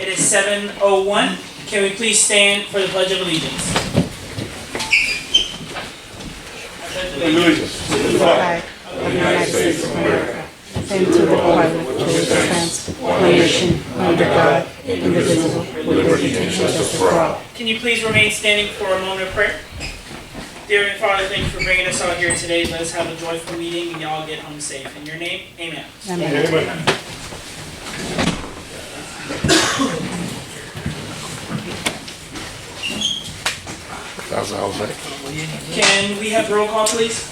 It is 7:01. Can we please stand for the Pledge of Allegiance? Allegiance to the flag of the United States of America and to the republic for which it stands, one nation, under God, indivisible, with liberty and justice for all. Can you please remain standing for a moment of prayer? Dear Heavenly Father, thank you for bringing us out here today. Let us have a joyful meeting and y'all get home safe. In your name, amen. Amen. That's what I was like. Can we have roll call, please?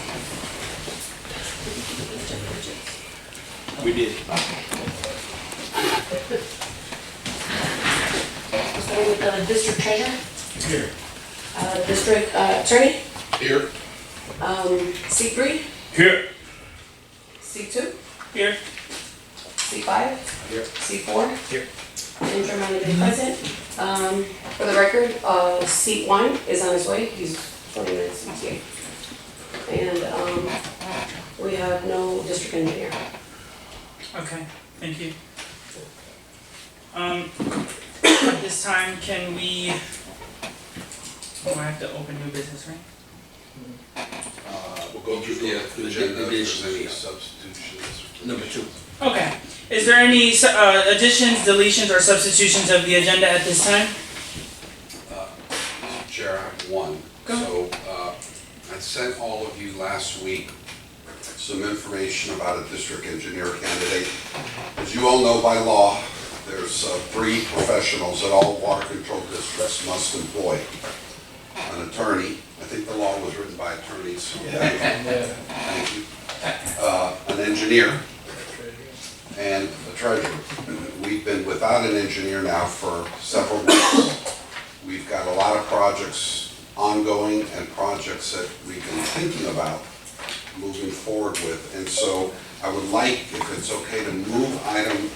We did. Starting with the district treasurer, Here. district attorney, Here. C3, Here. C2, Here. C5, Here. C4. Here. Interim manager present. For the record, C1 is on his way, he's 20 minutes ETA. And we have no district engineer. Okay, thank you. At this time, can we, I have to open new business, right? We'll go through the agenda, if there's any substitutions. Number 2. Okay. Is there any additions, deletions, or substitutions of the agenda at this time? Mr. Chair, I have one. Go ahead. So, I sent all of you last week some information about a district engineer candidate. As you all know by law, there's 3 professionals that all water control districts must employ. An attorney, I think the law was written by attorneys. Thank you. An engineer, and the treasurer. We've been without an engineer now for several weeks. We've got a lot of projects ongoing and projects that we've been thinking about moving forward with. And so I would like, if it's okay, to move item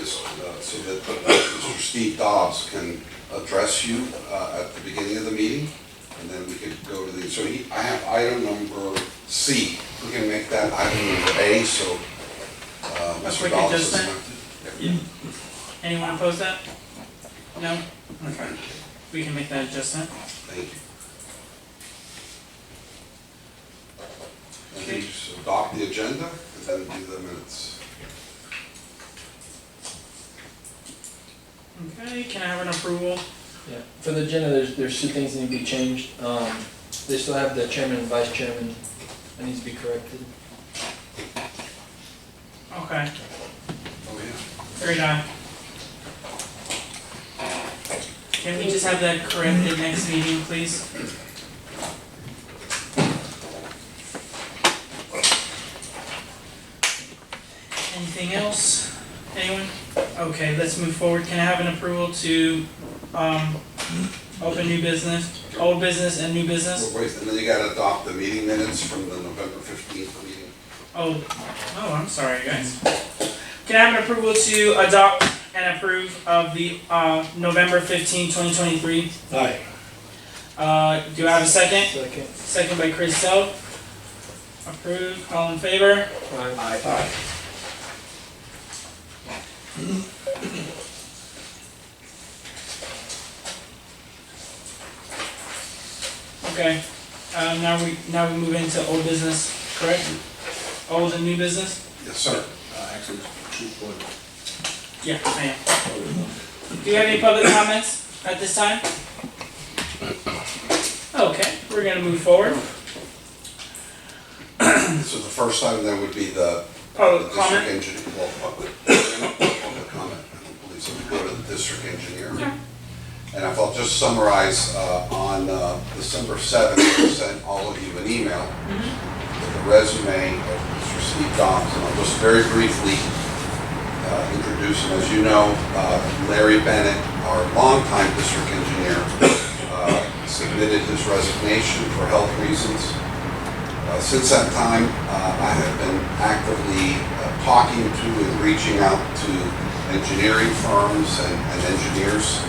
so that Mr. Steve Dobbs can address you at the beginning of the meeting. And then we could go to the, so I have item number C. We can make that item number A, so A Mr. quick Dobbs adjustment? is. Anyone oppose that? No? Okay. We can make that adjustment. Thank you. And then just adopt the agenda and then do the minutes. Okay, can I have an approval? Yeah, for the agenda, there's 2 things that need to be changed. They still have the chairman and vice chairman, that needs to be corrected. Okay, Oh, yeah. very good. Can we just have that corrected next meeting, please? Anything else? Anyone? Okay, let's move forward. Can I have an approval to open new business, old business and new business? Wait, and then you gotta adopt the meeting minutes from the November 15th meeting. Oh, I'm sorry, guys. Can I have an approval to adopt and approve of the November 15, 2023? Aye. Do I have a second? Second. Second by Chris Self. Approved, all in favor? Aye. Okay, now we move into old business, correct? Old and new business? Yes, sir. Actually, 2 points. Yeah, I am. Do you have any public comments at this time? Okay, we're gonna move forward. So the first item then would be the Public district comment? engineer, well, public comment. I don't believe so. We go to the district engineer. Okay. And if I'll just summarize, on December 7th, I sent all of you an email with a resume of Mr. Steve Dobbs, and I'll just very briefly introduce him. As you know, Larry Bennett, our longtime district engineer, submitted his resignation for health reasons. Since that time, I have been actively talking to and reaching out to engineering firms and engineers.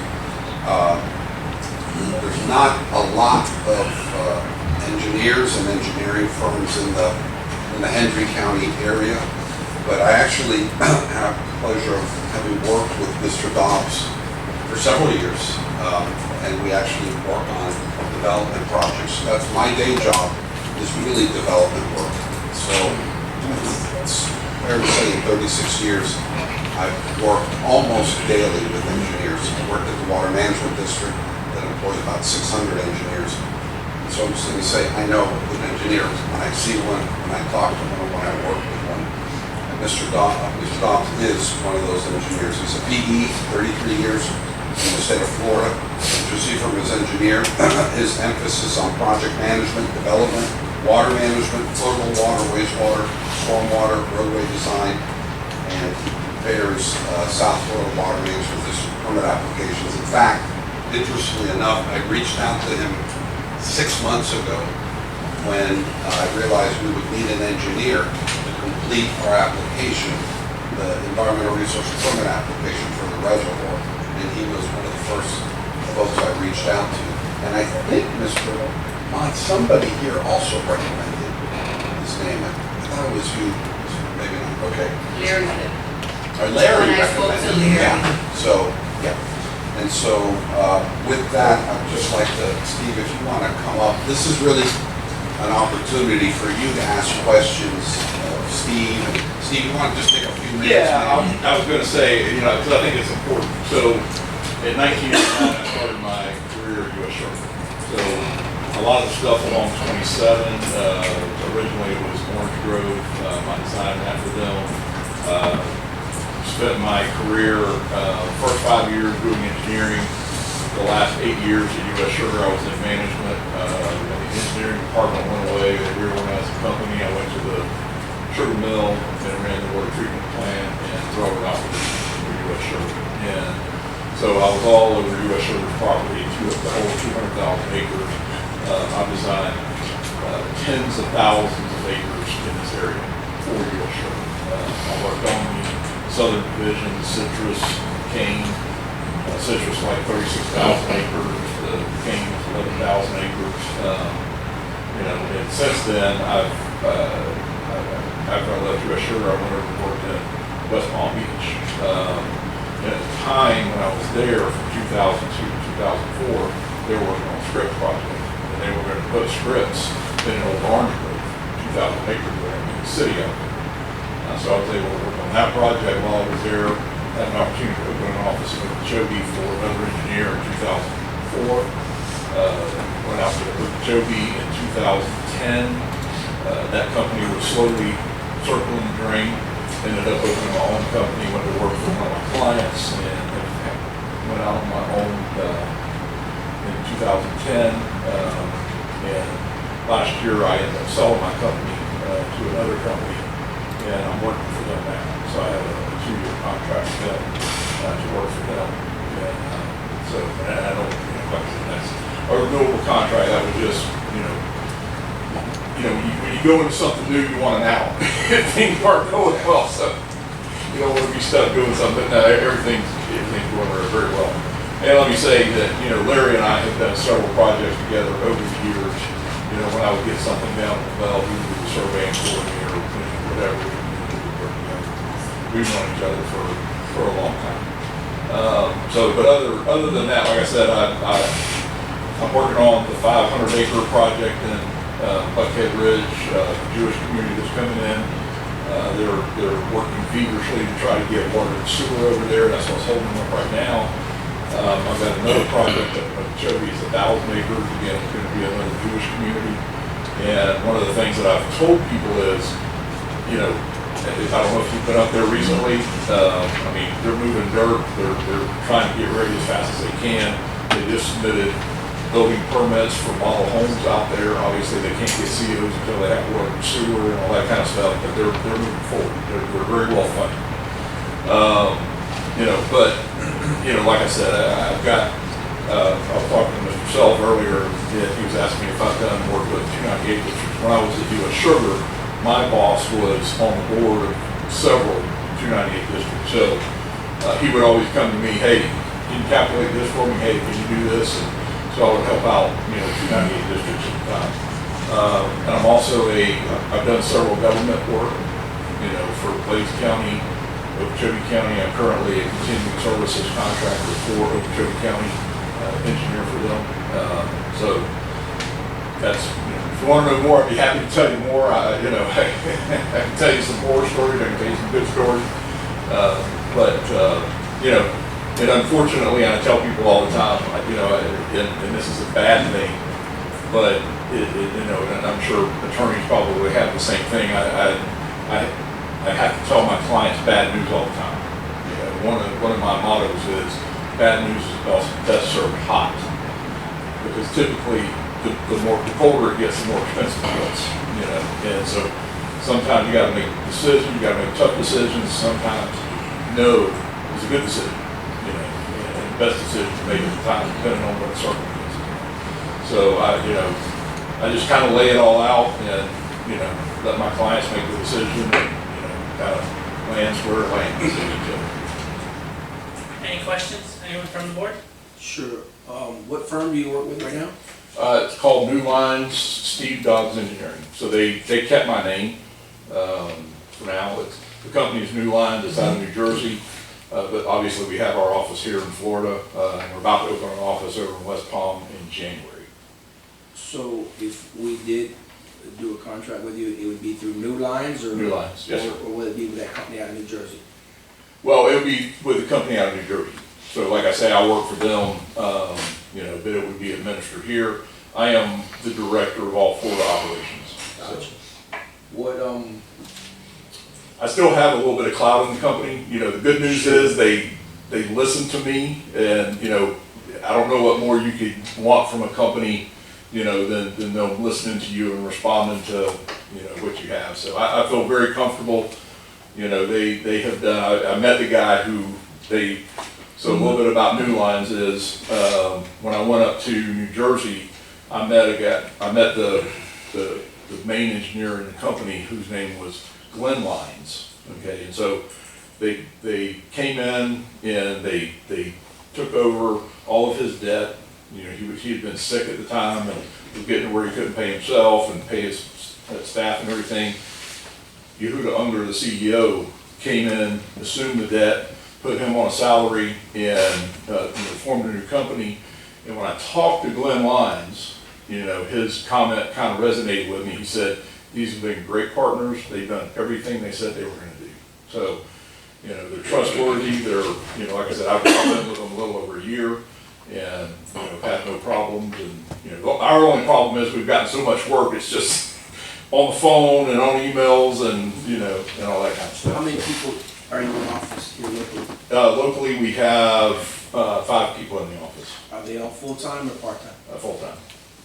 There's not a lot of engineers and engineering firms in the Hendry County area, but I actually have the pleasure of having worked with Mr. Dobbs for several years, and we actually work on development projects. That's my day job, is really development work. So it's fair to say in 36 years, I've worked almost daily with engineers. I worked at the Water Management District that employs about 600 engineers. So I'm just going to say, I know a good engineer when I see one, when I talk to one, when I work with one. And Mr. Dobbs is one of those engineers. He's a PE, 33 years in the state of Florida. As you see from his engineer, his emphasis on project management, development, water management, potable water, wastewater, stormwater, roadway design, and prepares South Florida Water Management District permit applications. In fact, interestingly enough, I reached out to him 6 months ago when I realized we would need an engineer to complete our application, the environmental resource permit application for the reservoir. And he was one of the first folks I reached out to. And I think, Mr. Mott, somebody here also recommended his name. I thought it was you, maybe not, okay. Larry did. Or Larry When I spoke to recommended. Larry. Yeah, so, yeah. And so, with that, I'd just like to, Steve, if you want to come up, this is really an opportunity for you to ask questions of Steve. And Steve, you want to just take a few minutes? Yeah, maybe? I was gonna say, because I think it's important. So, in 1989, I started my career at U.S. Sugar. So, a lot of the stuff along 27, originally it was Orange Grove, I designed that for them. Spent my career, first 5 years doing engineering. The last 8 years at U.S. Sugar, I was in management. The engineering department went away. They reorganized the company. I went to the sugar mill and ran the water treatment plant and growing operations for U.S. Sugar. And so I was all over U.S. Sugar's property, the whole 200,000 acres. I designed tens of thousands of acres in this area for U.S. Sugar. I worked on the Southern Division, citrus, cane. Citrus like 36,000 acres, the cane was 11,000 acres. And since then, after I left U.S. Sugar, I went over and worked in West Palm Beach. And at the time when I was there from 2002 to 2004, they were working on a script project. And they were going to put scripts in an old orange grove, 2,000 acres there in the city of it. So I was able to work on that project while I was there. Had an opportunity to open an office with Joby for another engineer in 2004. Went out to Joby in 2010. That company was slowly circling the drain. Ended up opening my own company, went to work for one of my clients, and went out on my own in 2010. And last year I ended up selling my company to another company, and I'm working for them now. So I have a 2-year contract with them to work for them. And I don't, like I said, that's a renewable contract. That was just, when you go into something new, you want an out. Things aren't going well, so you don't want to be stuck doing something. No, everything's going very well. And let me say that, Larry and I have done several projects together over the years. When I would get something down at the well, we would do the surveying for me or whatever. We've known each other for a long time. But other than that, like I said, I'm working on the 500-acre project in Buckhead Ridge, Jewish community that's coming in. They're working feverishly to try to get water and sewer over there. That's what's holding them up right now. I've got another project at Joby, it's 1,000 acres. Again, it's going to be another Jewish community. And one of the things that I've told people is, I don't know if you've been up there recently. They're moving dirt. They're trying to get ready as fast as they can. They just submitted building permits for model homes out there. Obviously, they can't get COs until they have water and sewer and all that kind of stuff. But they're moving forward. They're very well funded. Like I said, I've got. I was talking to Mr. Self earlier. He was asking me if I've done work with 298 districts. When I was at U.S. Sugar, my boss was on the board of several 298 districts. So he would always come to me, hey, can you calculate this for me? Hey, can you do this? And so I would help out, 298 districts at the time. And I'm also I've done several government work, for Blaze County, Okeechobee County. I'm currently a continuing services contractor for Okeechobee County, engineer for them. So that's, if you want to know more, I'd be happy to tell you more. I can tell you some horror stories, I can tell you some good stories. And unfortunately, I tell people all the time, and this is a bad thing, but and I'm sure attorneys probably have the same thing. I have to tell my clients bad news all the time. One of my mottos is bad news is best served hot, because typically the colder it gets, the more expensive it gets. And so sometimes you got to make decisions, you got to make tough decisions. Sometimes no is a good decision. And the best decision to make at the time, depending on what the circumstances are. So I just kind of lay it all out and let my clients make the decision. And, kind of lands where it lands. Any questions? Anyone from the board? Sure. What firm do you work with right now? It's called New Lines Steve Dobbs Engineering. So they kept my name for now. The company is New Lines. It's out of New Jersey, but obviously we have our office here in Florida, and we're about to open an office over in West Palm in January. So if we did do a contract with you, it would be through New Lines or? New Lines, yes, sir. Or would it be with that company out of New Jersey? Well, it would be with the company out of New Jersey. So like I say, I work for them, but it would be administered here. I am the director of all Florida operations. Gotcha. What, I still have a little bit of clout in the company. The good news is they listen to me, and, I don't know what more you could want from a company, than them listening to you and responding to, what you have. So I feel very comfortable. They have done, I met the guy so a little bit about New Lines is, when I went up to New Jersey, I met the main engineer in the company, whose name was Glenn Lines. Okay, and so they came in and they took over all of his debt. He had been sick at the time and was getting to where he couldn't pay himself and pay his staff and everything. Yehuda Unger, the CEO, came in, assumed the debt, put him on a salary, and formed a new company. And when I talked to Glenn Lines, his comment kind of resonated with me. He said, these have been great partners. They've done everything they said they were going to do. So, they're trustworthy. They're, like I said, I've been with them a little over a year, and had no problems. And our only problem is we've gotten so much work. It's just on the phone and on emails and and all that kind of stuff. how many people are in your office here locally? Locally, we have 5 people in the office, Are they all full-time or part-time? full-time.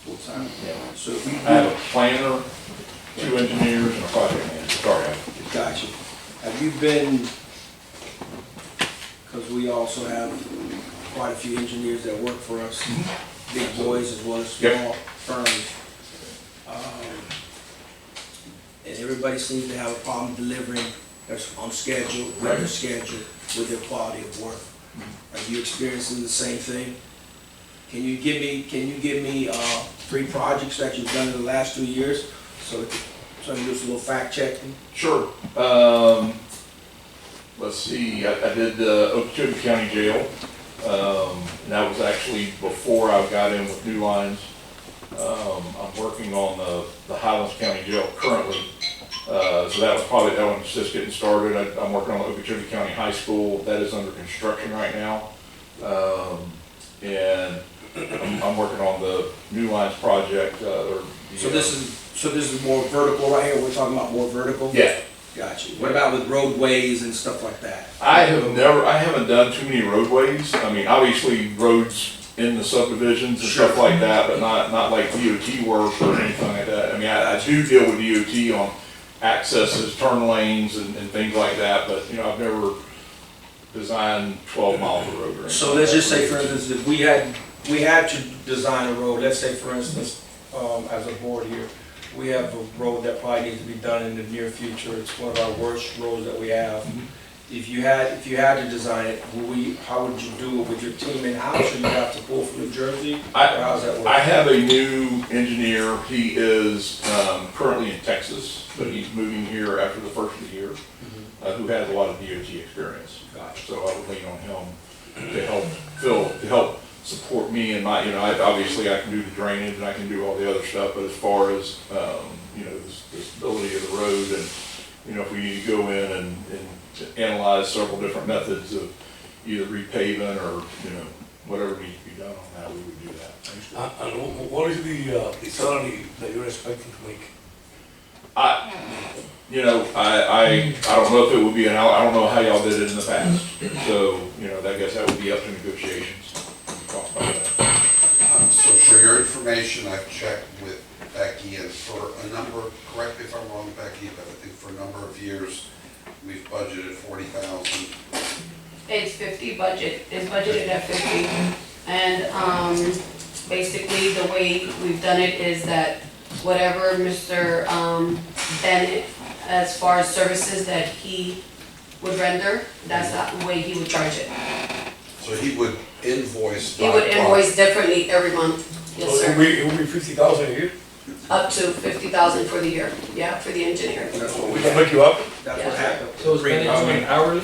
Full-time? Yeah. So if we I have do, a planner, 2 engineers, and a project manager. Sorry. gotcha. Have you been, because we also have quite a few engineers that work for us, big boys as well as Yep. small firms. And everybody seems to have a problem delivering on schedule, Right. under schedule, with their quality of work. Are you experiencing the same thing? Can you give me 3 projects that you've done in the last 2 years? So I can do some little fact checking. Sure. Let's see, I did Okeechobee County Jail. And that was actually before I got in with New Lines. I'm working on the Highlands County Jail currently. So that one's just getting started. I'm working on Okeechobee County High School. That is under construction right now. And I'm working on the New Lines project. So this is more vertical right here, we're talking about more vertical? Yeah. Gotcha. What about with roadways and stuff like that? I haven't done too many roadways. I mean, obviously roads in the subdivisions and stuff like that, but not like DOT work or anything like that. I mean, I do deal with DOT on accesses, turn lanes and things like that, but I've never designed 12 miles of road or anything. So let's just say, for instance, if we had to design a road, let's say, for instance, as a board here, we have a road that probably needs to be done in the near future. It's one of our worst roads that we have. Mhm. If you had to design it, how would you do it with your team in-house, or you have to pull from New Jersey? Or how's that work? I have a new engineer. He is currently in Texas, but he's moving here after the first of the year. who has a lot of DOT experience. So I would lean on him to help to help support me and my, obviously I can do the drainage and I can do all the other stuff, but as far as, the stability of the road and, if we need to go in and analyze several different methods of either repaving or, whatever needs to be done on that, we would do that. And what is the salary that you're expecting to make? I don't know if it would be I don't know how y'all did it in the past. So, I guess that would be up to negotiations. We can talk about that. So for your information, I've checked with Becky, and for a number, correct me if I'm wrong, Becky, but I think for a number of years, we've budgeted 40,000. It's 50 budget, it's budgeted at 50. And basically, the way we've done it is that whatever Mr. Bennett, as far as services that he would render, that's the way he would charge it. So he would invoice. He would invoice differently every month, yes, So sir. it will be 50,000 a year? Up to 50,000 for the year, yeah, for the engineer. That's what We can make you up? That's what happened. So is Bennett doing hourly?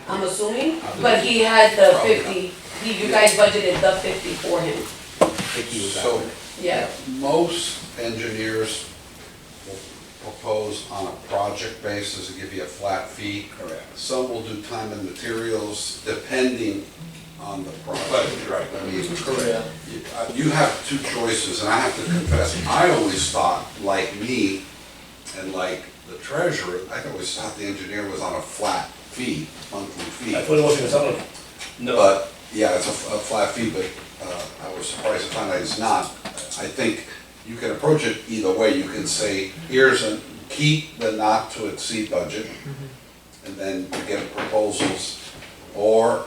I'm assuming, but he had the 50, you guys budgeted the 50 for him, I think he was So out. yeah. most engineers will propose on a project basis to give you a flat fee. Correct. Some will do time and materials depending on the project. Right. I mean, Yeah. you have two choices, and I have to confess, I always thought, like me, and like the treasurer, I always thought the engineer was on a flat fee, monthly fee. I thought it was in the salary. No, But, yeah, it's a flat fee, but I was surprised to find out it's not. I think you can approach it either way. You can say, keep the not to exceed budget, and then you get proposals, or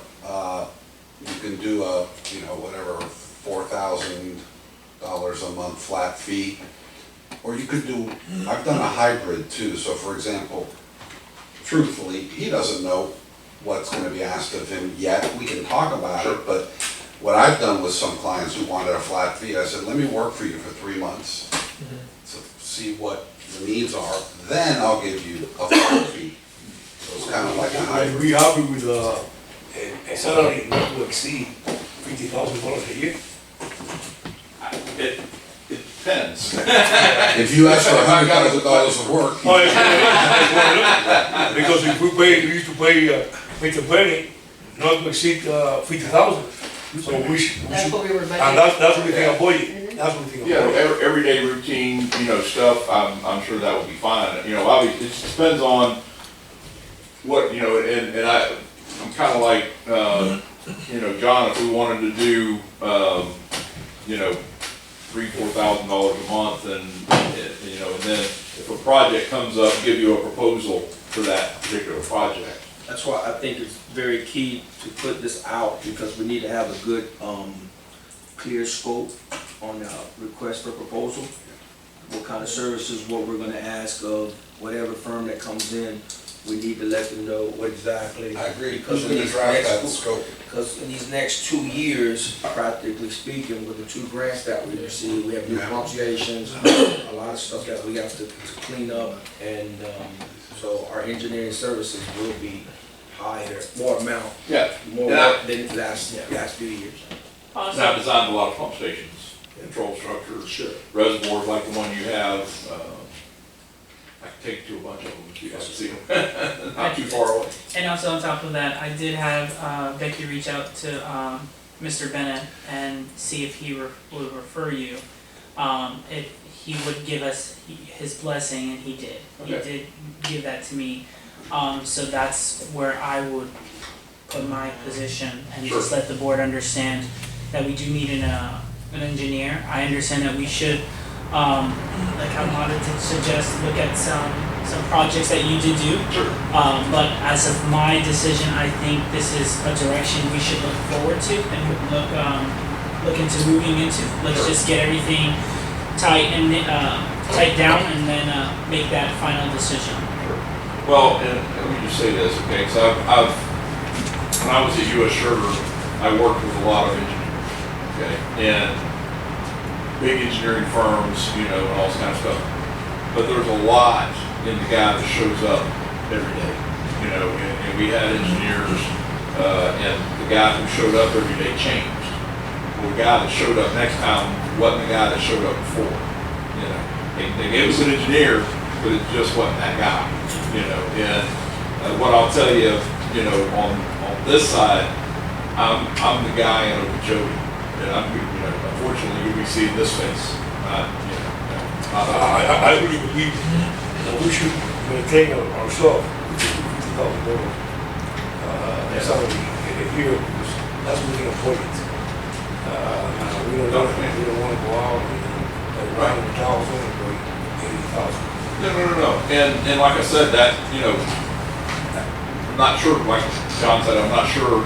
you can do a, whatever, $4,000 a month flat fee. Or you could do, I've done a hybrid too, so for example, truthfully, he doesn't know what's gonna be asked of him yet, we can talk about it, but what I've done with some clients who wanted a flat fee, I said, let me work for you for 3 months, to see what the needs are, then I'll give you a flat fee. So it's kind of like a Are hybrid. we happy with a salary not to exceed $50,000 a year? It depends. If you ask for $100,000 of work, Oh, yeah. Because if we used to pay Mr. Benny not to exceed 50,000, so we should, That's what we were and budgeting. that's what we think of budget, that's what we think of Yeah, budget. everyday routine, stuff, I'm sure that would be fine. Obviously, it just depends on what, and I'm kind of like, John, if we wanted to do, $3,000-4,000 a month and then if a project comes up, give you a proposal for that particular project. that's why I think it's very key to put this out, because we need to have a good, clear scope on the request for proposal. What kind of services, what we're gonna ask of whatever firm that comes in, we need to let them know what exactly. I agree, Because because in the draft, that scope. Because in these next 2 years, practically speaking, with the 2 grants that we received, we have new Yeah. pump stations, a lot of stuff that we have to clean up, and so our engineering services will be higher, more amount, Yeah. more And I- work than the last few years. And I've designed a lot of pump stations, control structures, reservoirs like the one you have. I can take you to a bunch of them if you guys see them, not too far away. And also on top of that, I did have Becky reach out to Mr. Bennett and see if he would refer you. If he would give us his blessing, and he did. He Okay. did give that to me. So that's where I would put my position and just let the board understand that we do need an engineer. I understand that we should, like how Mata did suggest, look at some projects that you did do. Sure. But as of my decision, I think this is a direction we should look forward to and look into moving into. Let's just get everything tight down and then make that final decision. Well, and let me just say this, okay, so when I was at US Sugar, I worked with a lot of engineers, okay, and big engineering firms, and all this kind of stuff. But there's a lot in the guy that shows up every day. You know, and we had engineers, and the guy who showed up every day changed. Well, the guy that showed up next time wasn't the guy that showed up before. You know, they gave us an engineer, but it just wasn't that guy. You know, and what I'll tell you, you know, on this side, I'm the guy in Okeechobee, and you know, unfortunately, you'll be seeing this face. You know, I really believe that we should maintain ourselves with $50,000 salary a year, because that's what we can afford it. We don't want to go out and run $1,000 or $80,000. No. And like I said, that, you know, I'm not sure, like John said, I'm not sure.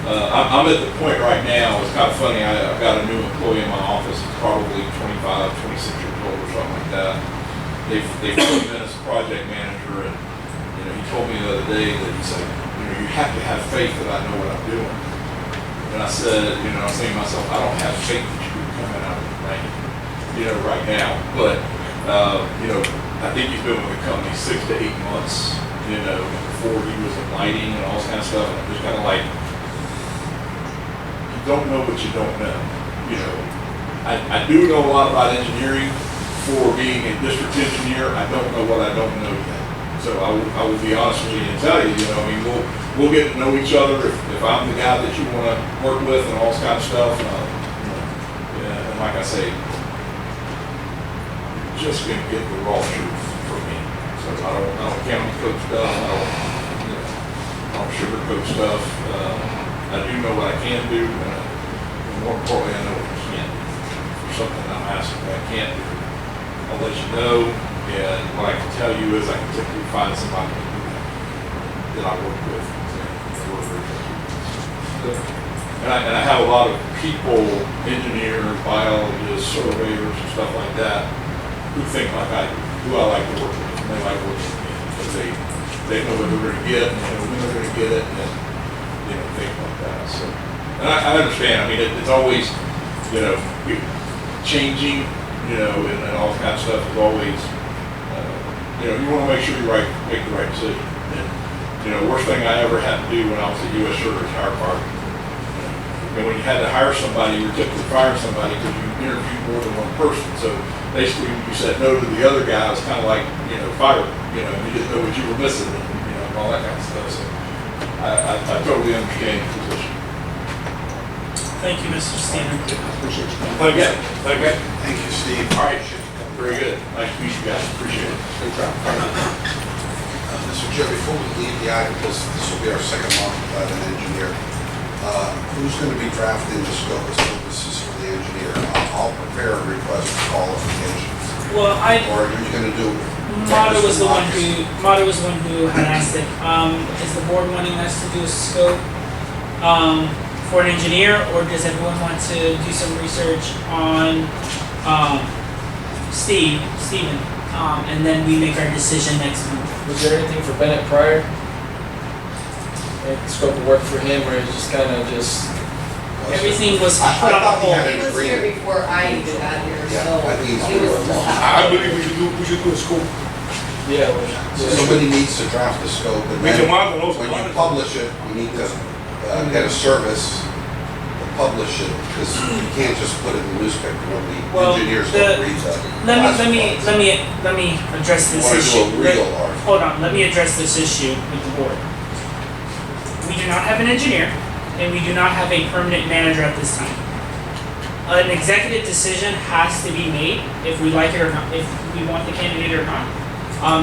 I'm at the point right now, it's kind of funny, I've got a new employee in my office, he's probably 25, 26 years old or something like that. They've put him in as a project manager, and, you know, he told me the other day that he said, you know, you have to have faith that I know what I'm doing. And I said, you know, I was thinking to myself, I don't have faith that you can come out of the rain, you know, right now. But, you know, I think he's been with the company 6 to 8 months, you know, before he was in lighting and all this kind of stuff. And I'm just kind of like, you don't know what you don't know, you know. I do know a lot about engineering. For being a district engineer, I don't know what I don't know yet. So I will be honest with you and tell you, you know, I mean, we'll get to know each other if I'm the guy that you want to work with and all this kind of stuff. You know, yeah, and like I say, you're just gonna get the raw truth from me. So I don't county coach stuff. I don't sugarcoat stuff. I do know what I can do, and more importantly, I know what I can't do. For something I'm asking that I can't do, I'll let you know, and what I can tell you is I can typically find somebody to do that I work with. And I have a lot of people, engineers, biologists, surveyors, and stuff like that, who think like I do, who I like to work with, and they like working with me, because they know what they're going to get, and they know when they're going to get it, and, you know, things like that. So, and I understand, I mean, it's always, you know, changing, you know, and all that kind of stuff is always, you know, you want to make sure you make the right decision. And, you know, worst thing I ever had to do when I was at U.S. Sugar is hire fire. And when you had to hire somebody, you were typically firing somebody because you interviewed more than one person. So basically, when you said no to the other guy, it was kind of like, you know, firing. You know, you didn't know what you were missing, and, you know, and all that kind of stuff. So I totally understand the position. Thank you, Mr. Steven. Appreciate you. Thank you. Thank you. Thank you, Steve. All right, very good. Nice to meet you guys. Appreciate it. Good job. Mr. Chair, before we leave the item, this will be our second month without an engineer. Who's going to be drafting the scope of services for the engineer? I'll prepare a request for qualifications. Well, Or are you going to do? Mata was the one who had asked it. Is the board wanting us to do a scope for an engineer, or does everyone want to do some research on Steven, and then we make our decision next month? Was there anything for Bennett prior? Any scope of work for him, or is it just kind of just? Everything was I put on thought he hold. had He was here before I even got here, Yeah, so I think he's he was doing well. I believe we should do a school. Yeah. So somebody needs to draft the scope, and We then can model those. when you publish it, you need to get a service to publish it, because you can't just put it in the newspaper. Nobody, Well, engineers don't read that. Let me address this Want to issue. do a real article. Hold on, let me address this issue with the board. We do not have an engineer, and we do not have a permanent manager at this time. An executive decision has to be made if we like it or not, if we want the candidate or not.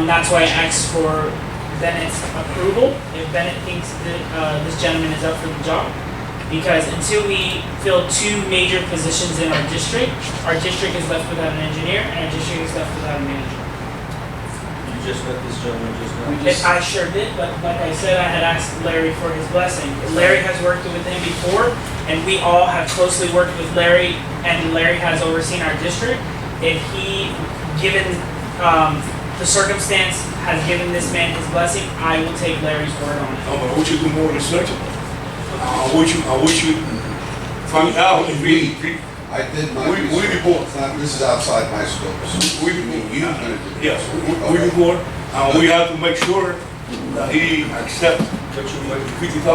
That's why I asked for Bennett's approval, if Bennett thinks that this gentleman is up for the job. Because until we fill two major positions in our district is left without an engineer, and our district is left without a manager. You just met this gentleman just now? I sure did, but like I said, I had asked Larry for his blessing. Larry has worked with him before, and we all have closely worked with Larry, and Larry has overseen our district. If he, given the circumstance, has given this man his blessing, I will take Larry's word on it. I want you to do more research. I want you find out if we I did my We research. report. This is outside my scope. So We you mean you're going to do this? yes, we Okay. report. And we have to make sure that he accepts $50,000.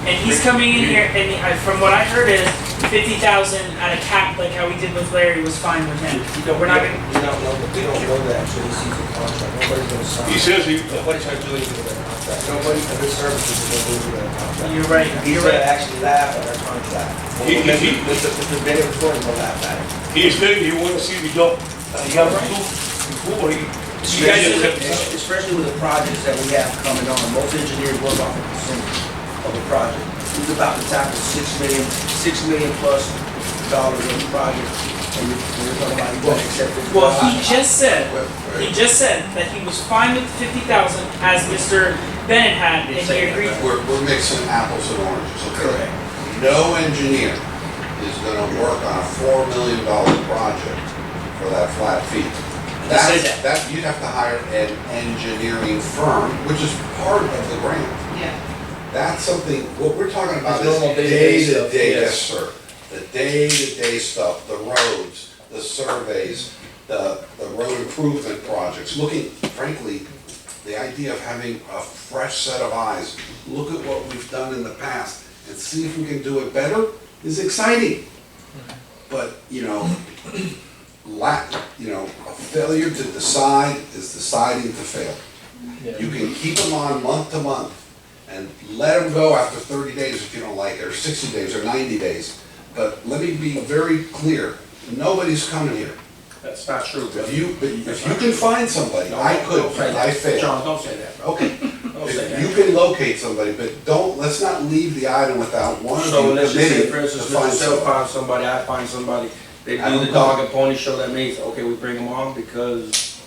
And he's coming in here, and from what I heard is 50,000 at a cap, like how we did with Larry, was fine with him. We're not gonna. We don't know that until he sees the contract. Nobody's gonna sign. He says he, Nobody's gonna do anything with that contract. Nobody in this services is gonna do anything with that contract. You're right. He's You're gonna right. actually laugh at our contract. Mr. Bennett was going to laugh at it. he said he wanna see the job. He has to do before he. You guys Especially with the projects that we have coming on, most engineers work off a percentage of the project. He's about to tackle $6 million plus dollars in the project, and you're talking about, you won't accept it. Well, he just said that he was fine with 50,000 as Mr. Bennett had, and he agreed. We're mixing apples and oranges, okay? Correct. No engineer is gonna work on a $4 million project for that flat fee. Just say That, you'd have to hire an engineering firm, which is part of the grant. Yeah. That's something, what we're talking about It's is normal day-to-day stuff, day-to-day, yes. yes, sir. The day-to-day stuff, the roads, the surveys, the road improvement projects, looking, frankly, the idea of having a fresh set of eyes, look at what we've done in the past and see if we can do it better is exciting. But, a failure to decide is deciding to fail. You can keep them on month to month and let them go after 30 days if you don't like it, or 60 days, or 90 days. But let me be very clear, nobody's coming here. That's not true. If you can find somebody, I could, but I failed. John, don't say that. Okay, Don't say if you that. can locate somebody, but let's not leave the item without one of So you let's just say, committing for to instance, find Mr. Sell somebody. finds somebody, I find somebody, they I do don't the dog know. and pony show, that means, okay, we bring them on because,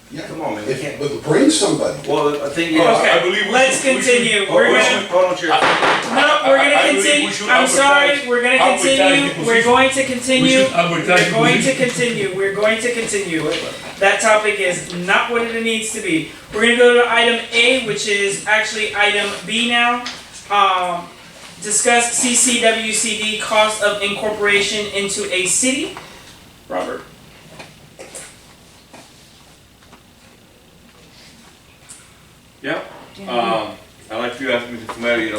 Yeah. come on, man, we can't. But bring somebody. Well, I think, I Okay, believe we let's should- we should- continue. oh, We're we gonna. should- Hold on, Chair. No, we're gonna I believe continue. we should I'm sorry, advertise- we're gonna advertise continue. the We're position. going to continue. We should advertise We're the going to position. continue. We're going to continue. That topic is not what it needs to be. We're gonna go to item A, which is actually item B now. Discuss CCWCD cost of incorporation into a city. Robert. Yeah, I'd like to ask Mr. Tumeri,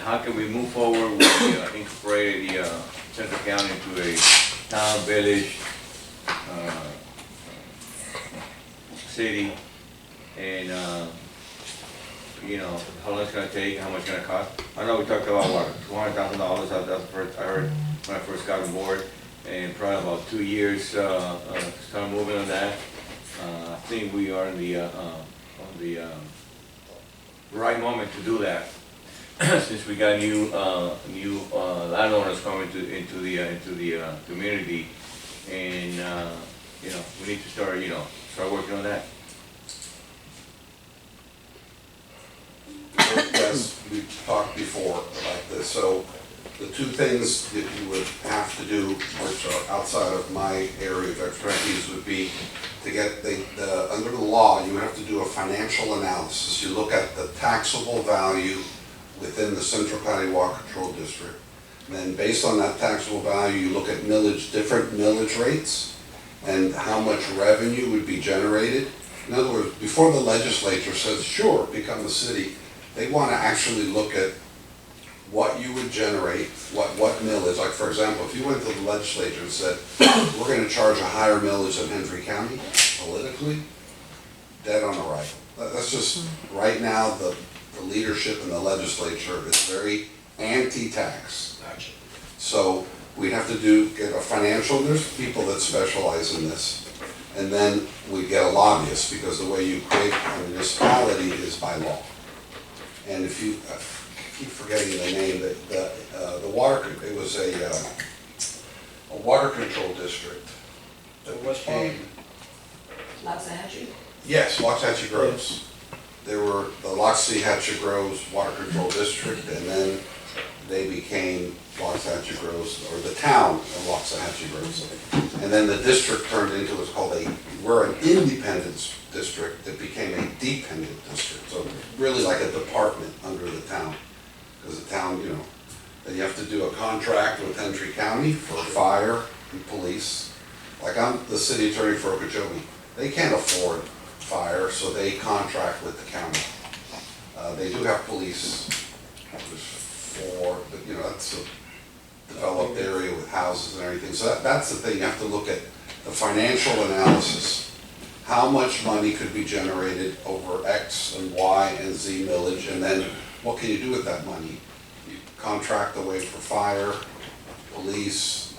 how can we move forward with incorporating the Central County into a town, village, city, and, how long it's gonna take, how much it's gonna cost? I know we talked about, $200,000, that's the first I heard when I first got on board, and probably about 2 years, start moving on that. I think we are in the right moment to do that, since we got new landowners coming into the community, and we need to start working on that. Yes, we've talked before about this, so the two things that you would have to do, which are outside of my area of expertise, would be to get under the law, you have to do a financial analysis. You look at the taxable value within the Central County Water Control District. And then based on that taxable value, you look at different millage rates and how much revenue would be generated. In other words, before the legislature says, sure, become a city, they want to actually look at what you would generate, what millage. Like, for example, if you went to the legislature and said, we're going to charge a higher millage than Hendry County, politically, dead on arrival. That's just, right now, the leadership in the legislature is very anti-tax. Gotcha. So we'd have to get a financial, there's people that specialize in this. And then we get a lobbyist, because the way you create a municipality is by law. And if you, I keep forgetting the name, the water, it was a water control district. that West Palm? became- Loxahatchee? Yes, Waxahachie Groves. There were the Loxahatchee Groves Water Control District, and then they became Waxahachie Groves, or the town of Waxahachie Groves. And then the district turned into what's called we're an independent district that became a dependent district. So really like a department under the town. Because the town, then you have to do a contract with Hendry County for fire and police. Like I'm the city attorney for Okeechobee. They can't afford fire, so they contract with the county. They do have police, there's 4, but you know, that's a developed area with houses and everything. So that's the thing, you have to look at the financial analysis. How much money could be generated over X and Y and Z millage, and then what can you do with that money? You contract away for fire, police,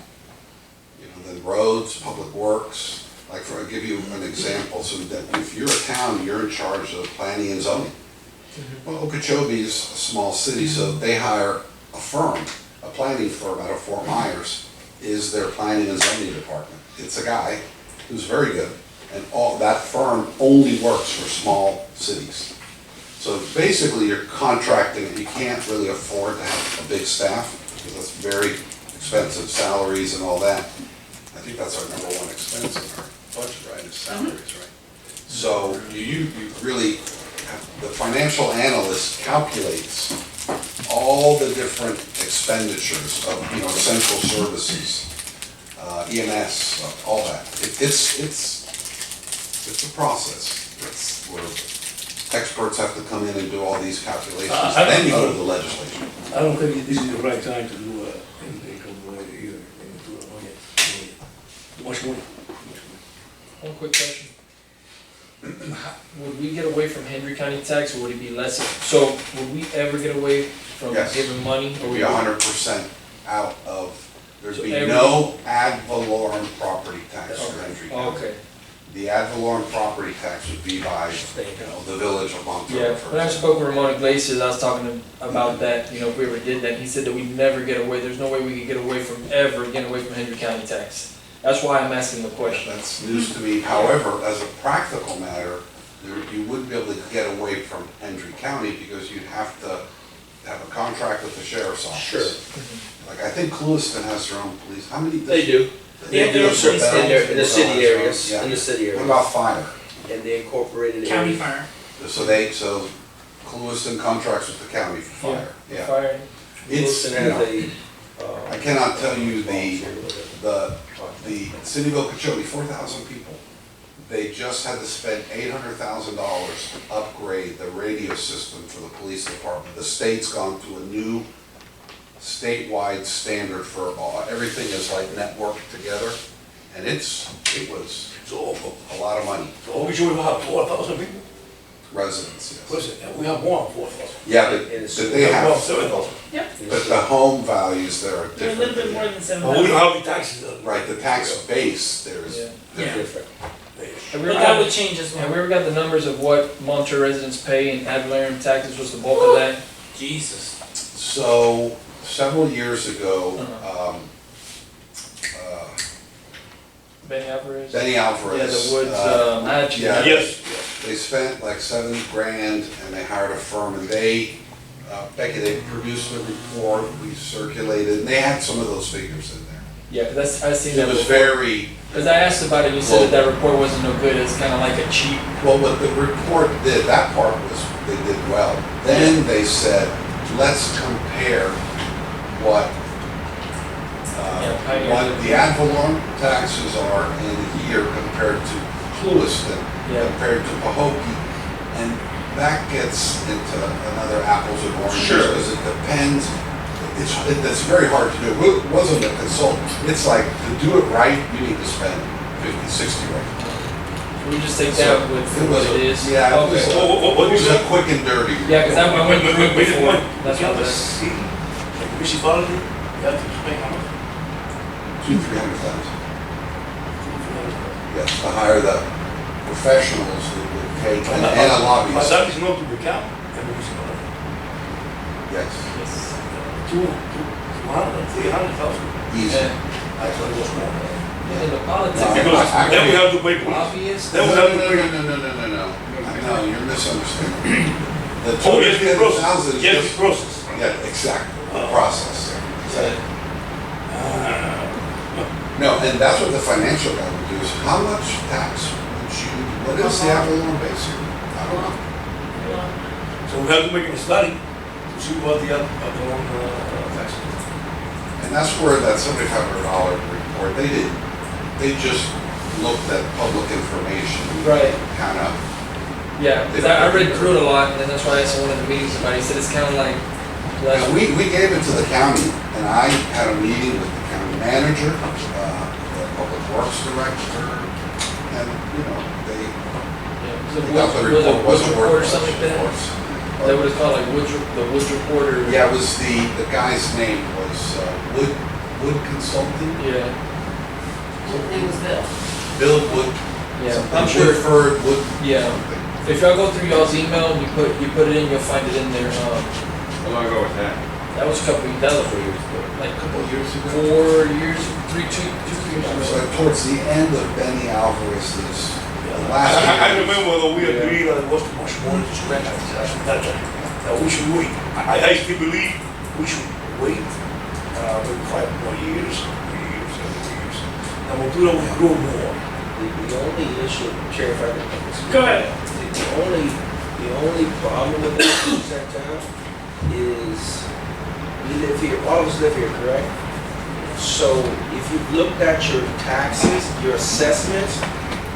you know, then roads, public works. Like I'll give you an example, so that if you're a town, you're in charge of planning and zoning. Well, Okeechobee is a small city, so they hire a firm, a planning firm out of Fort Myers is their planning and zoning department. It's a guy who's very good, and all, that firm only works for small cities. So basically, you're contracting, you can't really afford to have a big staff, because that's very expensive salaries and all that. I think that's our #1 expense in our budget, right, is salaries, right? So you really have, the financial analyst calculates all the different expenditures of, you know, essential services, EMS, all that. It's a process. It's where experts have to come in and do all these calculations, then you go to the legislature. I don't think this is the right time to do income either. Much money. One quick question. Would we get away from Hendry County tax, or would it be less? So would we ever get away from Yes. giving money? It would be 100% out of, there'd So be every- no ad valorem property tax for Hendry County. Okay, The ad valorem property tax would be by, you know, the village of Montour. yeah, for when I example. spoke with Ramon Iglesias, I was talking to him about that, you know, if we ever did that, he said that we'd never get away, there's no way we could get away from, ever getting away from Hendry County tax. That's why I'm asking the question. That's news to me. However, as a practical matter, you wouldn't be able to get away from Hendry County because you'd have to have a contract with the sheriff's office. Sure. Like, I think Clewiston has their own police. How many? They do, They do certain police in the city areas, Yeah. in the city What areas, about fire? and they incorporated it. County fire. So Clewiston contracts with the county for fire, yeah. Fire, It's, Wilson you has know, a, I cannot tell you the city of Okeechobee, 4,000 people. They just had to spend $800,000 to upgrade the radio system for the police department. The state's gone to a new statewide standard for everything is like networked together. And it was So, a lot of money, we should have 4,000 people. residents, yes. Listen, and we have more than 4,000. Yeah, And but it's- they We have more have, than 7,000. but the home values there are They're a different. little bit more than 7,000. But we don't have the taxes. Right, the tax base there is Yeah. Yeah. different. have we But ever that got, would change as have we well. ever got the numbers of what Montour residents pay in ad valorem taxes, what's the bulk of that? Jesus. So, several years ago, Benny Alvarez? Benny Alvarez. Yeah, the Woods, I actually. yeah. Yes, They spent like $7,000 and they hired a firm and they, Becky, they produced a report, we circulated, and they had some of those figures in there. Yeah, 'cause that's, I seen It that was before. very, Because I asked about it, you said that that report wasn't no good, it's kind of like a cheap. well, what the report did, that part was, they did well. Then they said, let's compare what what the ad valorem taxes are in here compared to Clewiston, Yeah. compared to Pahokee, and that gets into another apples and oranges. Sure. Because it depends, it's very hard to do. It wasn't a consultant, it's like, to do it right, you need to spend 50, 60 right. We just take So, that with it was what it a- is. yeah, it Okay. was what It you was a said? quick and dirty. Yeah, because I went through it before. That's what the that's. city, like municipality, you have to pay how much? 200,000-300,000. Yes, to hire the professionals that would take, and a But lobbyist. that is not to the county, the municipality. Yes, 300,000. easy. Yeah. I thought it was more. Yeah, in the politics. No, Because I- then we have to pay police. Lobbyists. Then we No, have to no, pay. no, you're misunderstanding. The Oh, yes, the 210,000 process, is yes, just, the process. yeah, exactly, the process. Exactly. No, and that's what the financial guy would do, is how much tax would you, what is the ad valorem base here? I don't know. So we have to make a study to see what the taxes. And that's where that $7,500 report, they just looked at public information. Right. Kind of Yeah, because I read through it a lot, and then that's why I asked in one of the meetings about it. He said it's kind of like, Yeah, we gave it to the county, and I had a meeting with the county manager, the public works director, and, you know, they yeah, got the was it report, Woods wasn't report or working. something like that? Is that what it's called, like the Woods report or? Yeah, it was the guy's name was Wood Consulting, Yeah, His name was Bill. Bill Wood, yeah, something, I'm sure, Woodford, Wood. yeah. something. If y'all go through y'all's email and you put it in, you'll find it in there. How long ago was that? That was a couple, that was 4 years ago, like a couple years ago. 4 years, two, 3 years It was ago. like towards the end of Benny Alvarez's, the last. I year. remember that we agreed that it was too much money to spend at that time, that we should wait. I still believe we should wait, maybe 5 more years, 3 years, 3 years. And we'll do that, we'll grow more. The only issue, Chair, if I can. Go ahead. The only problem with this in town is we live here, all of us live here, correct? So if you've looked at your taxes, your assessments,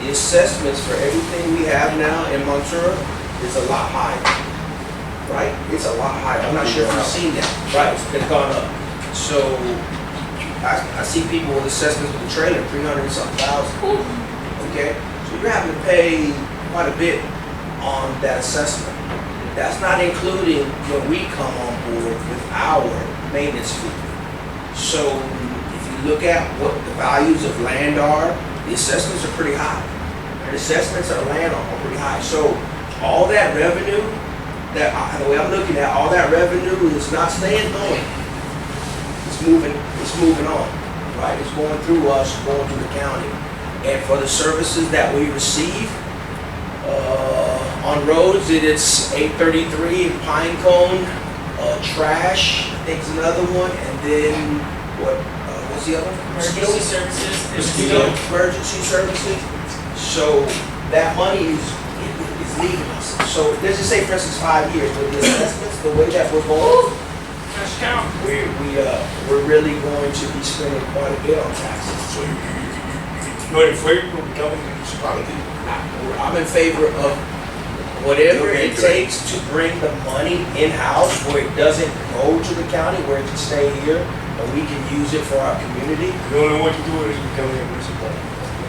the assessments for everything we have now in Montura is a lot higher, right? It's a lot higher. I'm not sure if you've seen that, right? It's gone up. So I see people with assessments with the trailer, 300 and something thousand. Okay? So you're having to pay quite a bit on that assessment. That's not including when we come on board with our maintenance fee. So if you look at what the values of land are, the assessments are pretty high. The assessments of land are pretty high. So all that revenue, the way I'm looking at, all that revenue is not staying going. It's moving on, right? It's going through us, going through the county. And for the services that we receive, on roads, it's 833 in Pinecone, trash, I think is another one, and then what's the other one? Emergency services. Mosquito emergency services. So that money is leaving us. So let's just say, for instance, 5 years with the assessments, the way that we're going, Cash cow. we're really going to be spending quite a bit on taxes. So you're in favor of becoming a municipality? I'm in favor of whatever it takes to bring the money in-house where it doesn't go to the county, where it can stay here and we can use it for our community. The only way to do it is becoming a municipality.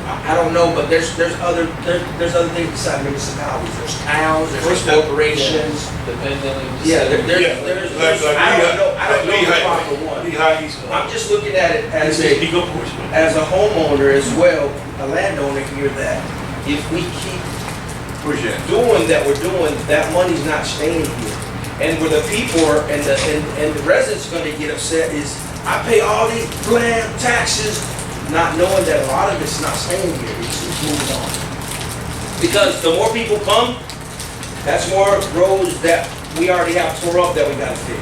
I don't know, but there's other things besides municipalities. There's towns, there's corporations. Depends on the. Yeah, there's, Like I don't know the Lehigh- proper one. Lehigh is, I'm just looking at it it's a big operation. as a homeowner as well, a landowner here, that if we keep Push it. doing that we're doing, that money's not staying here. And where the people are, and the residents are gonna get upset is, I pay all these bland taxes, not knowing that a lot of it's not staying here, it's moving on. Because the more people come, that's more roads that we already have tore up that we gotta fix.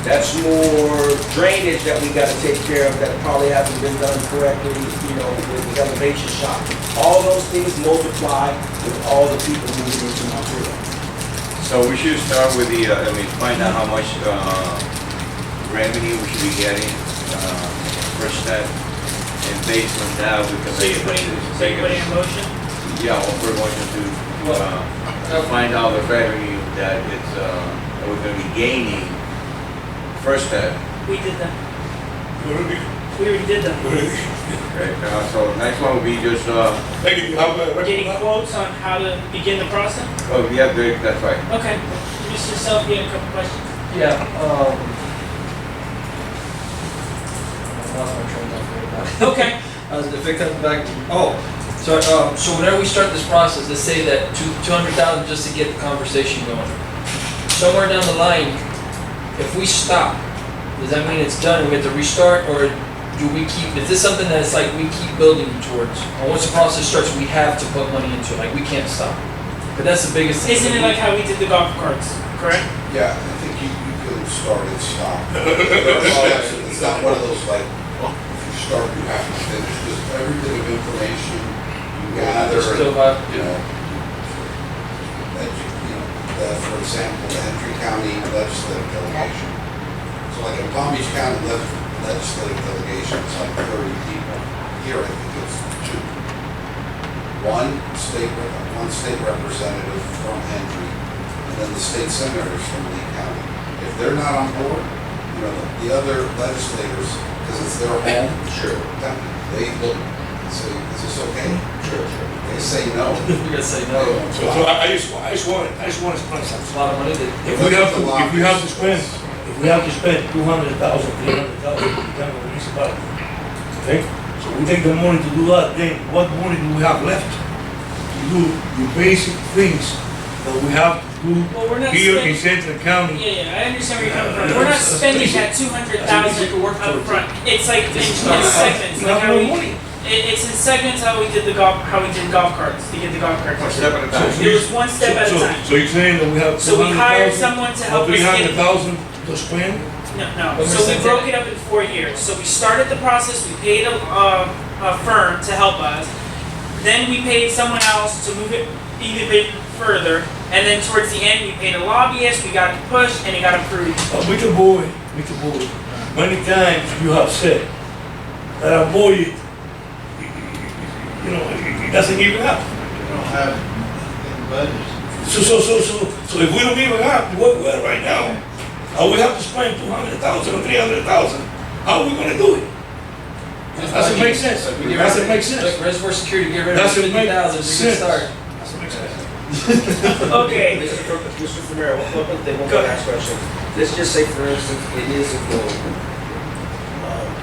That's more drainage that we gotta take care of that probably hasn't been done correctly, you know, with the elevation shop. All those things multiply with all the people moving into Montreal. So we should start with find out how much revenue we should be getting, first step. And based on that, we can So you're putting a motion? Yeah, offer a motion to find out the revenue that it's, that we're gonna be gaining, first step. We did that. Already. We already did that. Okay, so next one will be just, Thank you, have a. Getting quotes on how to begin the process? oh, yeah, good, that's right. Okay. Mr. Self, you had a couple questions? Yeah, I lost my train of thought. Okay. If it comes back, so whenever we start this process, let's say that 200,000 just to get the conversation going. Somewhere down the line, if we stop, does that mean it's done and we have to restart, or do we keep, is this something that's like we keep building towards? Or once the process starts, we have to put money into it, like we can't stop? But that's the biggest thing. Isn't it like how we did the golf carts, correct? Yeah, I think you could start and stop. It's not one of those like, if you start, you have to finish, just every bit of information you gather, Still you know, for example, the Hendry County legislative delegation. So like in Palm Beach County legislative delegation, it's like 30 people. Here, I think it's 2. one state representative from Hendry, and then the state senators from Lee County. If they're not on board, you know, the other legislators, because it's their home, Sure. they look and say, is this okay? Sure. They say no. You're gonna say no. So I just want to explain It's something. a lot of money that. If we have to spend 200,000, 300,000 to become a municipality, okay? So we take the money to do that, then what money do we have left to do the basic things that we have to do Well, we're not here in spending, Central County? yeah, I understand where you're coming from. We're not spending that 200,000 up front. It's like in segments, We like have how no we, money. it's in segments how we did golf carts, to get the golf carts. One step at a time. It was one step at a time. So you're saying that we have So we hired 200,000 someone to or help us get. 300,000 to spend? No, But so we Mr. broke it up in 4 years. So we started the process, we paid a firm to help us. Then we paid someone else to move it even bit further. And then towards the end, we paid a lobbyist, we got it pushed, and it got approved. Mr. Boyd, many times you have said that a budget, you know, it doesn't even happen. We don't have any budgets. So if we don't even have what we're at right now, we have to spend 200,000 or 300,000, how are we gonna do it? Doesn't make sense. Doesn't make sense. Look, reservoir security, get rid of Doesn't make 50,000, we can sense. start. Doesn't make sense. Okay, Mr. Famero, one thing, one Go more ahead. last question. Let's just say, for instance, it is a goal.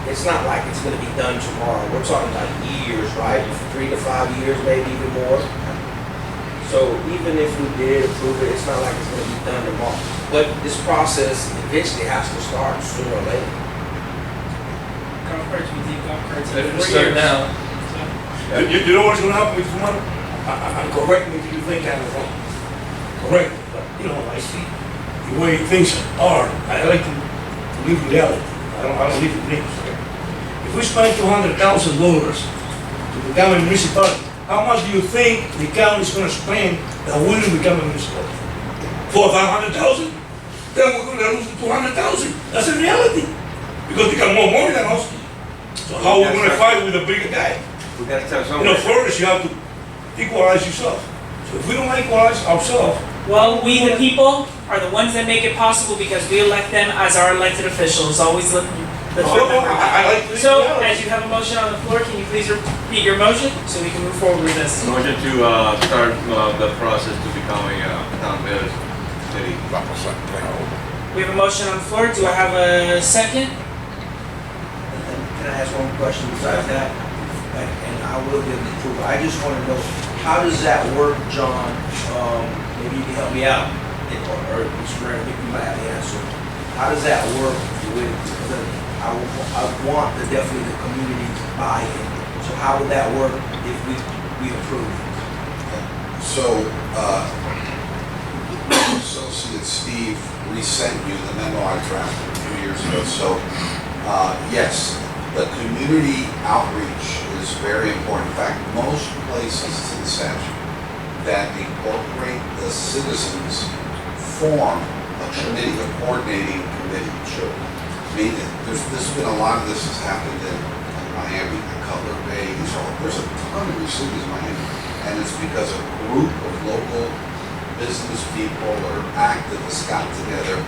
It's not like it's gonna be done tomorrow. We're talking about years, right? 3 to 5 years, maybe even more. So even if we did approve it, it's not like it's gonna be done tomorrow. But this process eventually has to start sooner or later. golf carts, we did golf carts Better in to 4 start years. now. You know what's gonna happen with the money? And correct me if you think I'm wrong. Correct, me, but you know, I see the way things are. I like to live reality. I don't live in dreams. If we spend $200,000 to become a municipality, how much do you think the county is gonna spend that we will become a municipality? 400,000 or 500,000? Then we're gonna lose the 200,000. That's a reality. Because they got more money than us. So how are we gonna fight with a bigger guy? We gotta tell You know, someone. first you have to equalize yourself. So if we don't equalize ourselves, Well, we the people are the ones that make it possible because we elect them as our elected officials, always let's remember. I like this. So, as you have a motion on the floor, can you please repeat your motion so we can move forward with this? Motion to start the process to becoming a town village city. We have a motion on the floor, do I have a second? And can I ask one question besides that? And I will give the approval. I just want to know, how does that work, John? Maybe you can help me out, or Mr. Rare, you might have the answer. How does that work with, I want definitely the community buy-in. So how would that work if we approve? So, Associate Steve resent you the memo I drafted a few years ago. So, yes, the community outreach is very important. In fact, most places in statute that incorporate the citizens form a committee, a coordinating committee. Sure. I mean, there's been a lot of this has happened in Miami, Cutler Bay, there's a ton of new cities in Miami. And it's because a group of local business people or activists got together,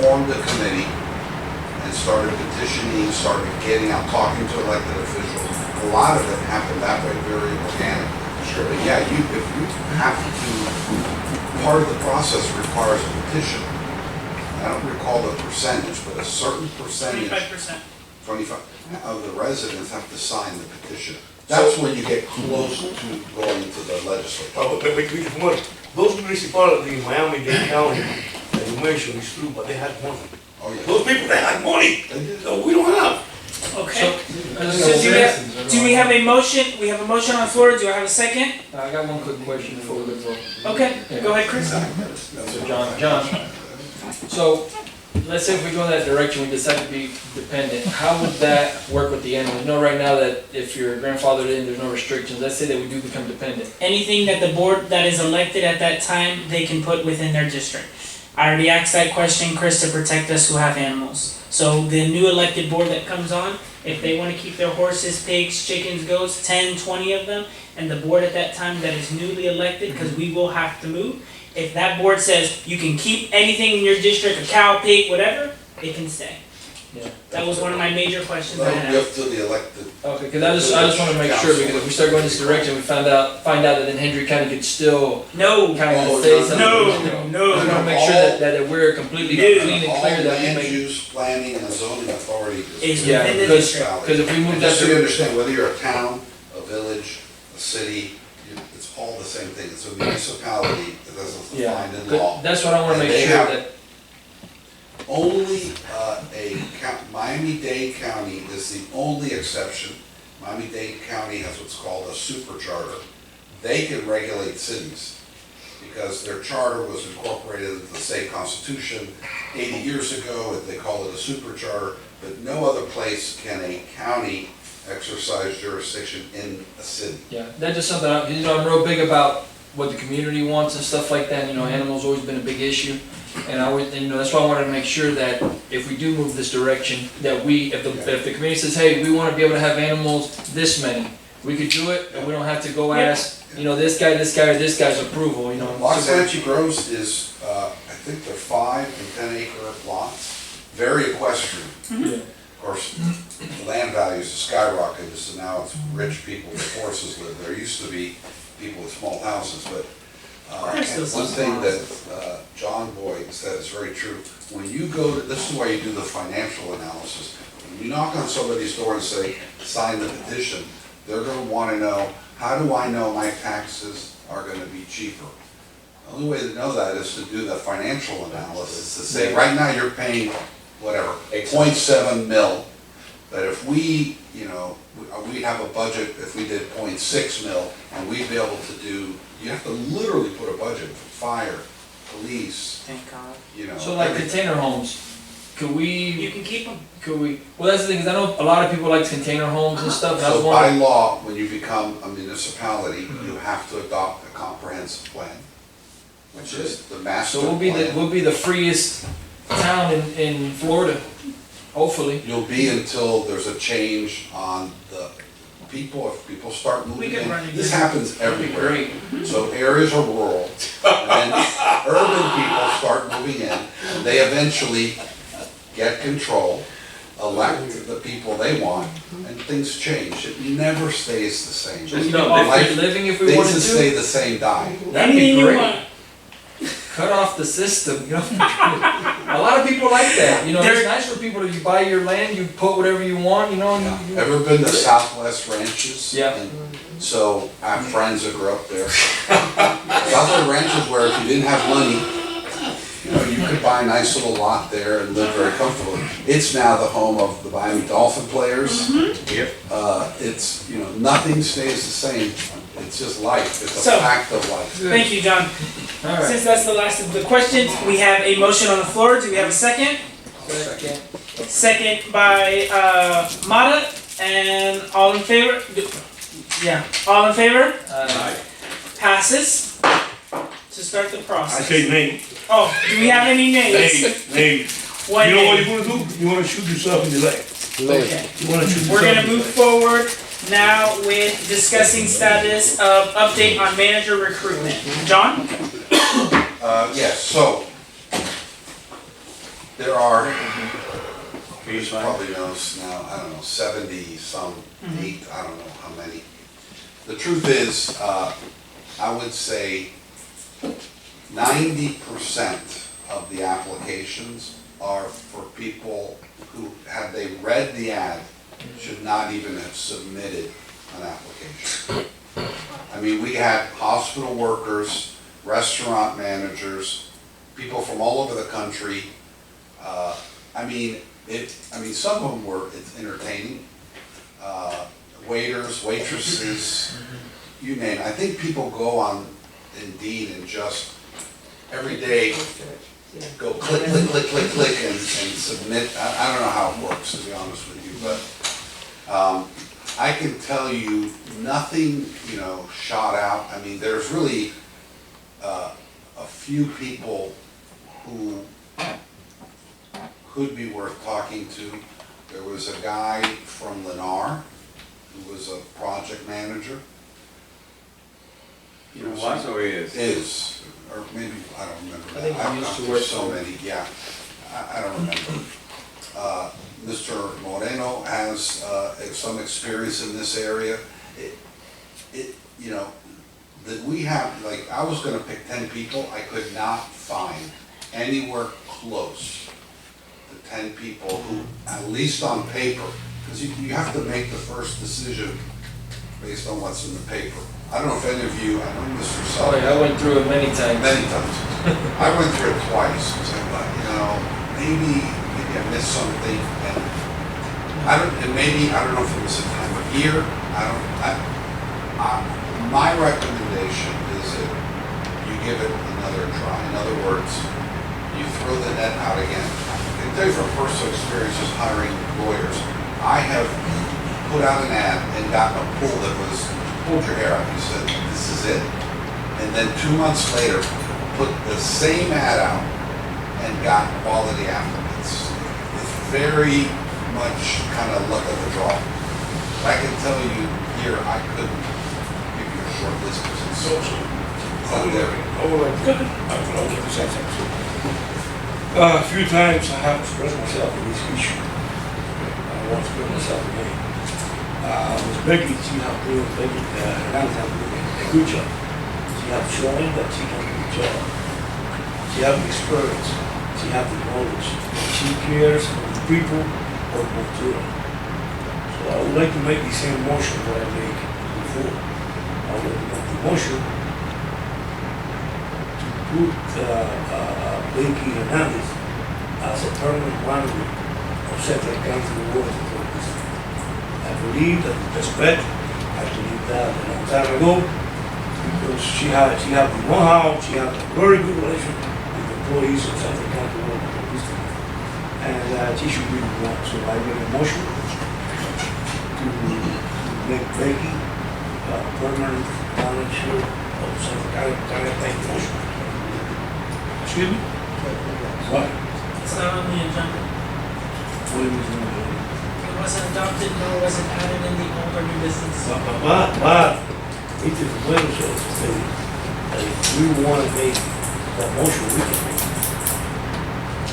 formed a committee, and started petitioning, started getting out, talking to elected officials. A lot of it happened that way, very organic. Sure. But yeah, if you have to, part of the process requires a petition. I don't recall the percentage, but a certain percentage. 25%. 25 of the residents have to sign the petition. That's when you get close to going to the legislature. But those municipalities in Miami-Dade County that you mentioned is true, but they had money. Oh, yeah. Those people, they had money. So we don't have. Okay. So do we have a motion? We have a motion on the floor, do I have a second? I got one quick question before we go to vote. Okay, go ahead, Chris. So John, so let's say if we go in that direction, we decide to be dependent, how would that work with the animals? You know right now that if you're grandfathered in, there's no restrictions, let's say that we do become dependent. Anything that the board that is elected at that time, they can put within their district. I already asked that question, Chris, to protect us who have animals. So the new elected board that comes on, if they wanna keep their horses, pigs, chickens, goats, 10, 20 of them, and the board at that time that is newly elected, cause we will have to move, if that board says you can keep anything in your district, a cow, pig, whatever, it can stay. Yeah. That was one of my major questions I That'll be had. up to the elected. Okay, because I just wanna make sure, because if we start going this direction, we find out that then Hendry County could still No, kind Oh, of say no, something. no, no. We wanna make sure that we're completely No. clean and All clear that we land make. use, planning, and zoning authority Is Yeah, within the because- district. Because if we move And that just so you to, understand, whether you're a town, a village, a city, it's all the same thing. It's a municipality that doesn't yeah, define in law. but that's what I wanna And make they sure have- that, Only Miami-Dade County is the only exception. Miami-Dade County has what's called a supercharter. They can regulate cities because their charter was incorporated into the state constitution 80 years ago, and they call it a supercharter, but no other place can a county exercise jurisdiction in a city. yeah, that's just something, I'm real big about what the community wants and stuff like that, animals always been a big issue. And that's why I wanted to make sure that if we do move this direction, that if the community says, hey, we wanna be able to have animals this many, we could do it, and we don't have to go ask, this guy, or this guy's approval, Waxahachie Groves is, I think they're 5 and 10 acre lots, very equestrian. Yeah. Of course, the land values have skyrocketed, so now it's rich people with horses live there. Used to be people with small houses, but There's still some one thing small that John Boyd said is very true. When you go to, this is why you do the financial analysis. When you knock on somebody's door and say, sign the petition, they're gonna wanna know, how do I know my taxes are gonna be cheaper? The only way to know that is to do the financial analysis, to say, right now you're paying, whatever, 0.7 mil. But if we, we have a budget, if we did 0.6 mil, and we'd be able to do, you have to literally put a budget for fire, police, Thank God. So like everything. container homes, could You we, can keep them. well, that's the thing, is I know a lot of people like container homes and stuff, and I was So by wondering. law, when you become a municipality, you have to adopt a comprehensive plan, which is the master So plan. we'll be the freest town in Florida, hopefully. You'll be until there's a change on the people, if people start moving could run in. again. This happens everywhere. Great. So areas are rural, and then urban people start moving in, and they eventually get control, elect the people they want, and things change. It never stays the same. So we can offer Life- living if we Things wanted that stay to. the same die. That'd be Anything you great. want. Cut off the system, A lot of people like that, it's There- nice for people to, you buy your land, you put whatever you want, and you. Ever been to Southwest Ranches? Yeah. And so I have friends that grew up there. Southwest Ranches where if you didn't have money, you could buy a nice little lot there and live very comfortably. It's now the home of the Miami Dolphin players. Yep. It's, nothing stays the same. It's just life. It's a So- fact of life. Thank you, John. All right. Since that's the last of the questions, we have a motion on the floor. Do we have a second? Second by Mata, and all in favor? Yeah, all in favor? Passes to start the I process. say nay, Oh, do we have any nays? nay. One You know what nay. you wanna do? You wanna shoot yourself in the leg. Okay. You wanna shoot yourself. We're gonna in the move leg. forward now with discussing status of update on manager recruitment. John? Yes, so there are, you probably knows now, I don't know, 70 some, 8, I don't know how many. The truth is, I would say 90% of the applications are for people who, had they read the ad, should not even have submitted an application. I mean, we had hospital workers, restaurant managers, people from all over the country. Some of them were, it's entertaining. Waiters, waitresses, you name it. I think people go on Indeed and just every day go click, click, click, click, click and submit. I don't know how it works, to be honest with you, but I can tell you nothing, shot out. I mean, there's really a few people who could be worth talking to. There was a guy from Lennar who was a project manager. You know, was or is? Is, or maybe, I don't remember. I think he I've used talked to work so for- many, yeah. I don't remember. Mr. Moreno has some experience in this area. You know, that we have, like, I was gonna pick 10 people, I could not find anywhere close to 10 people who, at least on paper, because you have to make the first decision based on what's in the paper. I don't know if any of you, I know Mr. Oh, Sullivan. yeah, I went through it many times. Many times. I went through it twice, because I thought, you know, maybe I missed something, and I don't know if it was a time of year, my recommendation is that you give it another try. In other words, you throw the net out again. I can tell you from personal experience, just hiring lawyers, I have put out an ad and gotten a pull that was, pulled your hair out, you said, this is it. And then 2 months later, put the same ad out and got quality applicants. It's very much kind of luck of the draw. I can tell you here, I couldn't give you a short list because it's so, I would like to say something. A few times I have expressed myself on this issue. I want to express myself again. Ms. Becky, she has doing, Becky, Hernandez has doing a good job. She has shown that she can do a good job. She has the experience, she has the knowledge, she cares for the people of Monturo. So I would like to make the same motion that I made before. I would like to make the motion to put Becky Hernandez as a permanent manager of Central County Water Authority. I believe that with respect, I believe that a long time ago, because she had the know-how, she had a very good relation with the employees of Central County Water Authority. And she should be the one. So I make a motion to make Becky permanent manager of Central County. Can I make a motion? Excuse me? What? It's not on the agenda. What is it? It wasn't adopted, nor was it added in the old or new business. But, it is well so to say, that if we want to make that motion, we can make it.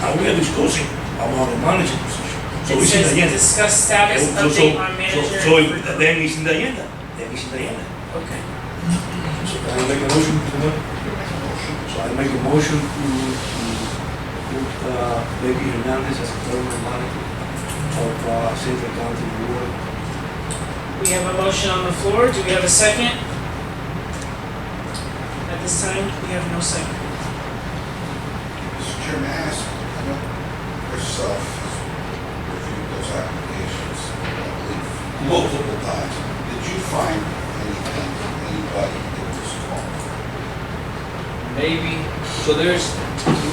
And we are discussing about the manager position. So It it's in says the agenda. discuss status update on manager. So then it's in the agenda. Then it's in the agenda. Okay. So can I make a motion to that? So I make a motion to put Becky Hernandez as a permanent manager of Central County Water. We have a motion on the floor. Do we have a second? At this time, we have no second. Mr. Chairman, I ask, I know yourself has reviewed those applications, I believe, multiple times. Did you find anything, anybody that was qualified? Maybe, so there's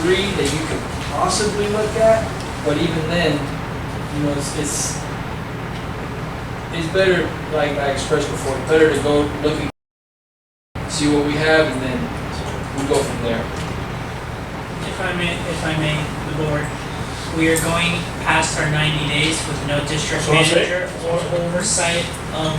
3 that you could possibly look at, but even then, you know, it's better, like I expressed before, better to go looking, see what we have, and then we'll go from there. If I may, the board, we are going past our 90 days with no district That's what I'm saying. manager or oversight of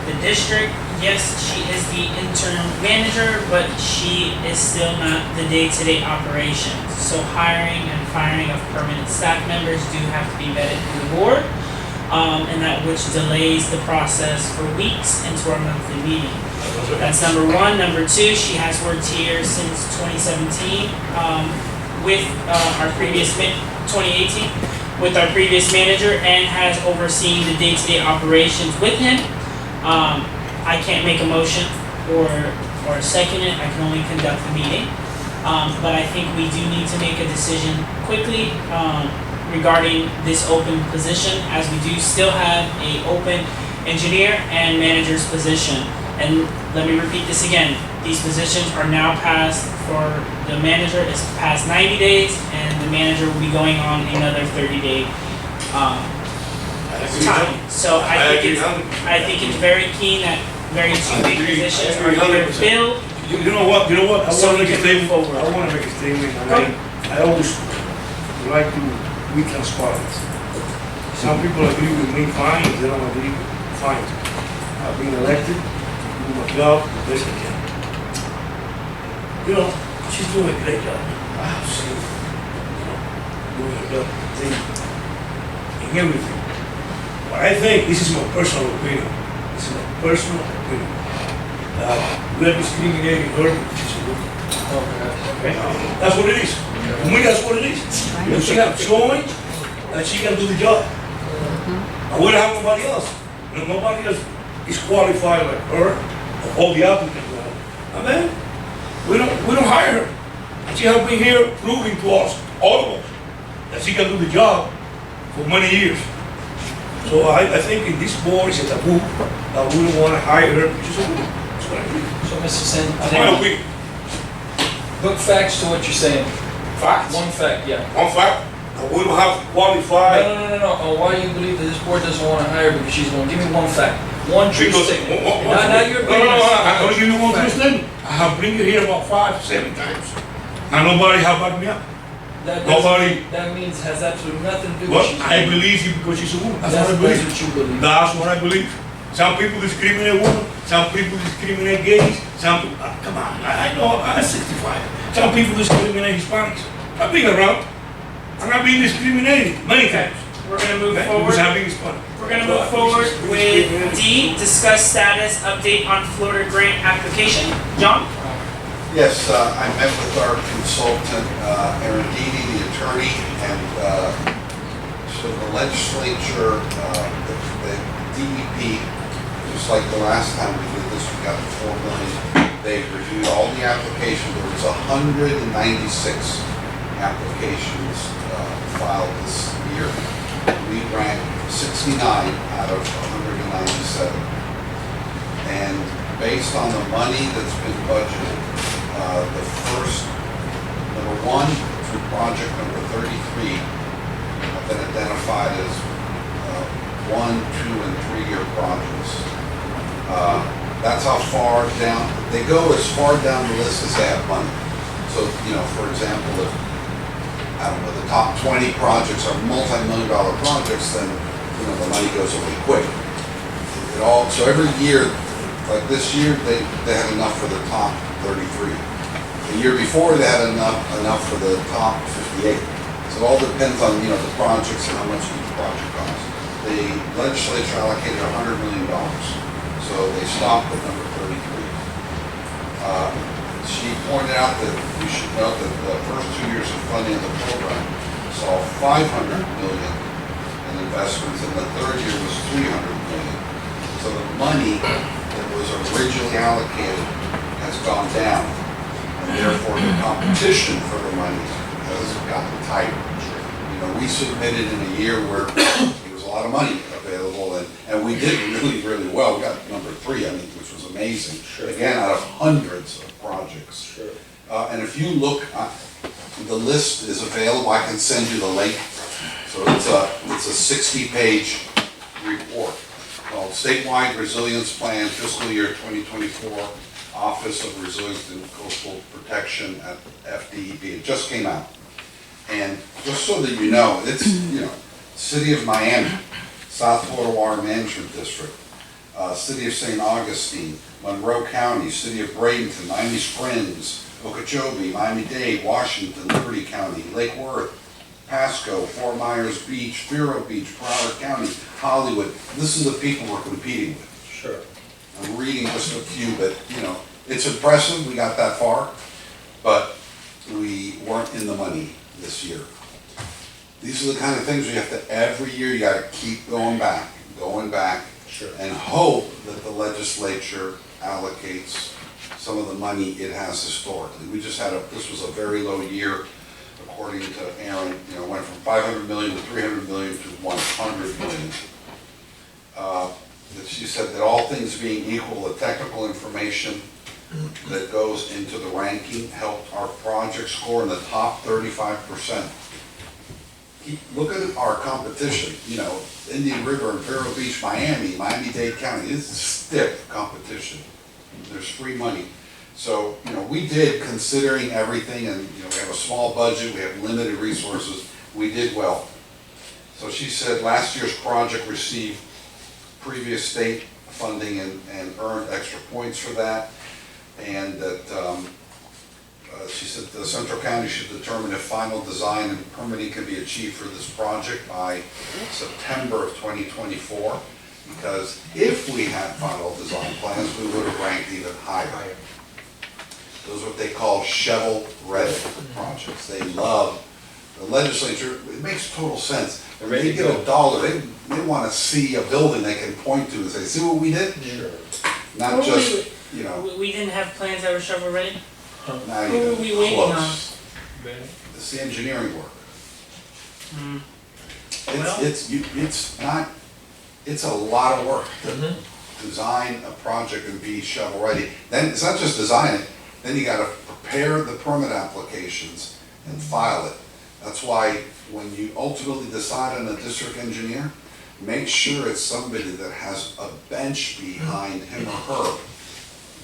the district. Yes, she is the interim manager, but she is still not the day-to-day operations. So hiring and firing of permanent staff members do have to be vetted through the board, and that which delays the process for weeks into our monthly meeting. That's number 1. Number 2, she has worked here since 2017 with our previous 2018 with our previous manager and has overseen the day-to-day operations with him. I can't make a motion or second it. I can only conduct the meeting. But I think we do need to make a decision quickly regarding this open position, as we do still have a open engineer and manager's position. And let me repeat this again. These positions are now passed for the manager is past 90 days, and the manager will be going on another 30-day time. So I think it's very keen that very 2 big positions are either filled. You know what, I So want to we make a can move statement, forward. I want to make a statement, Go. and I always like to be transparent. Some people agree with me, fine, if they don't agree, fine. I've been elected, do my job the best I can. You know, she's doing a great job. I have seen her, doing a job, in everything. But I think, this is my personal opinion, this is my personal opinion. We are discriminating her because she's a woman. Okay? That's what it is. To me, that's what it is. If she has showing, that she can do the job. And we don't have nobody else. Nobody else is qualified like her, or all the applicants. And then, we don't hire her. And she has been here proving to us, all of us, that she can do the job for many years. So I think in this board is a taboo that we don't want to hire her because she's a woman. That's what I think. So, Mr. Sen, That's my opinion. put facts to what you're saying. Facts. One fact, yeah. One fact, that we don't have qualified. No. On why you believe that this board doesn't want to hire because she's going. Give me one fact. One true Because, statement. no, Not your opinion. I'm gonna give you one true statement. I have bring you here about 5, 7 times, and nobody have backed me up. Nobody. That means has absolutely nothing to do But with you. I believe you because she's a woman. That's That's what I believe. what you believe. That's what I believe. Some people discriminate women, some people discriminate gays, some people, come on, I know, I'm 65. Some people discriminate Hispanics. I've been around, and I've been discriminated many times. We're gonna move Okay? forward. Because I've been Hispanic. We're gonna move forward with D, discuss status update on Florida grant application. John? Yes, I met with our consultant, Aaron Deedy, the attorney, and so the legislature, the DEP, just like the last time we did this, we got the $4 million. They reviewed all the applications. There was 196 applications filed this year. We ranked 69 out of 197. And based on the money that's been budgeted, the first, number 1 through project number 33 have been identified as 1, 2, and 3-year projects. That's how far down, they go as far down the list as they have money. So, for example, if, I don't know, the top 20 projects are multi-million-dollar projects, then, the money goes away quick. So every year, like this year, they had enough for the top 33. The year before, they had enough for the top 58. So it all depends on, the projects and how much each project costs. The legislature allocated $100 million. So they stopped at number 33. She pointed out that we should note that the first 2 years of funding of the program saw $500 million in investments, and the third year was $300 million. So the money that was originally allocated has gone down, and therefore the competition for the money has gotten tighter. We submitted in a year where there was a lot of money available, and we did really, really well. We got number 3, which was amazing. Sure. Again, out of hundreds of projects. Sure. And if you look, the list is available. I can send you the link. So it's a 60-page report called Statewide Resilience Plan Fiscal Year 2024, Office of Resilience and Coastal Protection at FDEP. It just came out. And just so that you know, it's, City of Miami, South Florida Water Management District, City of St. Augustine, Monroe County, City of Bradenton, Miami Springs, Okeechobee, Miami-Dade, Washington, Liberty County, Lake Worth, Pasco, Fort Myers Beach, Vero Beach, Broward County, Hollywood. This is the people we're competing with. Sure. I'm reading just a few, but, it's impressive we got that far, but we weren't in the money this year. These are the kind of things we have to, every year you gotta keep going back, Sure. and hope that the legislature allocates some of the money it has historically. We just had this was a very low year, according to Aaron, went from 500 million to 300 million to 100 million. She said that all things being equal, the technical information that goes into the ranking helped our project score in the top 35%. Look at our competition, Indian River and Vero Beach, Miami-Dade County. This is stiff competition. There's free money. So, we did, considering everything, and, we have a small budget, we have limited resources, we did well. So she said last year's project received previous state funding and earned extra points for that. And that, she said the Central County should determine if final design and permitting can be achieved for this project by September of 2024. Because if we had final design plans, we would have ranked even higher. Those are what they call shovel-ready projects. They love, the legislature, it makes total sense. If they get $1, they want to see a building they can point to and say, see what we did? Sure. Not just, you know, We didn't have plans that were shovel ready? not Who were even we waiting on? close. It's the engineering work. Hmm. Well- It's not, it's a lot of work to design a project and be shovel-ready. Then, it's not just design it, then you gotta prepare the permit applications and file it. That's why when you ultimately decide on a district engineer, make sure it's somebody that has a bench behind him or her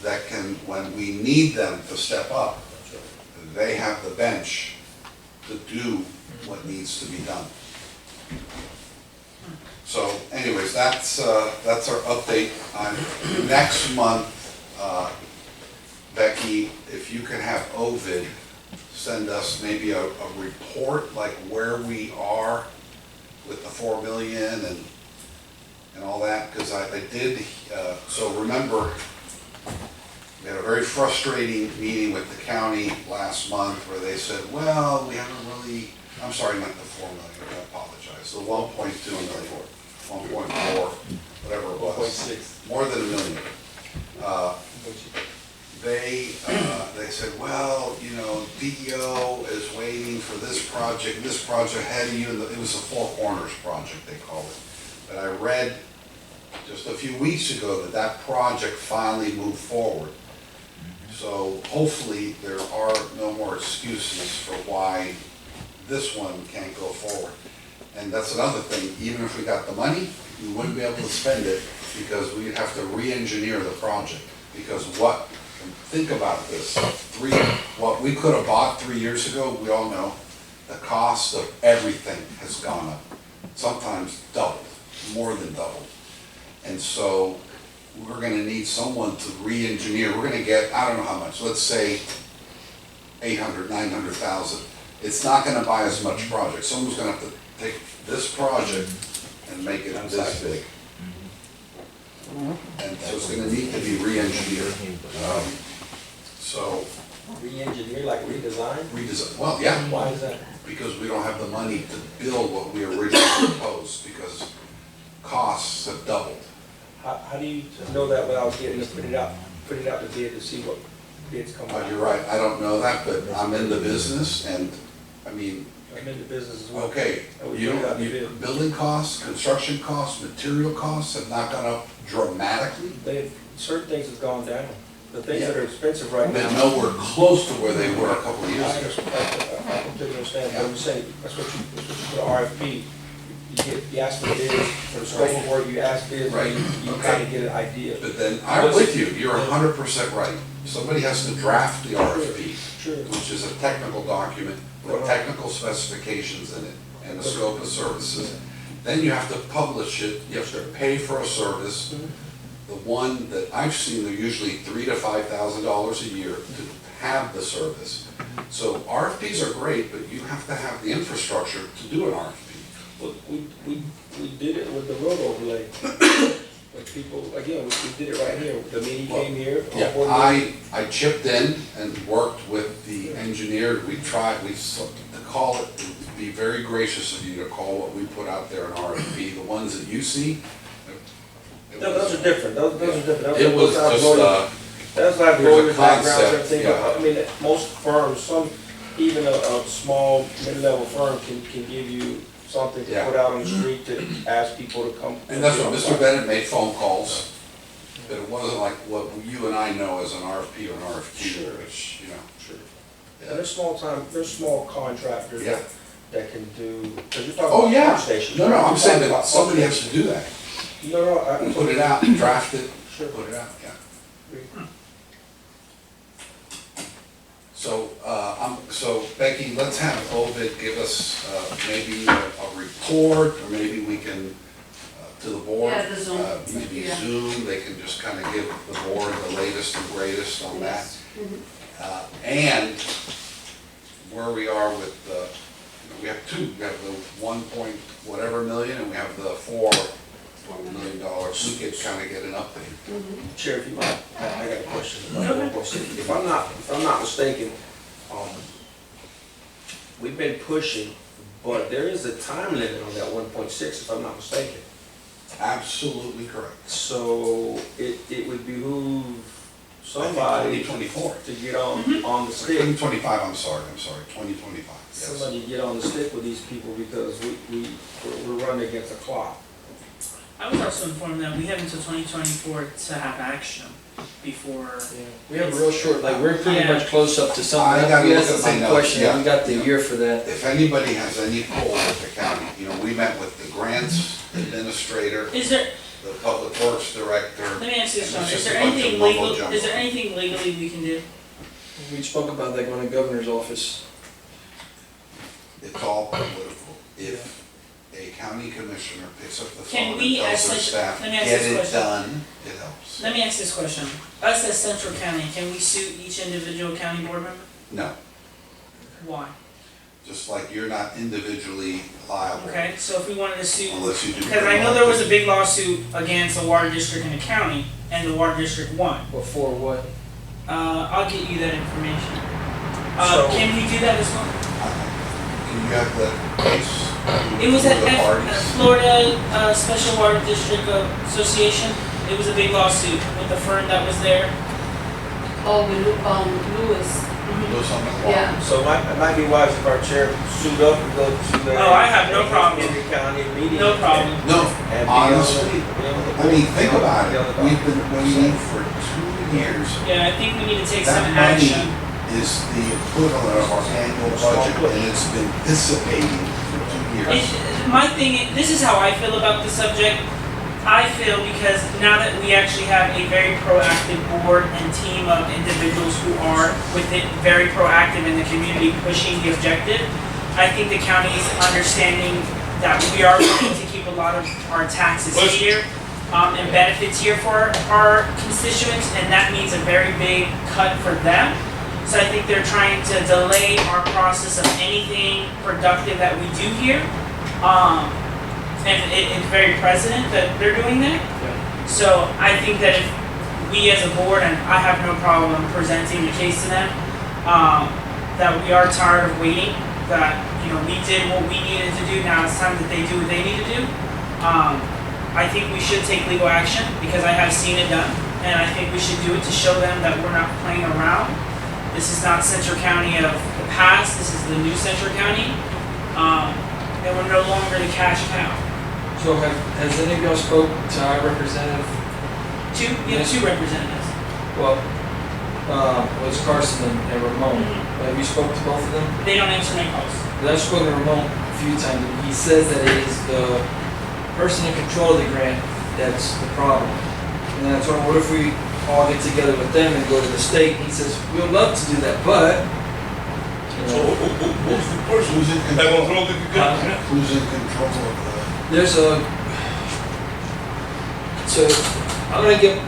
that can, when we need them to step up, they have the bench to do what needs to be done. So anyways, that's our update on next month. Becky, if you could have Ovid send us maybe a report, like where we are with the 4 million and all that, because I did, so remember, we had a very frustrating meeting with the county last month where they said, well, we haven't really, I'm sorry, not the 4 million, I apologize, the 1.2 million, 1.4, whatever it was. 1.6. More than $1 million. They said, well, you know, DEO is waiting for this project ahead of you, and it was the Four Corners project, they called it. But I read just a few weeks ago that project finally moved forward. So hopefully there are no more excuses for why this one can't go forward. And that's another thing, even if we got the money, we wouldn't be able to spend it because we'd have to re-engineer the project. Because think about this, what we could have bought 3 years ago, we all know, the cost of everything has gone up. Sometimes doubled, more than doubled. And so we're gonna need someone to re-engineer. We're gonna get, I don't know how much, let's say 800, 900,000. It's not gonna buy as much project. Someone's gonna have to take this project and make it this big. And so it's gonna need to be re-engineered. So, Re-engineer, like redesign? well, yeah, Why is that? because we don't have the money to build what we originally proposed, because costs have doubled. How do you know that without getting to put it out to bid to see what bids come out? You're right, I don't know that, but I'm in the business, and, I mean, I'm in the business as well. okay, building costs, construction costs, material costs have not gone up dramatically, Certain things have gone down. The things that are expensive right but now. nowhere close to where they were a couple of I years ago. I completely understand, but I'm saying, that's what you put RFP. You ask for bids, for the scope of work, you ask bids, Right. you kind of get an idea. But then, I'm with you, you're 100% right. Somebody has to draft the RFP, Sure. which is a technical document with technical specifications in it and the scope of services. Then you have to publish it, you have to pay for a service. The one that I've seen, they're usually $3,000 to $5,000 a year to have the service. So RFPs are great, but you have to have the infrastructure to do an RFP. Well, we did it with the road overlay. But people, again, we did it right here. The meeting came here. Yeah, all board meeting. I chipped in and worked with the engineer. We to call it, it would be very gracious of you to call what we put out there in RFP, the ones that you see. No, those are different, those are different. It was just, That's like there's a lawyer backgrounds, concept, everything, yeah. but I mean, most firms, even a small, mid-level firm can give you something to Yeah. put out on the street to ask people to come. and that's what Mr. Bennett made phone calls, but it wasn't like what you and I know as an RFP or an RFQ, Sure. which, you know. Sure. And there's small contractors Yeah. that can do, because you're talking Oh, about yeah. pump stations. No, I'm saying that About somebody pump has to do that. stations. No, I. Put it out, draft it, Sure. put it out, yeah. So Becky, let's have Ovid give us maybe a report, or maybe we can, to the board. Yeah, the Zoom. Maybe Yeah. Zoom, they can just kind of give the board the latest and greatest on that. Mhm. And where we are with the, we have two, we have the 1 whatever million, and we have the $4 million. We could kind of get an update. Chair, if you might, I got a question. If I'm not mistaken, we've been pushing, but there is a time limit on that 1.6, if I'm not mistaken. Absolutely correct. So it would behoove somebody 2024. to get on the stick. 2025, I'm sorry, 2025, yes. Somebody get on the stick with these people because we're running against the clock. I was also informed that we have until 2024 to have action before. We have a real short, like, we're pretty much close up to something. I gotta We look asked at the my same notes, question, and we yeah. got the year for that. If anybody has any pull with the county, we met with the grants administrator, Is there, the public works director. let me ask you this, and Sean, it's is just there a bunch of anything mumbo legal, jumbo. is there anything legally we can do? We spoke about that going to governor's office. It's all political. If a county commissioner picks up the Can phone we, and as tells their such- staff, let me ask get this it question. done, it helps. Let me ask this question. Us as Central County, can we sue each individual county board member? No, Why? just like you're not individually liable Okay, so if we wanted to sue, unless you do. because I know there was a big lawsuit against the water district in the county, and the water district won. Before what? I'll get you that information. So- Can we do that as well? Can you have the case? It was at the parties? Florida Special Water District Association. It was a big lawsuit with the firm that was there. Oh, with Lewis, Do something wrong. yeah. So it might be wise if our chair suit up and go to the. Oh, I have no problem. Henry County meeting. No problem. No, And be on the- honestly, be on the I mean, board. think about Be it, on the we've board. been waiting for 2 years. Yeah, I think we need to take That some money action. is the equivalent of our annual budget, and it's been dissipating for 2 years. My thing, this is how I feel about the subject. I feel because now that we actually have a very proactive board and team of individuals who are with it, very proactive in the community pushing the objective, I think the county is understanding that we are going to keep a lot of our taxes here and benefits here for our constituents, and that means a very big cut for them. So I think they're trying to delay our process of anything productive that we do here. And it's very present that they're doing that. So I think that if we as a board, and I have no problem presenting the case to them, that we are tired of waiting, that, we did what we needed to do, now it's time that they do what they need to do. I think we should take legal action because I have seen it done, and I think we should do it to show them that we're not playing around. This is not Central County of the past, this is the new Central County, and we're no longer the cash cow. So has any of y'all spoke to our representative? We have two representatives. Well, was Carson and Ramon. Have you spoke to both of them? They don't answer my calls. I've spoken to Ramon a few times, and he says that it is the person in control of the grant that's the problem. And then I told him, what if we all get together with them and go to the state? He says, we'd love to do that, but. So who's the person Who's in that control? control the grant? Who's in control of the? There's a. So I'm gonna get,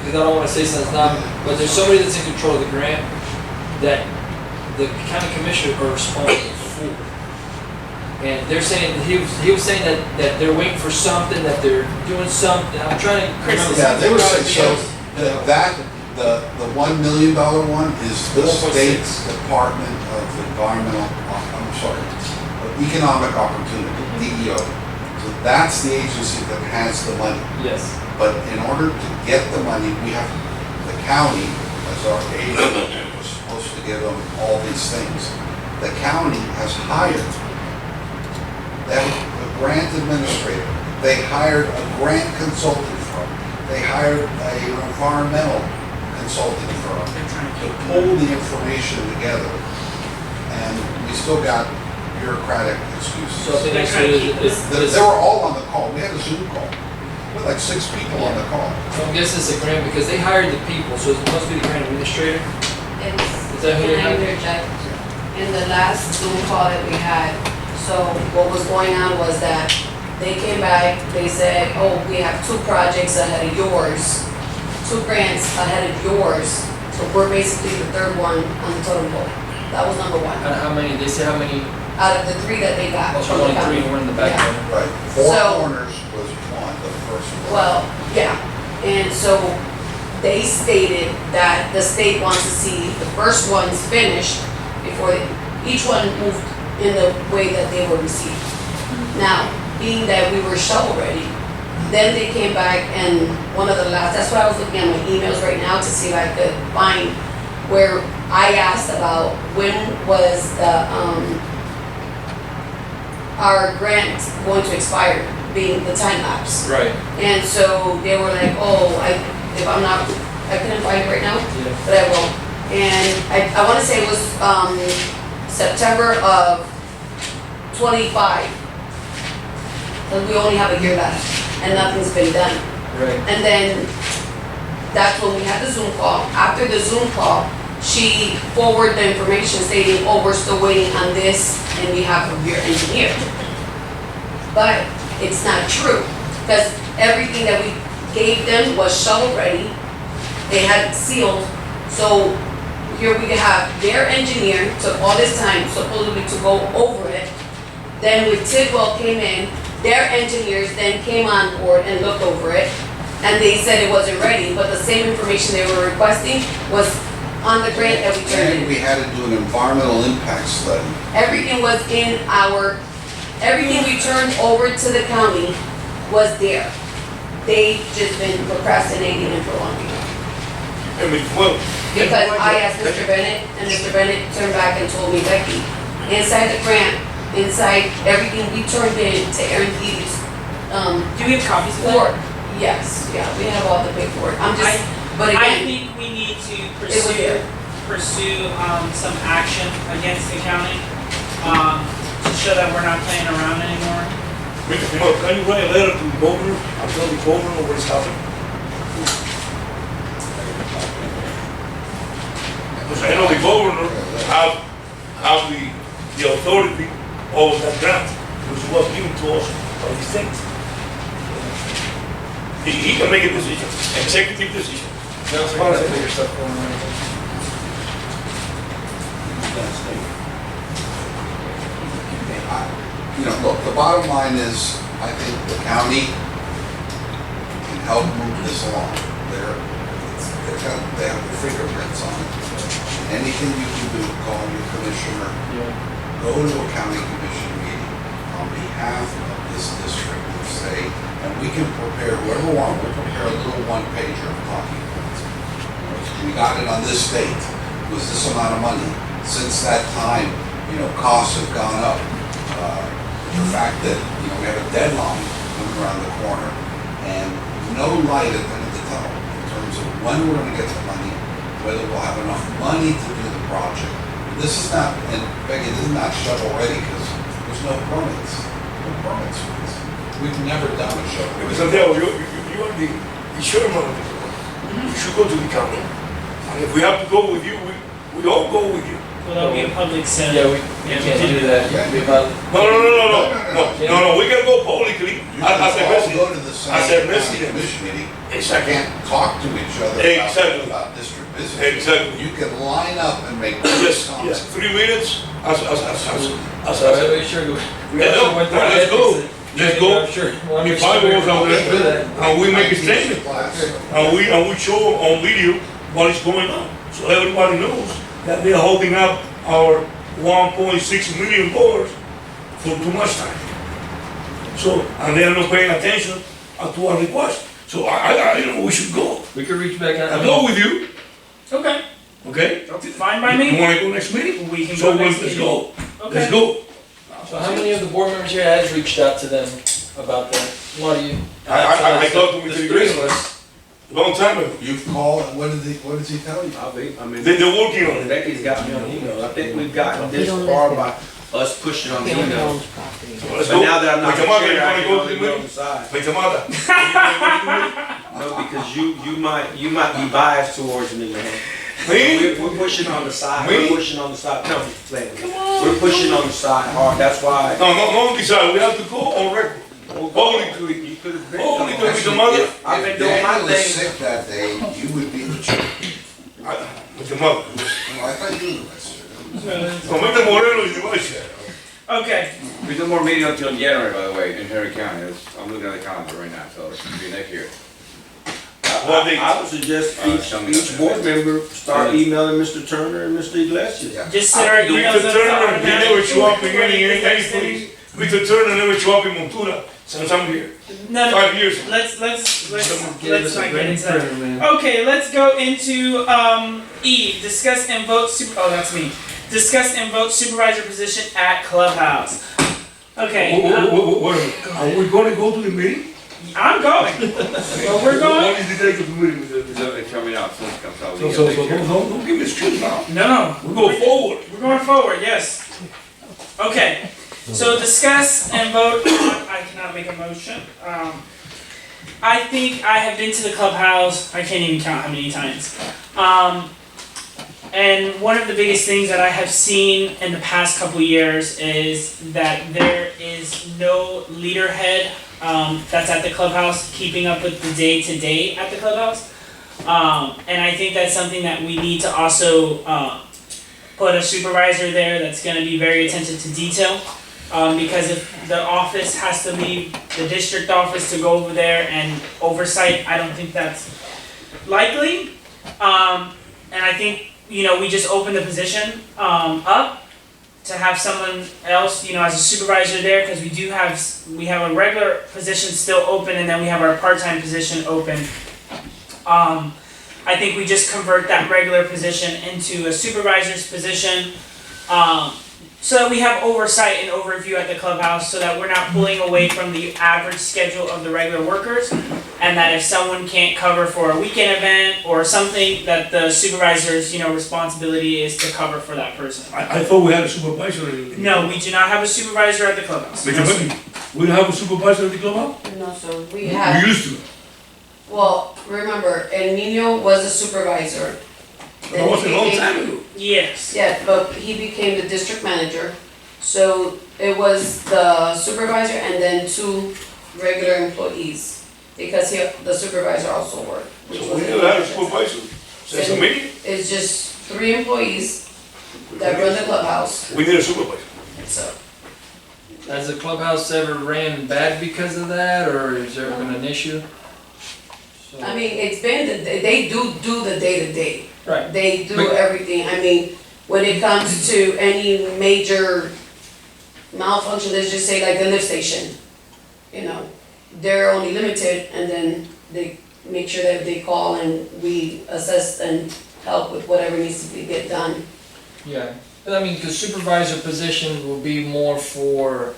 because I don't want to say something's not, but there's somebody that's in control of the grant that the county commissioners are responsible for. And they're saying, he was saying that they're waiting for something, that they're doing something. I'm trying to. Yeah, they were saying, so the $1 million one is the 1.6. state's Department of Economic Opportunity, DEO. So that's the agency that has the money. Yes. But in order to get the money, the county, as our agent, was supposed to give them all these things. The county has hired a grant administrator. They hired a grant consulting firm. They hired a environmental consulting firm to pull the information together. And we still got bureaucratic excuses. So I think that's They were all on the call. We had a Zoom call. We had like 6 people on the call. So I'm guessing it's a grant because they hired the people, so it must be the grant administrator. It's Is that who they And I'm have? here, Jack. In the last Zoom call that we had, so what was going on was that they came back, they said, oh, we have 2 projects ahead of yours, 2 grants ahead of yours, so we're basically the 3rd one on the totem pole. That was number 1. And how many, they say how many, Out of the 3 that they got oh, from so the only 3 county. were in the back Yeah. there. Right, Four So- Corners was one, the first one. Well, yeah, and so they stated that the state wants to see the first ones finished before each one moved in the way that they were received. Now, being that we were shovel ready, then they came back and one of the last, that's why I was looking at my emails right now to see if I could find where I asked about when was our grant going to expire, being the time lapse. Right, And so they were like, oh, if I'm not, I couldn't find it right now, yeah. but I will. And I wanna say it was, September of 25. And we only have a year left, and nothing's been done. Right. And then, that's when we had the Zoom call. After the Zoom call, she forwarded the information stating, oh, we're still waiting on this in behalf of your engineer. But it's not true, because everything that we gave them was shovel ready. They had it sealed, so here we have their engineer took all this time supposedly to go over it. Then when Tidwell came in, their engineers then came on board and looked over it, and they said it wasn't ready, but the same information they were requesting was on the grant that we turned And in. we had to do an environmental impact study. Everything was in everything we turned over to the county was there. They've just been procrastinating and prolonging it. I mean, well. Because I asked Mr. Bennett, and Mr. Bennett turned back and told me, Becky, inside the grant, inside everything we turned in to Aaron Keys, Do we have copies of that? for, yes, yeah, we have all the paperwork. I'm just, but I again, think we need to it was there. pursue some action against the county, to show that we're not playing around anymore. Well, can you write a letter to the governor, and tell the governor what's happening? Because I know the governor have the authority over that grant, which was given to us by the state. He can make a decision, executive decision. That's why I put your stuff going on. You know, look, the bottom line is, I think the county can help move this along. They have their fingerprints on it. Anything you can do, call your commissioner, go to a county commission meeting on behalf of this district and say, and we can prepare, whoever wants, we'll prepare a little one-pager of talking points. We got it on this date, was this amount of money. Since that time, you know, costs have gone up. The fact that, you know, we have a deadline coming around the corner and no light at the end of the tunnel in terms of when we're gonna get the money, whether we'll have enough money to do the project. This is not, and Becky, this is not shovel ready because there's no permits. No permits for this. We've never done a shovel ready. Santiago, you are the chairman of the board. You should go to the county. And if we have to go with you, we all go with you. Well, that'll be a public session. Yeah, we can't do that. We have- No, we can go publicly You as a can all resident. go to the As same a county resident. commission meeting. You Exactly. can't talk to each other Exactly. about district business. Exactly. You can line up and make Yes, comments. 3 minutes So I'm sure we Yeah, no, also went through let's ethics. go. Let's go. I'm sure. Well, I'm If sure I we was were over going through there, that. and we make a IT statement, class. and we show on video what is going on, so everybody knows that they're holding up our $1.6 million for too much time. So, and they're not paying attention to our request. So I you know, we should go. We could reach back out. I'll go with you, Okay, okay? fine by You me. wanna go next meeting? We can So go next let's meeting. go. Okay. Let's go. So how many of the board members here has reached out to them about that? What do you? I talked to There's Mr. 3 of Iglesias us. long time ago. You've called, and what does he tell you? I mean, They're working on it. Becky's got me on email. I think we've gotten He this don't far live by us pushing on the He only email. owns property. So let's But go. now that I'm not Wait, Tamara, chair, you I wanna can go to only the go meeting? inside. Wait, Tamara. No, because you might be biased towards me, man. Me? We're pushing on the side, Me? we're pushing on the side, no, we're pushing on the side hard, that's why. No, decide, we have to go on record. Publicly, You could have been. publicly with the mother, I've been doing my If Daniel was thing. sick that day, you would be the chair. with the mother. No, I thought you were the vice chair. So Mr. Moreno is the vice chair. Okay, We do more meeting until January, by the way, in Harry County. I'm looking at the calendar right now, so it's gonna be next year. What date? I would suggest tell me each that. board member start emailing Mr. Turner and Mr. Iglesias. Yeah. just set our emails Mr. up Turner, he never show up in automatically. any place. Mr. Turner never show up in Montura since I'm here, No, no, 5 years. let's Give us a not get great into that. printer, man. Okay, let's go into E, discuss and vote that's me. Discuss and vote supervisor position at clubhouse. Okay, Wait a minute, are we gonna go to the meeting? I'm going. Well, we're going. What is the date of the meeting? So it's coming out, soon it comes out. So, don't give me excuse now. No, We go forward. we're going forward, yes. Okay, so discuss and vote, I cannot make a motion. I think I have been to the clubhouse, I can't even count how many times. And one of the biggest things that I have seen in the past couple years is that there is no leader head that's at the clubhouse keeping up with the day-to-day at the clubhouse. And I think that's something that we need to also put a supervisor there that's gonna be very attentive to detail. Because if the office has to leave the district office to go over there and oversight, I don't think that's likely. And I think, we just open the position up to have someone else, as a supervisor there, because we have a regular position still open, and then we have our part-time position open. I think we just convert that regular position into a supervisor's position, so that we have oversight and overview at the clubhouse, so that we're not pulling away from the average schedule of the regular workers, and that if someone can't cover for a weekend event or something, that the supervisor's, responsibility is to cover for that person. I thought we had a supervisor. No, we do not have a supervisor at the clubhouse. Mr. Benny, we don't have a supervisor at the clubhouse? No, sir, we We have, used to. well, remember, El Nino was a supervisor. That was a long time ago. Yes. Yeah, but he became the district manager, so it was the supervisor and then 2 regular employees, because the supervisor also worked. which So was we the never had a manager. supervisor since the meeting. It's just 3 employees that run the clubhouse, We need a supervisor. so. Has the clubhouse ever ran bad because of that, or has there been an issue? So- I mean, it's been, they do the day-to-day. Right. They do But- everything, I mean, when it comes to any major malfunction, let's just say like the lift station, they're only limited, and then they make sure that they call and we assess and help with whatever needs to be get done. Yeah, but I mean, the supervisor position will be more for,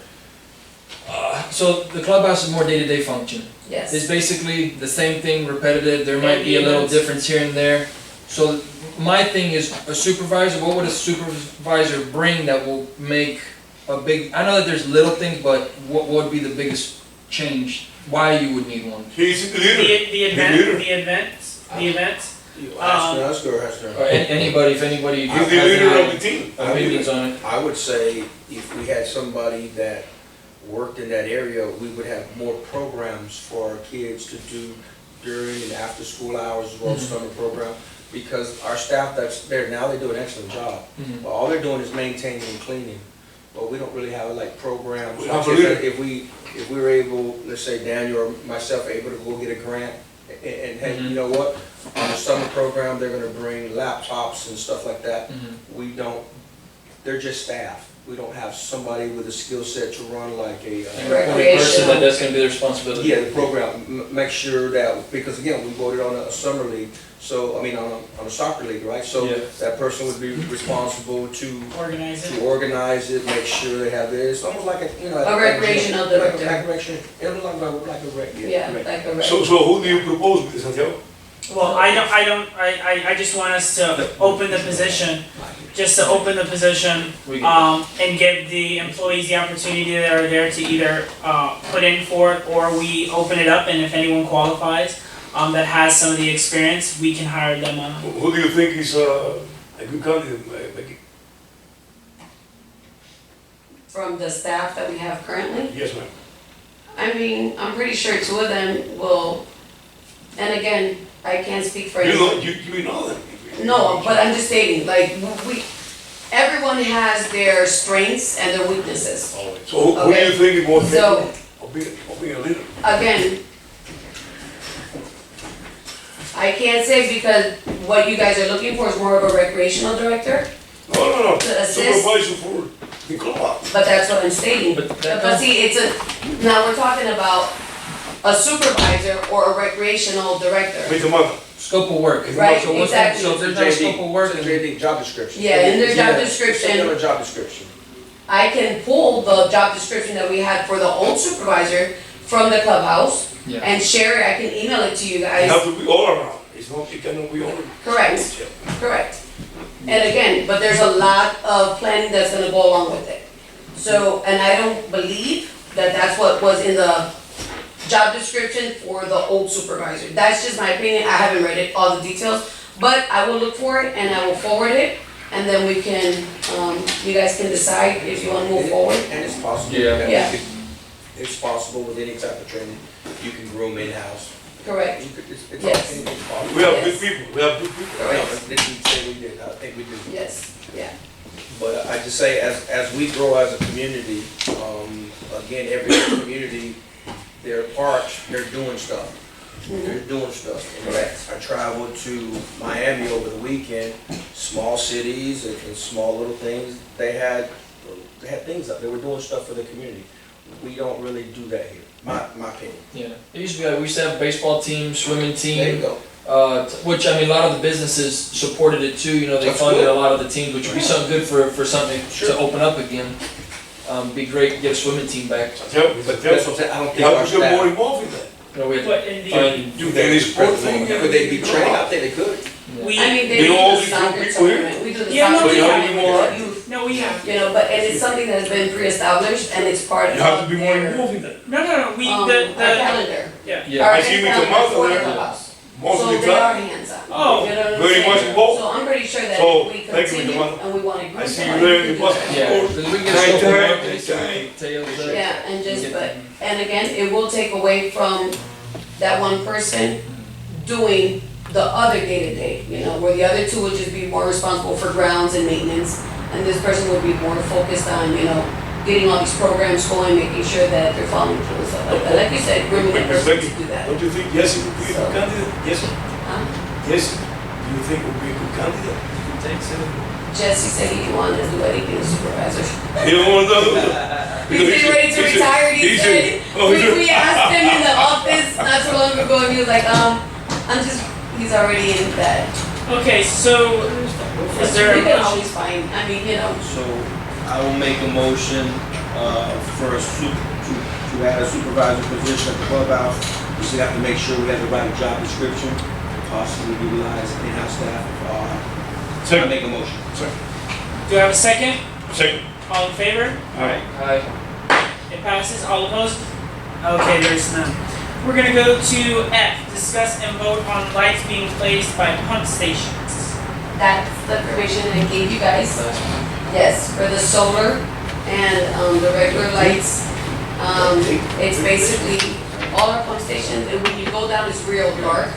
so the clubhouse is more day-to-day function. It's Yes, basically the same thing, repetitive, there might be a little difference here and there. So my thing is, a supervisor, what would a supervisor bring that will make a big, I know that there's little things, but what would be the biggest change? Why you would need one? He's the leader. The leader. events. You ask her or ask her? Or anybody, if anybody He's has the leader of the any team. opinions on it. I would say if we had somebody that worked in that area, we would have more programs for our kids to do during and after school hours as well as summer program. Because our staff that's there now, they do an excellent job. Mhm. But all they're doing is maintaining and cleaning. But we don't really have like programs. We have a leader. If we were able, let's say Daniel or myself, able to go get a grant and hey, you know what? On the summer program, they're gonna bring laptops and stuff like that. We don't, they're just staff. We don't have somebody with a skill set to run like a. Only person that's gonna be the responsibility. Yeah, the program, make sure that, because again, we voted on a summer league, so, on a soccer league, right? So Yeah. that person would be responsible to Organize it. organize it, make sure they have this, almost like a, A recreational director. Like a recreation, it was like a rec, yeah, rec. like a So who do you propose, Mr. Santiago? Well, I just want us to open the position, just to open the position, and give the employees the opportunity that are there to either, put in for it, or we open it up, and if anyone qualifies, that has some of the experience, we can hire them on. Who do you think is a good candidate, Becky? From the staff that we have currently, Yes, ma'am. I mean, I'm pretty sure two of them will, and again, I can't speak for You anyone. know, you know them. No, but I'm just stating, like, everyone has their strengths and their weaknesses. Always. So who do you think is more So- capable of being a leader? Again, I can't say because what you guys are looking for is more of a recreational director, No. To assist. Supervisor for the clubhouse. but that's what I'm stating. But that But see, now we're talking about a supervisor or a recreational director. Make them up. Scope of work. Right, So once- exactly. So if there's no scope of work, It's a JD, job description. Yeah, in their job Yeah. description. Send them a job description. I can pull the job description that we had for the old supervisor from the clubhouse yeah. and share it, I can email it to you It guys. have to be all around. It's not, it cannot be only. Correct. Yeah. Correct. And again, but there's a lot of planning that's gonna go along with it. So, and I don't believe that that's what was in the job description for the old supervisor. That's just my opinion, I haven't read it, all the details, but I will look for it and I will forward it, and then we can, you guys can decide if you wanna move forward. And it's possible. Yeah. that we Yeah. could- It's possible with any type of training, you can groom in-house. Correct. You could- it's Yes. anything's possible. We have Yes. good people. We have good people. Correct. No, didn't say we did, I think we do. Yes, yeah. But I just say, as we grow as a community, again, every community, they're part, they're doing stuff. They're doing stuff. Correct. I traveled to Miami over the weekend, small cities and small little things, they had things up, they were doing stuff for the community. We don't really do that here, my opinion. Yeah, it used to be like, we used to have a baseball team, swimming team. There you go. Which, I mean, a lot of the businesses supported it too, you know, they That's funded good. a lot of the teams, which would be something good for something Sure. to open up again. Be great to get a swimming team back. That's what I'm saying, I don't You think our have to get more staff, involved in that. You know, we had But in the, find, Do any sport thing. could they be trained? I think they could. we, I mean, they You do know all the these soccer young people here? tournament, we do the Yeah, no, soccer we have tournament to be more with the active. youth. no, we have, You know, but, and it's something that has been pre-established and it's part of You have to be more their, involved in that. no, we, our the, calendar. yeah. yeah. Our I see me calendar come out for the there. clubhouse. Most So of the they are time. hands-on. Oh, You know what I'm very saying? much involved. So I'm pretty sure that So, if we thank you, continue Mr. Mata. and we wanna grow I see you somebody, there in we the can do bus. that. Yeah, because we get a Right scope of there, work, right it's there. details of. Yeah, and just, Get- but, and again, it will take away from that one person doing the other day-to-day, you know, where the other two would just be more responsible for grounds and maintenance, and this person would be more focused on, you know, getting all these programs going, making sure that they're following through and stuff like that. Like you said, grooming that person to do that. Don't you think Jesse would be a good candidate? Jesse? Huh? Jesse, do you think would be a good candidate? Jesse said he didn't want to do anything as supervisor. You don't want to do that? He's getting ready to retire, he said. We asked him in the office not too long ago, and he was like, he's already in that. Okay, so, is there a We can motion? always find, I mean, you know, So I will make a motion, for to add a supervisor position at the clubhouse. We still have to make sure we have the right job description, possibly utilize in-house staff. I make a motion. Do I have a second? Second. All in favor? Alright. Hi. It passes, all opposed? Okay, there's none. We're gonna go to F, discuss and vote on lights being placed by pump stations. that's the information I gave you guys. Yes, for the solar and, the regular lights. It's basically all our pump stations, and when you go down, it's real dark.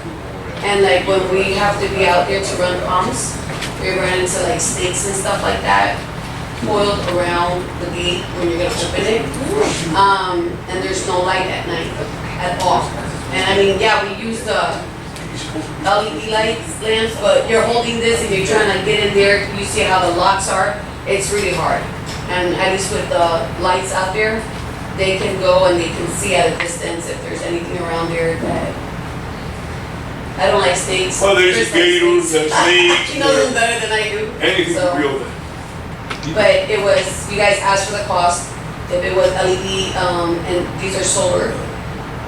And like when we have to be out there to run pumps, we run into like snakes and stuff like that, coiled around the gate when you're gonna open it. And there's no light at night at all. And I mean, yeah, we use the LED lights, lamps, but you're holding this and you're trying to get in there, you see how the locks are, it's really hard. And at least with the lights out there, they can go and they can see at a distance if there's anything around there that, I don't like snakes. Well, there's Chris likes gators, there's snakes, He knows them better than I do. Anything So- to be over there. But it was, you guys asked for the cost, if it was LED, and these are solar.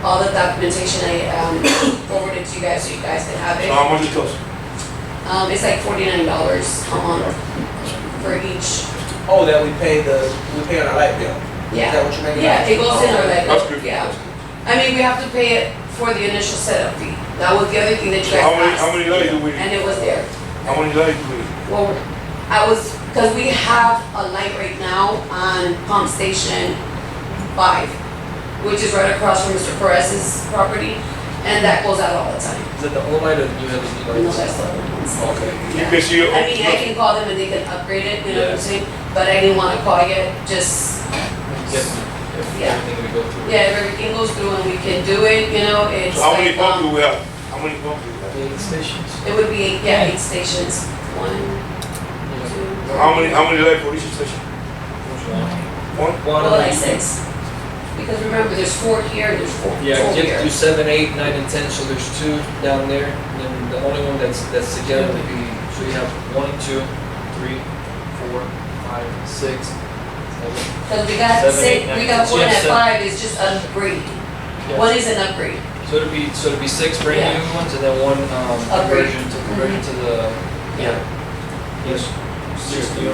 All the documentation I, forwarded to you guys so you guys can have So it. how much it cost? It's like $49 a month for each. Oh, that we pay on our light bill. Is that Yeah, what you're making? yeah, it goes in our That's like, good. yeah. I mean, we have to pay it for the initial setup fee. That was the other thing that you So guys asked. how many lights do we And need? it was there. How many lights do we need? Well, because we have a light right now on Pump Station 5, which is right across from Mr. Perez's property, and that goes out all the time. Is that the old light or the new LED No, lights? that's the other ones. Okay. You can see your. I mean, I can call them and they can upgrade it, you know what I'm saying? But I didn't want to call yet, just, Get, if Yeah. everything we go through. yeah, if everything goes through and we can do it, you know, it's So how many like, pumps do we have? How many pumps do we have? 8 stations. it would be, eight stations. One, Yeah. two. How many lights for each station? Which one? One? One. Well, like 6. Because remember, there's 4 here, and there's 4 Yeah, you here. have to do 7, 8, 9, and 10, so there's 2 down there. And then the only one that's together would be, so you have 1, 2, 3, 4, 5, 6, 7. Because we got 7, 6, 8, we 9. got So one you have at 7. 5, it's just an upgrade. Yeah. One is an upgrade. So it'd be 6 brand Yeah. new ones and then one Upgrade. conversion to the, Yeah. yes. Seriously,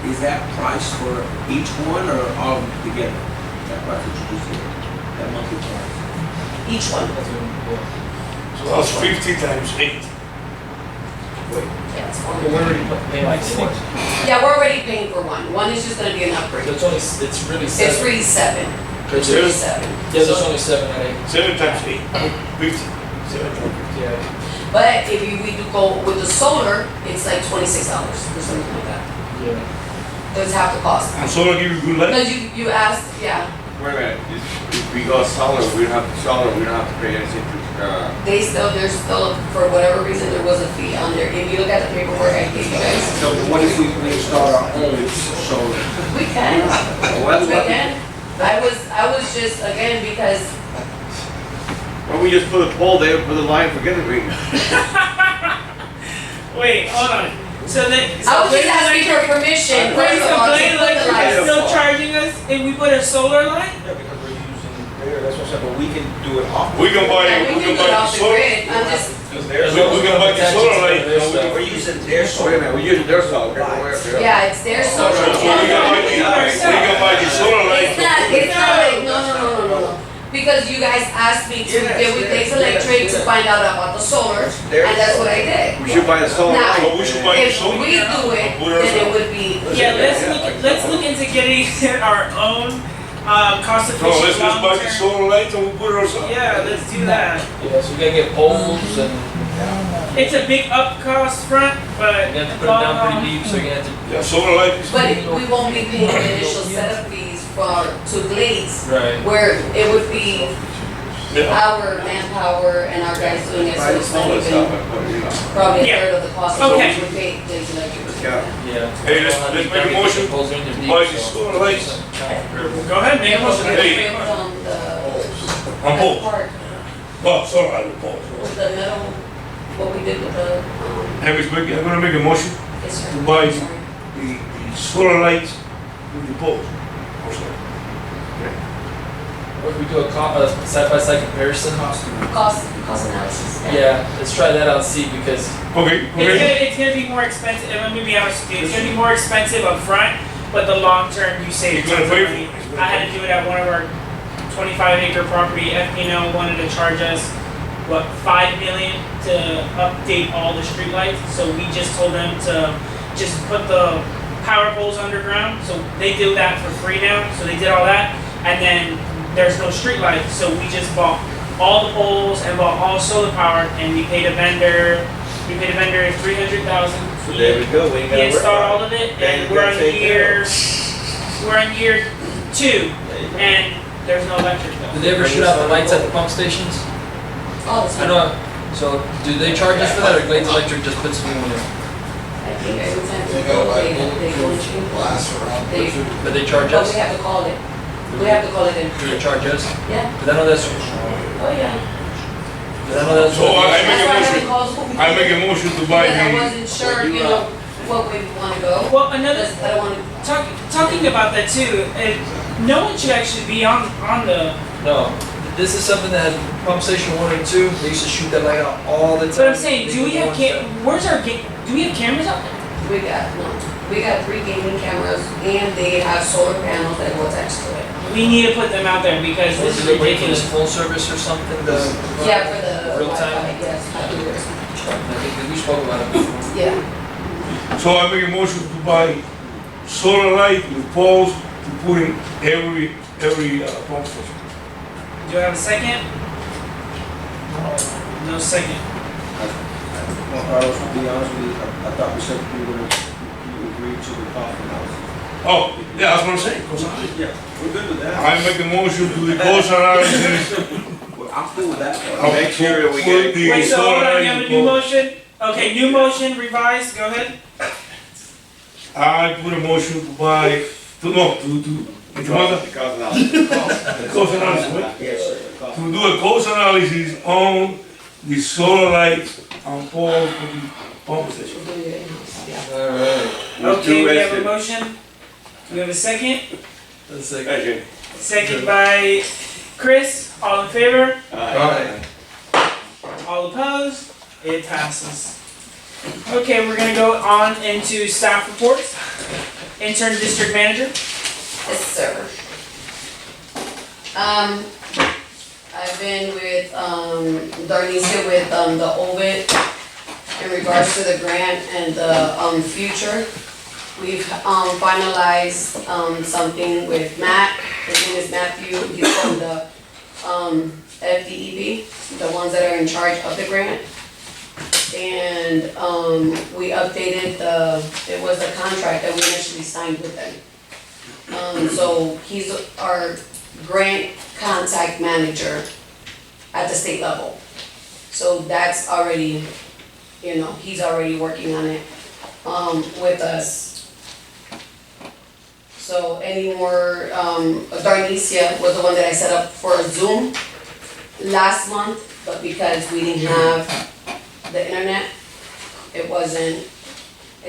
is that price for each one or all of them together? That price that you just said, that monthly price? Each one. That's what, yeah. So that's 50 times 8. Yeah, it's Well, one. we're already paying like 4. Yeah, we're already paying for one. One is just gonna be an upgrade. So it's only, it's really 7. It's really 7. It's Seven? really 7. Yeah, there's only 7 at 8. 7 times 8. 50. 7 times 50. Yeah. But if we do go with the solar, it's like $26 or something like that. Yeah. That's half the cost. And solar give you good light? Because you asked, yeah, Wait a minute, if we go solar, we don't have to pay anything to, there's still, for whatever reason, there was a fee on there. If you look at the paperwork I gave you guys, So what if we install our own solar? we can. Well, that's We what- can. I was just, again, because why don't we just put a pole there, put a line, forget it, we. Wait, hold on. So then, I was just asking for permission. Wait, first so of all, to Blaine put the Electric lights. is still charging us if we put a solar line? Yeah, because we're using there, that's what I'm saying, but we can do it off. We can buy, Yeah, we can do it the off the solar. grid. I'm just, We can buy the solar light. We're using their Wait a solar. minute, we use their solar, okay, yeah, it's their solar. So we can buy the solar light. It's not like, no. Because you guys asked me to get with Dave's Electric to find out about the solar, and that's what I did. we should buy the solar Now, So light. we should buy the if solar. we do it, then it would be, Yeah, let's look into getting our own cost No, let's efficient just buy the long-term. solar light and we put it ourselves. Yeah, let's do that. Yeah, so you gotta get poles and It's a big up cost front, but you have to put it down pretty deep, so you're gonna have to. Yeah, solar light is. but we won't be paying the initial setup fees to Glaze, Right. where it would be Yeah. our manpower and our guys doing it, so Buy the it's not solar stuff even and put it, you know. probably a Yeah. third of the cost of what Okay. we would pay Glaze Electric. Yeah. Yeah. Hey, let's make a motion to buy the solar lights. go ahead, make a motion. Hey. On The hold. park, Oh, solar light, on hold. with the metal, what we did with the, I'm gonna make a motion yes, sir. to buy Sorry. the solar lights with the poles. Also. What if we do a side-by-side comparison? Cost analysis. Yeah, let's try that out and see because Okay, okay. It's gonna be more expensive, and let me be honest with you, it's gonna be more expensive up front, but the long term, you save You're gonna tons of pay money. for it. I had to do it at one of our 25-acre property, FPNO wanted to charge us, what, $5 million to update all the streetlights, so we just told them to just put the power poles underground, so they do that for free now, so they did all that, and then there's no streetlights, so we just bought all the poles and bought all solar power, and we paid a vendor $300,000. So there we go, we ain't He gotta installed worry all about of it, Then and you we're gotta on take care year 2, and there's no electric do bill. they ever shoot out the lights at the pump stations? All the I time. know. So do they charge us for that, or Glades Electric just puts new one in? I think every time They we go go, by they go and change. glass around. They- But they charge But us? we have to call it. We have to call it in. Do they charge us? Yeah, But I know that's. oh yeah. But I know that's. So I make That's a why I motion. haven't called school. I make a motion to buy Because I the, wasn't sure, you know, what way we wanna go. Well, another, Because I don't wanna, talking about that too, no one should actually be on the, No, this is something that had pump station 1 and 2, they used to shoot that light out all the time. but I'm saying, do we have where's our do we have cameras out there? we got 3 gaming cameras and they have solar panels that go attached to it. we need to put them out there because Or this do is they wait for ridiculous. this phone service or something to? Yeah, for the Real time? Wi-Fi, yes, afterwards. I think we spoke about it before. Yeah, So I make a motion to buy solar light with poles to put in every pump station. Do I have a second? No second. Well, Carlos, to be honest with you, I thought we said you agreed to the coffee house. Oh, yeah, that's what I'm saying, cost analysis. Yeah, we're good with that. I make a motion to the cost analysis. Well, I'm cool with that. of- Make sure that we put get- the Wait, so hold solar on, light you have a with new poles. motion? Okay, new motion, revised, go ahead. I put a motion to buy, to The cost analysis. the cost analysis, right? Yes, sir. To do a cost analysis on the solar light and poles for the pump station. we're doing it in-house, yeah. Alright, Okay, we have a Interested. motion. Do we have a second? that's like. Second. Second by Chris, all in favor? Alright. All opposed? It passes. Okay, we're gonna go on into staff reports. Intern district manager. Yes, sir. I've been with, Darnicia with, the Ovid in regards to the grant and the, future. We've, finalized, something with Matt, his name is Matthew, he's from the, FDEB, the ones that are in charge of the grant. And, we updated it was a contract that we initially signed with them. So he's our grant contact manager at the state level. So that's already, he's already working on it, with us. So any more, Darnicia was the one that I set up for a Zoom last month, but because we didn't have the internet, it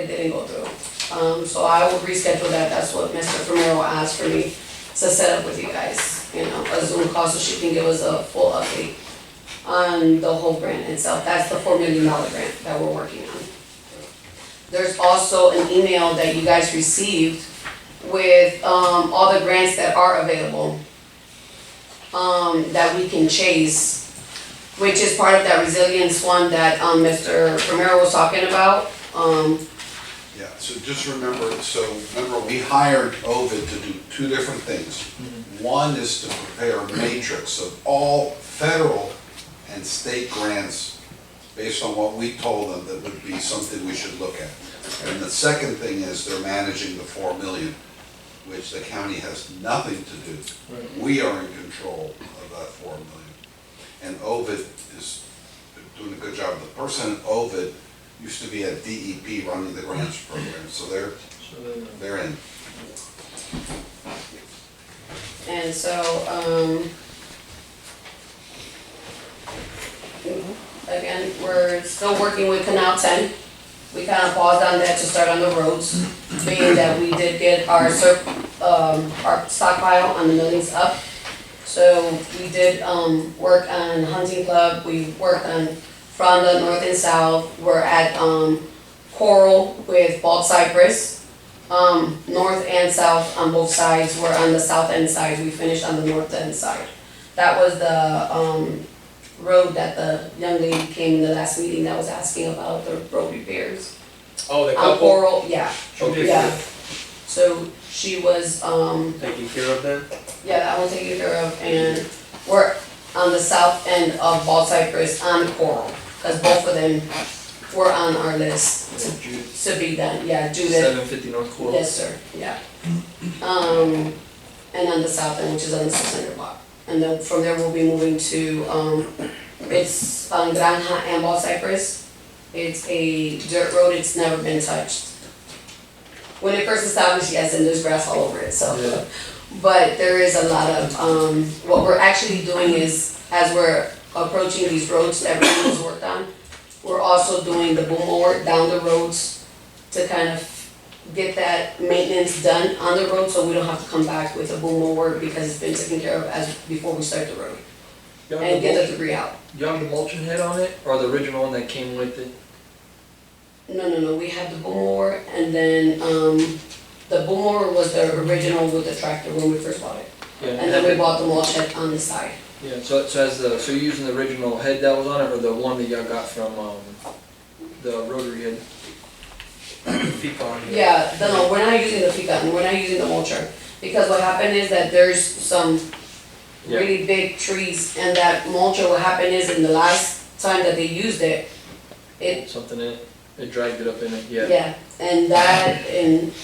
didn't go through. So I will reschedule that, that's what Mr. Romero asked for me to set up with you guys, a Zoom call so she can give us a full update on the whole grant itself. That's the $4 million grant that we're working on. There's also an email that you guys received with, all the grants that are available, that we can chase, which is part of that resilience one that, Mr. Romero was talking about. Yeah, so just remember, we hired Ovid to do two different things. One is to prepare a matrix of all federal and state grants based on what we told them that would be something we should look at. And the second thing is they're managing the 4 million, which the county has nothing to do. We are in control of that 4 million. And Ovid is doing a good job. The person at Ovid used to be at DEP running the grants program, so they're in. And so, again, we're still working with Canal 10. We kind of paused on that to start on the roads, being that we did get our stockpile on the millings up. So we did, work on Hunting Club, we worked on from the north and south. We're at, Coral with Bald Cypress. North and south on both sides. We're on the south end side, we finished on the north end side. That was the, road that the young lady came in the last meeting that was asking about the road repairs. Oh, the On couple Coral, yeah, Okay. yeah. So she was, taking care of that? yeah, that one taken care of, and we're on the south end of Bald Cypress on Coral, cause both of them were on our list to be done, yeah, Judith. 750 North Coral. Yes, sir, yeah. And on the south end, which is on the 600 block. And then from there, we'll be moving to, it's on Granja and Bald Cypress. It's a dirt road, it's never been touched. When it first established, yes, and there's grass all over it, so. Yeah. But there is a lot of, what we're actually doing is, as we're approaching these roads, everything was worked on, we're also doing the boom mower down the roads to kind of get that maintenance done on the road, so we don't have to come back with a boom mower because it's been taken care of as, before we start the road. And get the debris out. You have the mulching head on it, or the original one that came with it? No, we had the boom mower, and then, the boom mower was the original with the tractor when we first bought it. Yeah, And then we bought the mulch head on the side. Yeah, so you're using the original head that was on it, or the one that y'all got from, the rotary head? Pecan. Yeah, no, we're not using the pecan, we're not using the mulcher. Because what happened is that there's some Yeah. really big trees, and that mulcher, what happened is in the last time that they used it, it, Something in it dragged it up in it, yeah. yeah, and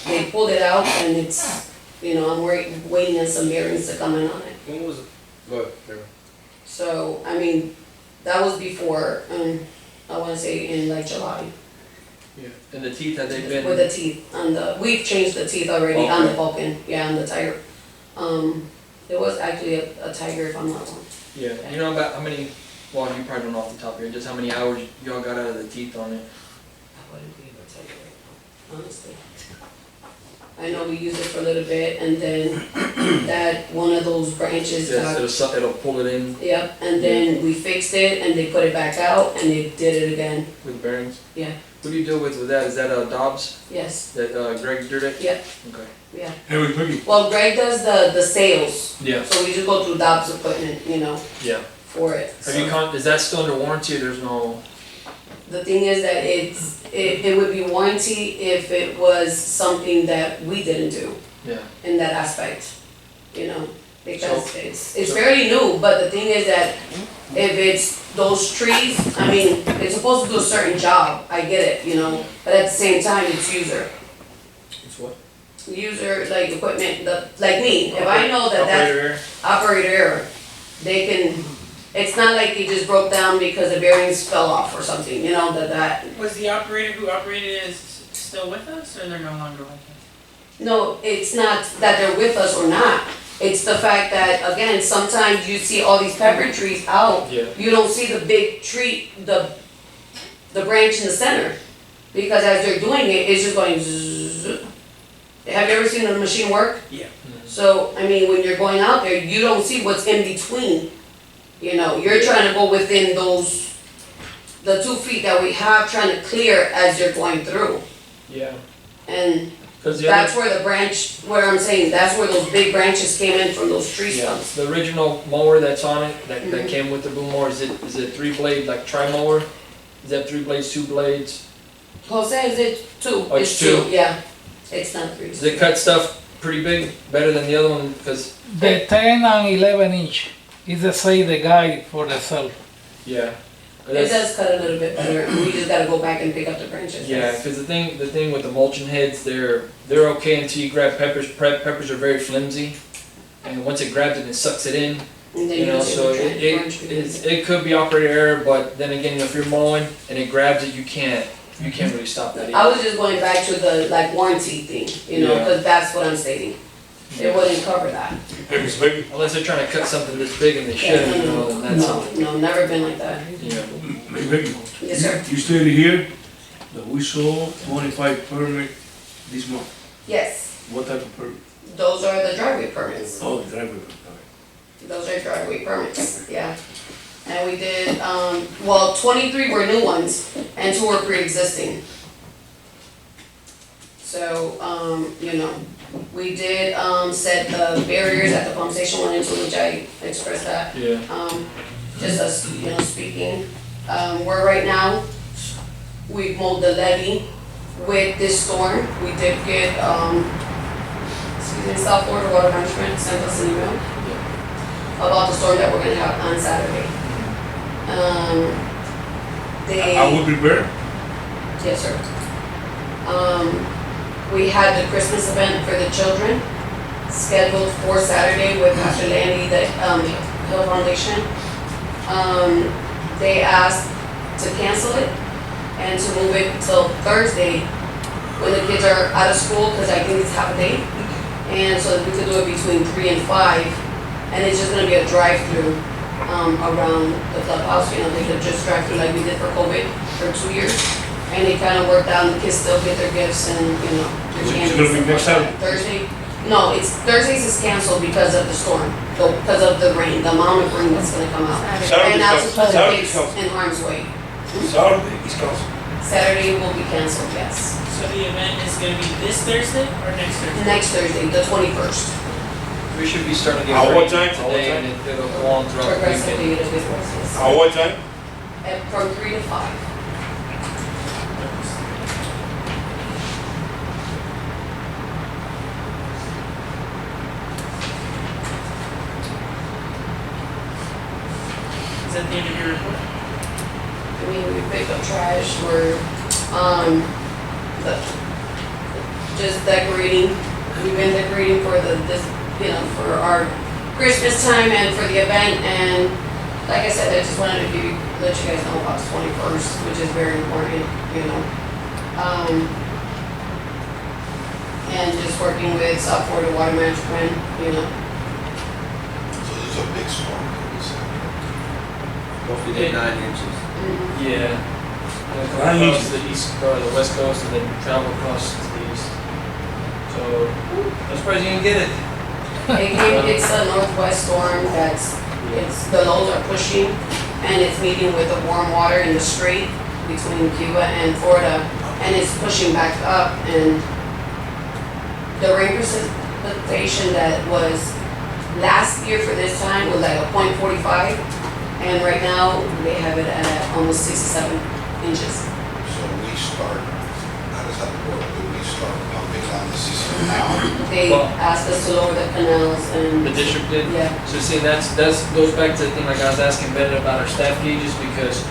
they pulled it out, and it's, I'm waiting on some bearings to come in on it. When was it? Go ahead, Karen. So, I mean, that was before, I wanna say in like July, Yeah. And the teeth, have they been? with the teeth we've changed the teeth already on the Okay. Vulcan, yeah, on the Tiger. It was actually a Tiger if I'm not wrong. Yeah, you know about how many, well, you probably don't know off the top of your head, just how many hours y'all got out of the teeth on it? I wouldn't be able to tell you right now, honestly. I know we used it for a little bit, and then that, one of those branches Yes, got, it'll pull it in yep, and then we fixed it, and they put it back out, and they did it again, with bearings? yeah, What do you do with that? Is that Dobbs yes, that Greg did it? yep, Okay. yeah. Everybody, Well, Greg does the sales, Yeah, so we just go through Dobbs equipment, yeah. for it. Have you is that still under warranty or there's no? The thing is that it would be warranty if it was something that we didn't do Yeah. in that aspect, because it's fairly new, but the thing is that if it's those trees, I mean, it's supposed to do a certain job, I get it, but at the same time, it's user. It's what? User, like equipment, like me, if I know that that's Operator error? operator error, they can, it's not like it just broke down because the bearings fell off or something, that. Was the operator who operated it still with us, or they're no longer with us? No, it's not that they're with us or not. It's the fact that, again, sometimes you see all these pepper trees out. Yeah. You don't see the big tree, the branch in the center. Because as they're doing it, it's just going zzz. Have you ever seen a machine work? Yeah. So, I mean, when you're going out there, you don't see what's in between. You're trying to go within the 2 feet that we have, trying to clear as you're going through. Yeah. And Cause that's where the branch, where I'm saying, that's where those big branches came in from those tree yeah, stumps. the original mower that's on it, that Mhm. came with the boom mower, is it 3 blade, like tri-mower? Is that 3 blades, 2 blades? Jose, is it 2? Oh, it's two. Yeah, it's not 3. Does it cut stuff pretty big, better than the other one? Cause, The 10 and 11 inch is the say the guide for the self. yeah. It does cut a little bit better, we just gotta go back and pick up the branches. Yeah, because the thing with the mulching heads, they're okay until you grab peppers. Peppers are very flimsy, and once it grabs it, it sucks it in. And then you just So hit the branch. it could be operator error, but then again, if you're mowing and it grabs it, you can't really stop that. I was just going back to the warranty thing, Yeah. because that's what I'm stating. It wouldn't cover that. maybe, Unless they're trying to cut something this big and they shouldn't, then that's something. No, never been like that. Yeah. maybe. Yes, sir. You stated here that we saw 25 permit this month. Yes, What type of permit? those are the driveway permits. Oh, the driveway permit. Those are driveway permits, yeah. And we did, 23 were new ones and 2 were pre-existing. So, we did, set the barriers at the pump station 1 and 2, which I expressed that. Yeah. Just us, speaking. We're right now, we've mowed the levee with this storm. We did get, South Florida Water Management sent us an email about the storm that we're gonna have on Saturday. I will prepare. Yes, sir. We had the Christmas event for the children scheduled for Saturday with Pastor Landy, the Hill Foundation. They asked to cancel it and to move it till Thursday when the kids are out of school, because I think it's half a day. And so that we could do it between 3 and 5. And it's just gonna be a drive-through around the clubhouse. They could just drive through like we did for COVID for 2 years. And it kind of worked out, and the kids still get their gifts and, their So candy. it's gonna be next Saturday? Thursday? No, Thursdays is canceled because of the storm, because of the rain, the amount of rain that's gonna come out. Saturday And now is to put the Saturday kids is canceled. in harm's way. Saturday is canceled. Saturday will be canceled, yes. So the event is gonna be this Thursday or next Thursday? Next Thursday, the 21st. We should be starting to get What rain time? today, and it'll go on throughout the Progressively, weekend. it'll get worse, yes. What time? From 3 to 5. Is that the end of your report? I mean, we pick up trash, we're, the- just decorating. We've been decorating for for our Christmas time and for the event, and like I said, I just wanted to let you guys know about the 21st, which is very important, and just working with South Florida Water Management, So there's a big storm coming Saturday. Hopefully get 9 inches. Yeah. And come across the east, or the west coast, and then travel across to the east. So, I'm surprised you didn't get it. It's a northwest storm the lows are pushing, and it's meeting with the warm water in the strait between Cuba and Florida, and it's pushing back up, and the rain precipitation that was last year for this time was like a .45, and right now they have it at almost 67 inches. So we start, how does that work? Do we start pumping down the system now? They Well- asked us to lower the canals and. The district did. Yeah. So see, that's goes back to the thing like I was asking Ben about our staff gauges, because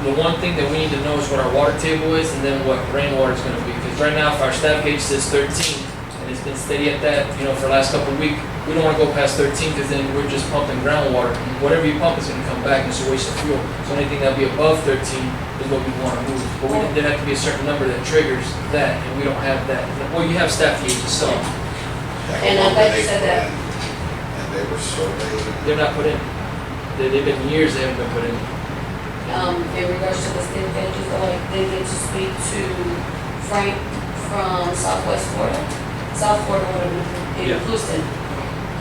the one thing that we need to know is what our water table is, and then what rainwater is gonna be. Because right now, if our staff gauge says 13, and it's been steady at that, for the last couple of weeks, we don't wanna go past 13, because then we're just pumping groundwater. Whatever you pump is gonna come back, and it's a waste of fuel. So anything that'll be above 13 is what we wanna move. But there have to be a certain number that triggers that, and we don't have that. Well, you have staff gauges, so And I'm glad you said that. And they were surveyed. they're not put in. They've been years they haven't been put in. In regards to the state pages, though, I did get to speak to Frank from Southwest Florida, South Florida, in Yeah. Houston.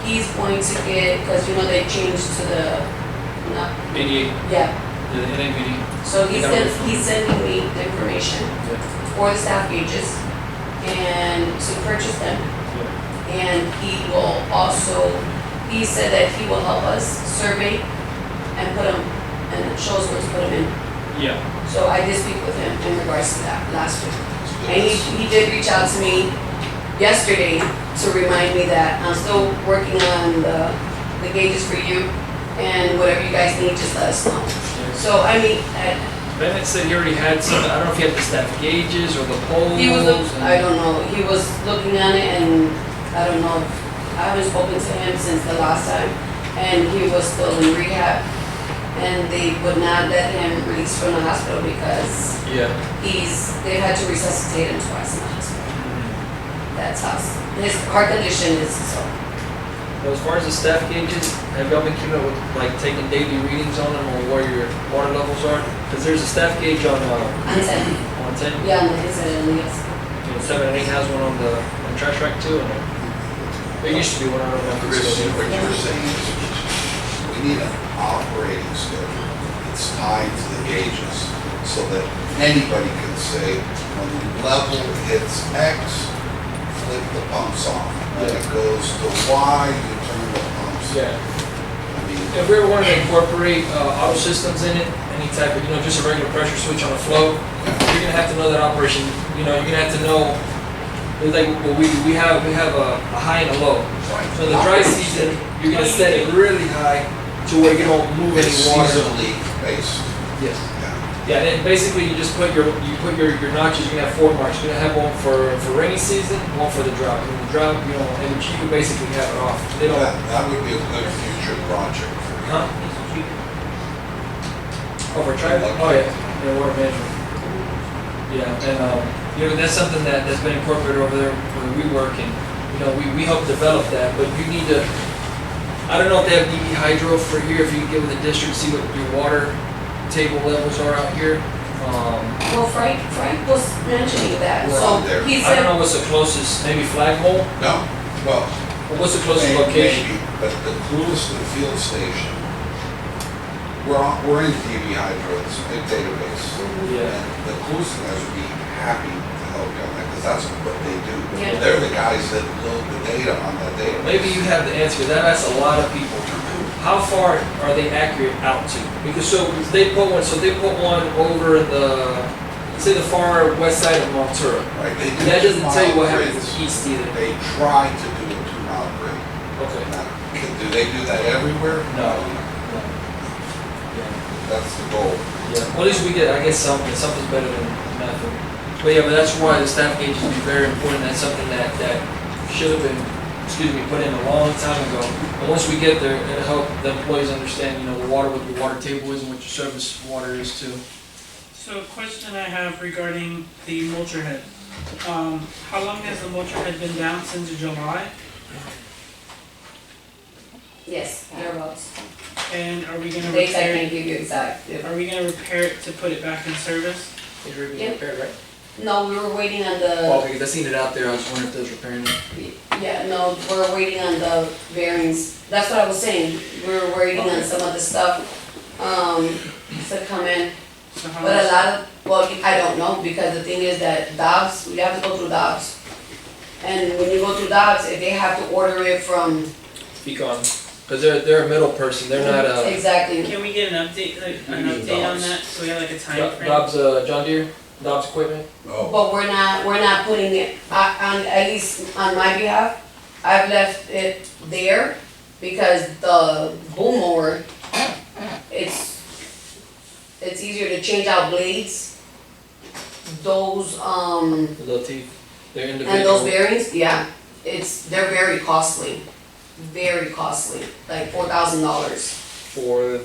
He's going to get, because they changed to the, not, 88, yeah, the NAVD. so Yeah. he's sending me the information for the staff gauges and to purchase them. And he will also, he said that he will help us survey and put them, and show us where to put them in. Yeah. So I did speak with him in regards to that last week. And he did reach out to me yesterday to remind me that I'm still working on the gauges for you, and whatever you guys need, just let us know. So, Bennett said he already had some, I don't know if he had the staff gauges or the poles. he was, and- I don't know, he was looking on it, and I don't know, I haven't spoken to him since the last time, and he was still in rehab, and they would not let him release from the hospital because Yeah. they had to resuscitate him twice in the hospital. That's how, his heart condition is so. Well, as far as the staff gauges, have y'all been keeping up with, like, taking daily readings on them or where your water levels are? Because there's a staff gauge on 10. 10. Yeah, and his yes. 7 and 8 has one on the trash rack too. And there used to be one, I don't know if it's Chris, still what there. you're saying is we need an operating schedule that's tied to the gauges so that anybody can say, when the level hits X, flip the pumps off. When it goes to Y, you turn the pumps. Yeah. I mean, If we ever wanted to incorporate auto systems in it, any type of, just a regular pressure switch on a flow, you're gonna have to know that operation. You're gonna have to know. It's like well, we have a high and a low. So in the dry season, you're gonna set it really high to where you don't move any it's water. seasonally based. Yes. Yeah. Yeah, and then basically you just put your notches. You're gonna have 4 marks. You're gonna have one for rainy season, one for the drought. And the drought, and you can basically have it off. They don't. That would be a good future project for you. Huh? Oh, for traffic? Oh, yeah, water management. Yeah, and, that's something that's been incorporated over there where we work, and, we help develop that, but you need to, I don't know if they have DB Hydro for here, if you can get with the district, see what your water table levels are out here. Well, Frank was mentioning that, We're so on there. he I don't said, know what's the closest, maybe Flagpole? No, well, Or what's the closest location? maybe, but the Clueston Field Station, we're in DB Hydro's database. Yeah. And the Clueston guys would be happy to help quote me on that, because that's what they do. Yeah. They're the guys that load the data on that database. Maybe you have the answer, 'cause that asks a lot of people. How far are they accurate out to? Because so they put one over in the, say the far west side of Montura. Right, they do. That doesn't tell you what 2 mile happens grids. east either. They try to do a 2 mile grid. Okay. Now, do they do that everywhere? No. That's the goal. Yeah, well, at least we get, I guess, something's better than nothing. But yeah, but that's why the staff gauge is very important, that's something that should have been, put in a long time ago. And once we get there, it'll help the employees understand, what your water table is and what your service water is too. So a question I have regarding the mulcher head. How long has the mulcher head been down, since July? Yes, thereabouts. And are we gonna Dates I repair can't it? give you exact. Are we gonna repair it to put it back in service? It's already Yeah. repaired, right? No, we were waiting on the, Okay, I seen it out there, I was wondering if they was repairing it. yeah, no, we're waiting on the bearings. That's what I was saying. We were waiting on some of the stuff, to come in. So how But a much? lot of, well, I don't know, because the thing is that Dobbs, we have to go through Dobbs. And when you go through Dobbs, if they have to order it from, Pecan, because they're a middle person, they're not exactly, Can we get an update, an update on that, so we have like a time frame? Dobbs, John Deere, Dobbs equipment. Oh, but we're not putting it, on, at least on my behalf, I've left it there because the boom mower, it's easier to change out blades. Those, The little teeth, they're individual. and those bearings, yeah, they're very costly, like $4,000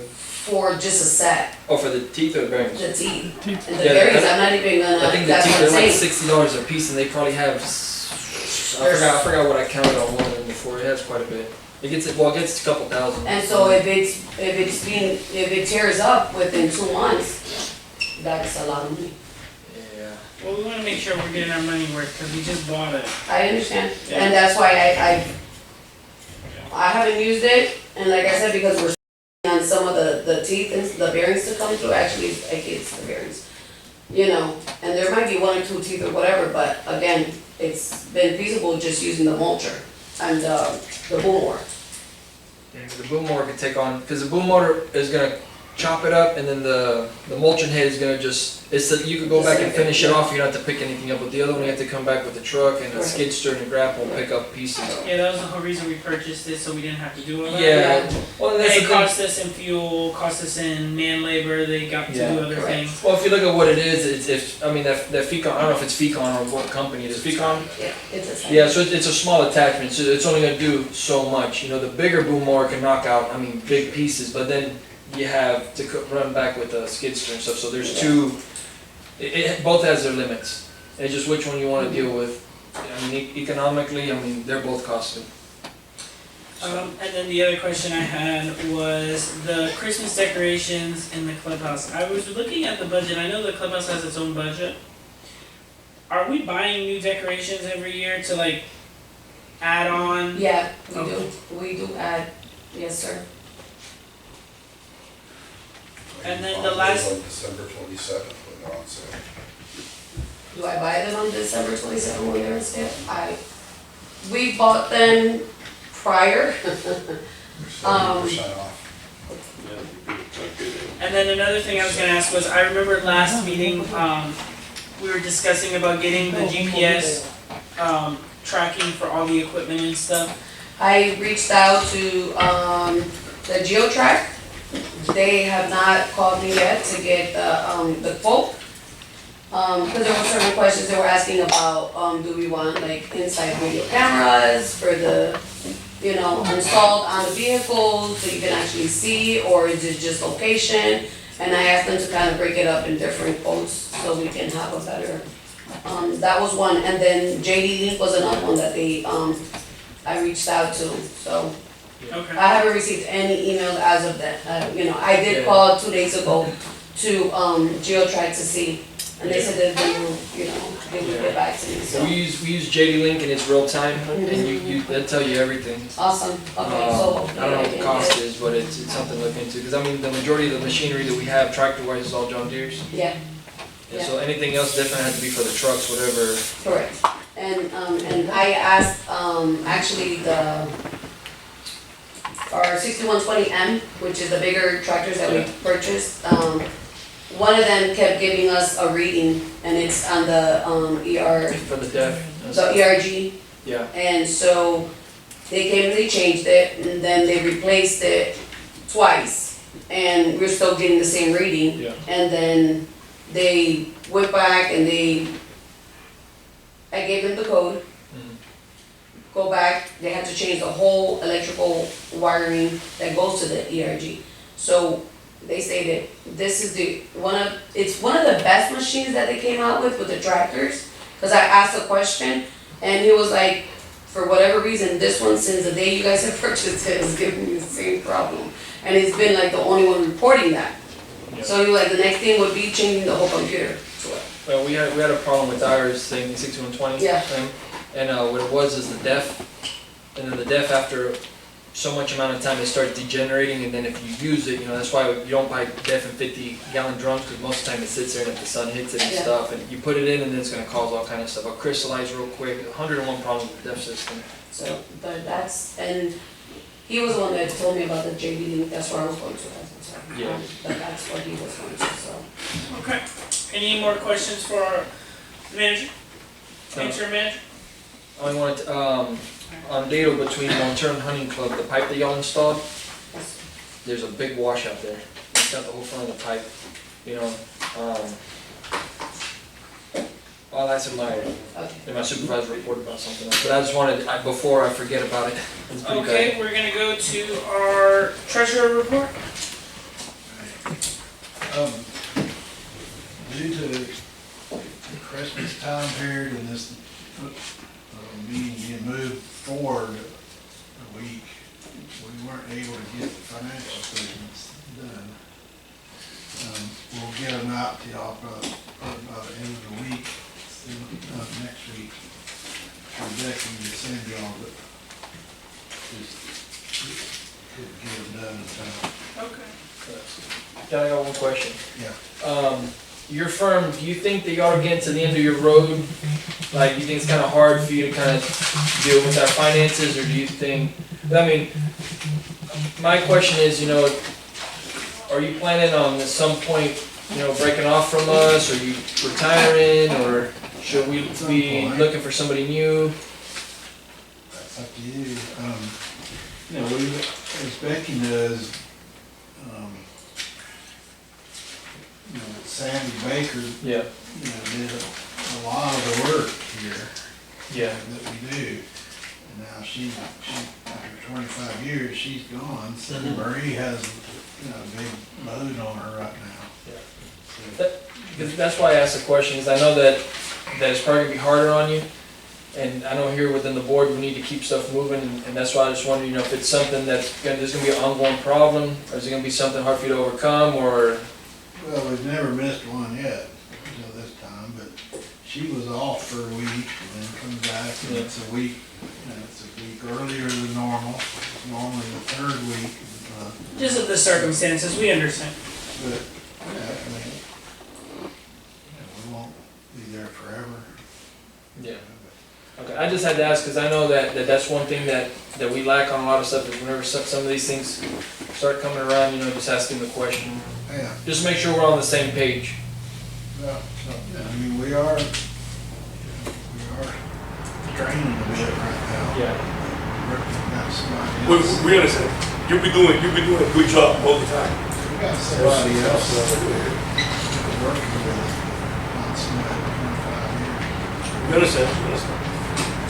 for just a set, For the teeth or the bearings? the teeth. And the Yeah, bearings, I'm not even gonna, I think the that's teeth what are I'm like saying. $60 a piece, and they probably have. I forgot what I counted on one of them before. It has quite a bit. It gets a couple thousand. And so if it tears up within 2 months, that's a lot of money. Yeah. Well, we wanna make sure we're getting our money worth, cause we just bought it. I understand, Yeah. and that's why I haven't used it, and like I said, because we're on some of the teeth and the bearings to come through, actually, it's the bearings. And there might be 1 or 2 teeth or whatever, but again, it's been feasible just using the mulcher and the boom mower. Yeah, 'cause the boom mower can take on, because the boom motor is gonna chop it up, and then the mulching head is gonna you could go back and finish it off, you don't have to pick anything up, but the other one, you have to come back with the truck and a Right. skid steer and a grapple and pick up pieces. Yeah, that was the whole reason we purchased it, so we didn't have to do all that. Yeah, well, And that's the it thing. cost us in fuel, cost us in man labor, they got to Yeah. do other Correct. things. Well, if you look at what it is, that Fecon, I don't know if it's Fecon or what company it is, Fecon? Yeah, it's a sign. Yeah, so it's a small attachment, so it's only gonna do so much. The bigger boom mower can knock out, big pieces, but then you have to run back with a skid steer and stuff, so there's two, it both has their limits. It's just which one you wanna deal with. Economically, they're both costly. And then the other question I had was the Christmas decorations in the clubhouse. I was looking at the budget, I know the clubhouse has its own budget. Are we buying new decorations every year to like add on? Yeah, Okay. we do add, yes, sir. And then the last- On December 27th, when they're on sale. Do I buy them on December 27th when they're on sale? We bought them prior. They're 70% off. And then another thing I was gonna ask was, I remember last meeting, we were discussing about getting the GPS, tracking for all the equipment and stuff. I reached out to, the GeoTrack. They have not called me yet to get the quote. Cause there were certain questions they were asking about, do we want like inside video cameras for the, installed on the vehicle so you can actually see, or is it just location? And I asked them to kind of break it up in different quotes so we can have a better, that was one. And then JD Link was another one that I reached out to, so. Okay. I haven't received any emails as of that, I did Yeah. call 2 days ago to, GeoTrack to see, and they said that they will, they would get back to me, So so. we use JD Link and it's real time, and they'll tell you everything. Awesome, okay, so. I don't know what the hopefully I cost can is, but it's something to look into, because the majority of the machinery that we have tractor-wise is all John Deere's. get- Yeah, And so anything else definitely had to be for the trucks, whatever. Correct. And I asked, actually our 6120M, which is the bigger tractors that we purchased, one of them kept giving us a reading, and it's on the, For the deaf. the ERG. Yeah. And so they came and they changed it, and then they replaced it twice, and we're still getting the same reading. Yeah. And then they went back and I gave them the code. Go back, they had to change the whole electrical wiring that goes to the ERG. So they say that this is it's one of the best machines that they came out with the tractors. Cause I asked a question and he was like, for whatever reason, this one, since the day you guys have purchased it, is giving me the same problem. And he's been like the only one reporting that. Yeah. So he was like, the next thing would be changing the whole computer to it. Well, we had a problem with ours, saying the 6120. Yeah. And what it was is the DEF, and then the DEF after so much amount of time it starts degenerating, and then if you use it, that's why you don't buy DEF in 50-gallon drums, because most of the time it sits there and if the sun hits it and Yeah. stuff, and you put it in and then it's gonna cause all kind of stuff. It'll crystallize real quick, 101 problems with the DEF system. So, but and he was the one that told me about the JD link, that's where I was going to, so. Yeah. But that's what he was going to, so. Okay. Any more questions for our manager? Interim manager? I only wanted to, on Dado between Monterey and Hunting Club, the pipe that y'all installed, there's a big washout there. It's got the whole front of the pipe, Well, that's in my supervisor report about something else, but I just wanted, before I forget about it. It's pretty bad. Okay, we're gonna go to our treasurer report. Due to the Christmas time period and this meeting being moved forward a week, we weren't able to get the financial statements done. We'll get them out to y'all probably by the end of the week, next week. Rebecca can send y'all, but just couldn't get them done in time. Okay. I got one question. Yeah. Your firm, do you think that y'all are getting to the end of your road? Like, you think it's kind of hard for you to kind of deal with our finances, or do you think, my question is, are you planning on at some point, breaking off from us, or you retiring, or should we be looking for somebody new? That's up to you. We, as Becky knows, Sandy Baker, Yeah. did a lot of the work here. Yeah. That we do. And now she after 25 years, she's gone, so Marie has, a big load on her right now. Yeah. Because that's why I asked the question, is I know that it's probably gonna be harder on you. And I know here within the board, we need to keep stuff moving, and that's why I just wondered, if it's something there's gonna be an ongoing problem, or is it gonna be something hard for you to overcome, or? Well, we've never missed one yet until this time, but she was off for a week and then comes back and it's a week earlier than normal. It's normally the third week. Just of the circumstances, we understand. But, we won't be there forever. Yeah. Okay, I just had to ask, because I know that's one thing that we lack on a lot of stuff, is whenever some of these things start coming around, just asking the question. Yeah. Just make sure we're on the same page. Well, we are draining a bit right now. Yeah. Got somebody else. We understand. You'll be doing a good job all the time. We got somebody else working with us, not somebody for 25 years. We understand.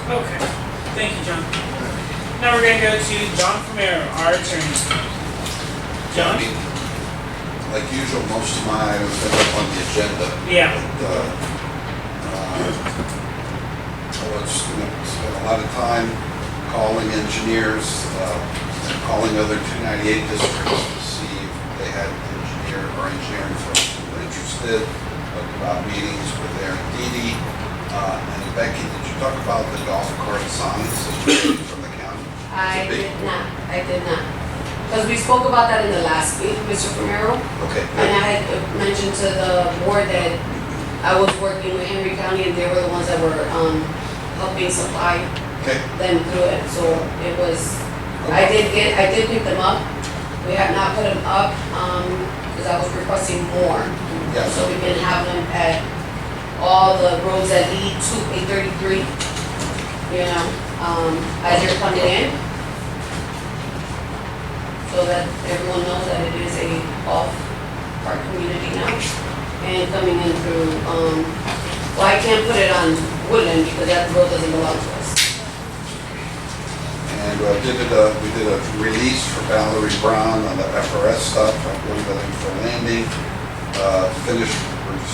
Okay. Thank you, John. Now we're gonna go to John Romero, our attorney. John? Like usual, most of my items end up on the agenda. Yeah. But, I was gonna spend a lot of time calling engineers, calling other 298 districts to see if they had engineering firms who were interested, talk about meetings with Aaron Dede. And Becky, did you talk about the golf cart signs that you received from the county? I did not. Because we spoke about that in the last meeting, Mr. Romero. Okay, And good. I had mentioned to the board that I was working with Henry County and they were the ones that were, helping supply Okay. them through it, so it was, I did pick them up. We have not put them up, because I was requesting more. Yes. So we can have them at all the roads that lead to 833, you know, as you're coming in. So that everyone knows that it is a off-park community now. And coming in through, well, I can't put it on Woodland because that road doesn't belong to us. And we did a release for Valerie Brown on the FRS stuff, I believe for landing. Finished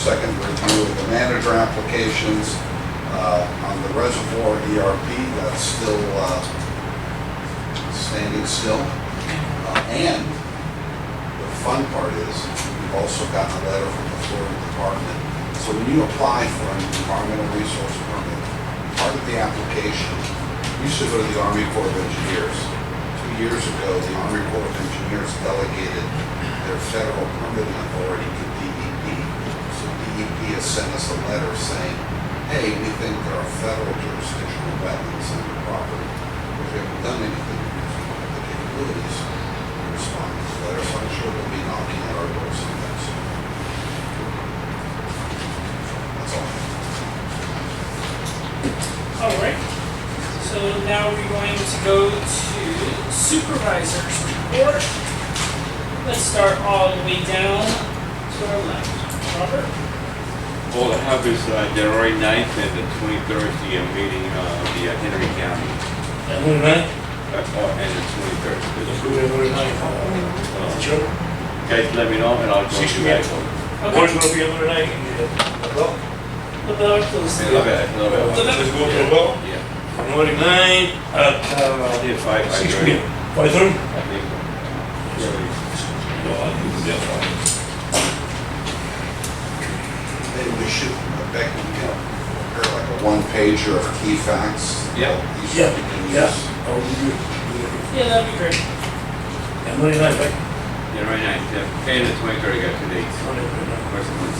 second review of the manager applications. On the reservoir ERP, that's still standing still. And the fun part is, we've also gotten a letter from the Florida Department. So when you apply for an environmental resource permit, part of the application, you should go to the Army Corps of Engineers. 2 years ago, the Army Corps of Engineers delegated their federal permitting authority to DEP. So DEP has sent us a letter saying, hey, we think there are federal jurisdictional wetlands on your property. If we haven't done anything, we don't have the capabilities to respond to this letter, so I'm sure they'll be knocking at our doors sometime soon. That's all. All right. So now we're going to go to supervisor's report. Let's start all the way down to our left. Robert? All I have is January 9th and the 23rd, the meeting of the Henry County. January 9th? And the 23rd. Let's do January 9th. Sure. Guys, let me know and I'll go 6 to p.m. that. Where's gonna be January 9th? In the well? The bell close. Let's go to the well. Yeah. January 9th at I did 6 5:30. p.m. 5:30? I think. No, I think we'll be at 5. Maybe we should, Becky, prepare like a one-pager of key facts. Yeah. Each Yeah, we can yeah. use. Oh, we do. Yeah, that'd be great. January 9th, right? January 9th, yeah. And the 23rd, I got 2 dates. Where's the month?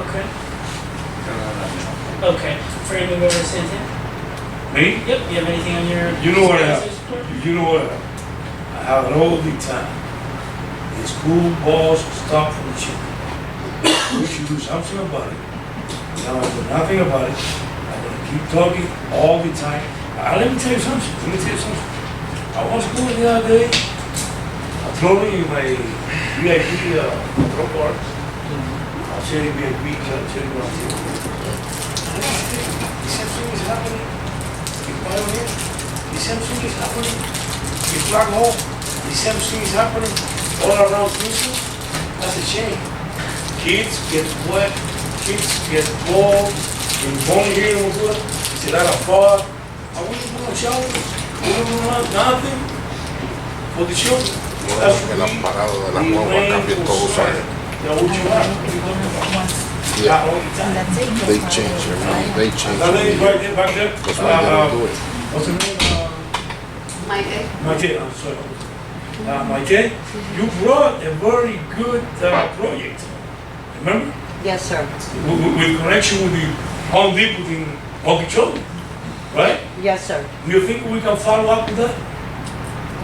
Okay. No. Okay. Free to move over to Santan? Me? Yep. You have anything on your? You know what I have. supervisor's report? You know what? I have it all the time. The school balls stop from the children. We should do something about it. Now I do nothing about it. I'm gonna keep talking all the time. Let me tell you something. I was going the other day. I told you my VIP pro card. I'll tell you VIP, I'll tell you what I'm doing. The same thing is happening. In Pioneer. The same thing is happening. In Flag Hall. The same thing is happening all around Houston. That's a shame. Kids get wet, kids get cold. In Bonnie here in Woodwood, it's a lot of fog. I wouldn't put no showers. We don't have nothing for the children. That's what we rain for sure. You know what you have? Not all the time. They change They change. That lady right there, back there. That's why they don't do it. What's her name? Mike, Maite, I'm sorry. Maite, you brought a very good project. Remember? Yes, sir. With connection with the Home Depot in Okeechobee, right? Yes, sir. Do you think we can follow up with that?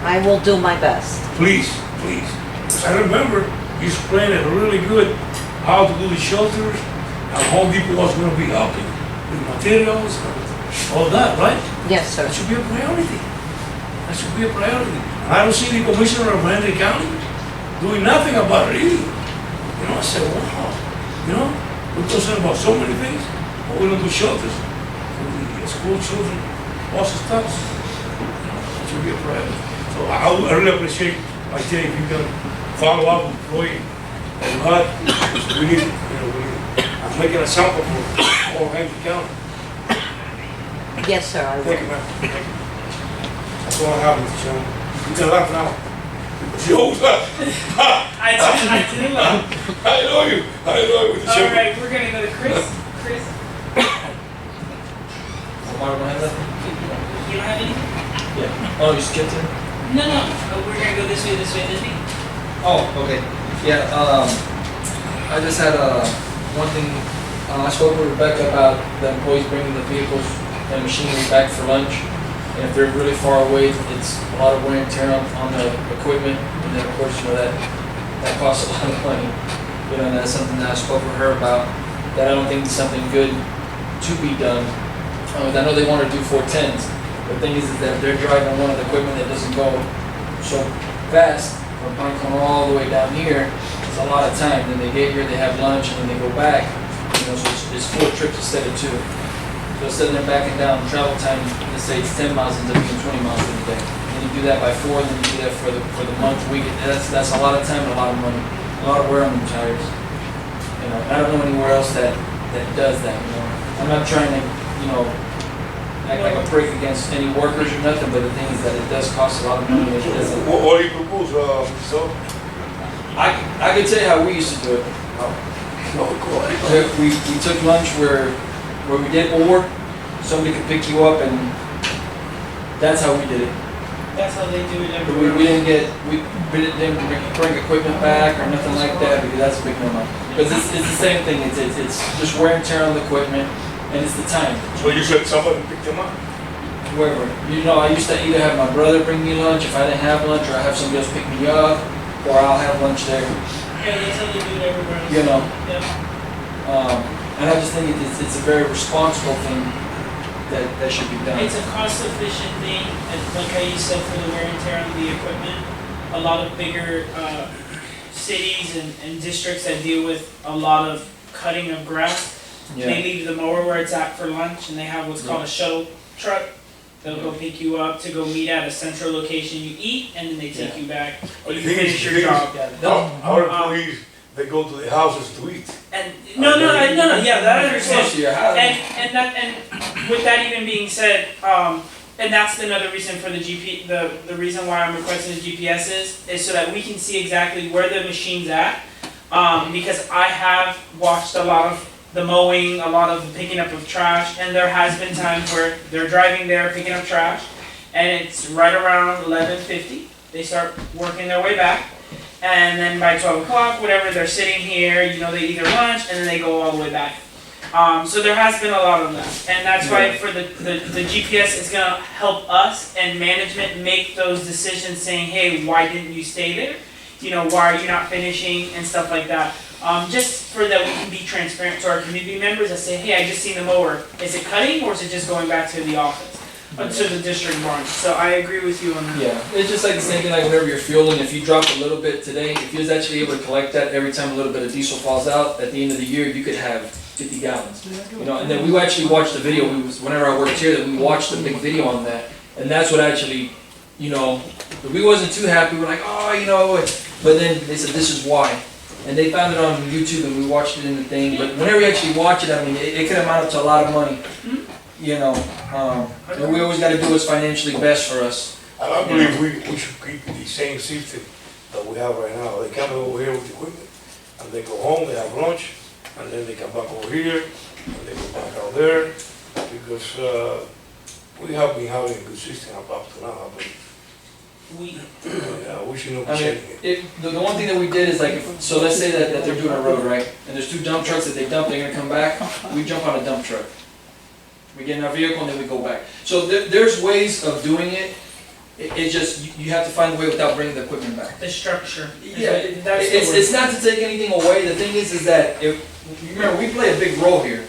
I will do my best. Please, please. 'Cause I remember you explained it really good how to do the shelters, and Home Depot was gonna be helping with materials, all that, right? Yes, sir. That should be a priority. That should be a priority. I don't see the commissioner of Randy County doing nothing about it either. You know, I said, wow, you know, we're concerned about so many things, but we don't do shelters for the school children, bus stops. You know, that should be a priority. So I really appreciate, like, Jay, if you can follow up with Floyd and Bud, we need, I'm making a sample for all Randy County. Yes, sir, I will. Thank you, man. Thank you. That's all I have, Mr. Chairman. You can laugh now. Yo, I do. I know you. With the All chairman. right, we're gonna go to Chris. Chris, Omar Miranda? you don't have anything? Yeah. Oh, you skipped it? No. We're gonna go this way, this way. Oh, okay. Yeah, I just had one thing, I spoke with Rebecca about the employees bringing the vehicles and machinery back for lunch. And if they're really far away, it's a lot of wear and tear on the equipment, and then of course, that costs a lot of money. And that's something that I spoke with her about, that I don't think is something good to be done. I know they want to do 410s. The thing is that they're driving one of the equipment that doesn't go so fast from Pine all the way down here. It's a lot of time. Then they get here, they have lunch, and then they go back. So it's 4 trips instead of 2. So instead of them backing down travel time, let's say it's 10 miles, ends up being 20 miles for the day. And you do that by 4, and then you do that for the month, week. That's a lot of time and a lot of money, a lot of wear on the tires. I don't know anywhere else that does that. I'm not trying to act like a break against any workers or nothing, but the thing is that it does cost a lot of money. It doesn't. What do you propose, so? I could tell you how we used to do it. No, go ahead. We took lunch where we did or somebody could pick you up, and that's how we did it. That's how they do it But everywhere. we didn't bring equipment back or nothing like that, because that's a big no-no. Because it's the same thing. It's just wear and tear on the equipment, and it's the time. So you said somebody picked them up? Whoever. I used to either have my brother bring me lunch if I didn't have lunch, or I have somebody else pick me up, or I'll have lunch there. Yeah, that's how they do it everywhere. Yeah. And I just think it's a very responsible thing that should be done. It's a cost-efficient thing, and like how you said, for the wear and tear on the equipment. A lot of bigger cities and districts that deal with a lot of cutting of grass, they leave the mower where it's at for lunch, and they have what's called a shuttle truck. They'll go pick you up to go meet at a central location. You eat, and then they take you back. And you finish your job. Our employees, they go to the houses to eat. And no, yeah, that I understand. Close to your house. And with that even being said, and that's another reason for the reason why I'm requesting the GPS is so that we can see exactly where the machine's at. Because I have watched a lot of the mowing, a lot of the picking up of trash, and there has been times where they're driving there picking up trash, and it's right around 11:50. They start working their way back. And then by 12 o'clock, whatever, they're sitting here, they eat their lunch, and then they go all the way back. So there has been a lot of that. And that's why for the GPS, it's going to help us and management make those decisions saying, hey, why didn't you stay there? Why are you not finishing and stuff like that. Just for that we can be transparent to our community members and say, hey, I just seen the mower. Is it cutting or is it just going back to the office? To the district barn. So I agree with you on that. Yeah, it's just like the same thing like whenever you're fueling, if you drop a little bit today, if you was actually able to collect that every time a little bit of diesel falls out, at the end of the year, you could have 50 gallons. And then we actually watched the video, whenever I worked here, that we watched a big video on that. And that's what actually, we wasn't too happy, we're like, but then they said, this is why. And they found it on YouTube and we watched it in the thing, but whenever you actually watch it, it could amount up to a lot of money. And we always got to do what's financially best for us. I believe we should keep the same system that we have right now. They come over here with equipment, and they go home, they have lunch, and then they come back over here, and they go back out there, because we have been having a good system up to now, but we should not be changing it. The one thing that we did is so let's say that they're doing a road, right? And there's 2 dump trucks that they dump, they're gonna come back, we jump on a dump truck. We get in our vehicle and then we go back. So there's ways of doing it. It's just, you have to find a way without bringing the equipment back. The structure. Yeah, it's not to take anything away. The thing is that, remember, we play a big role here.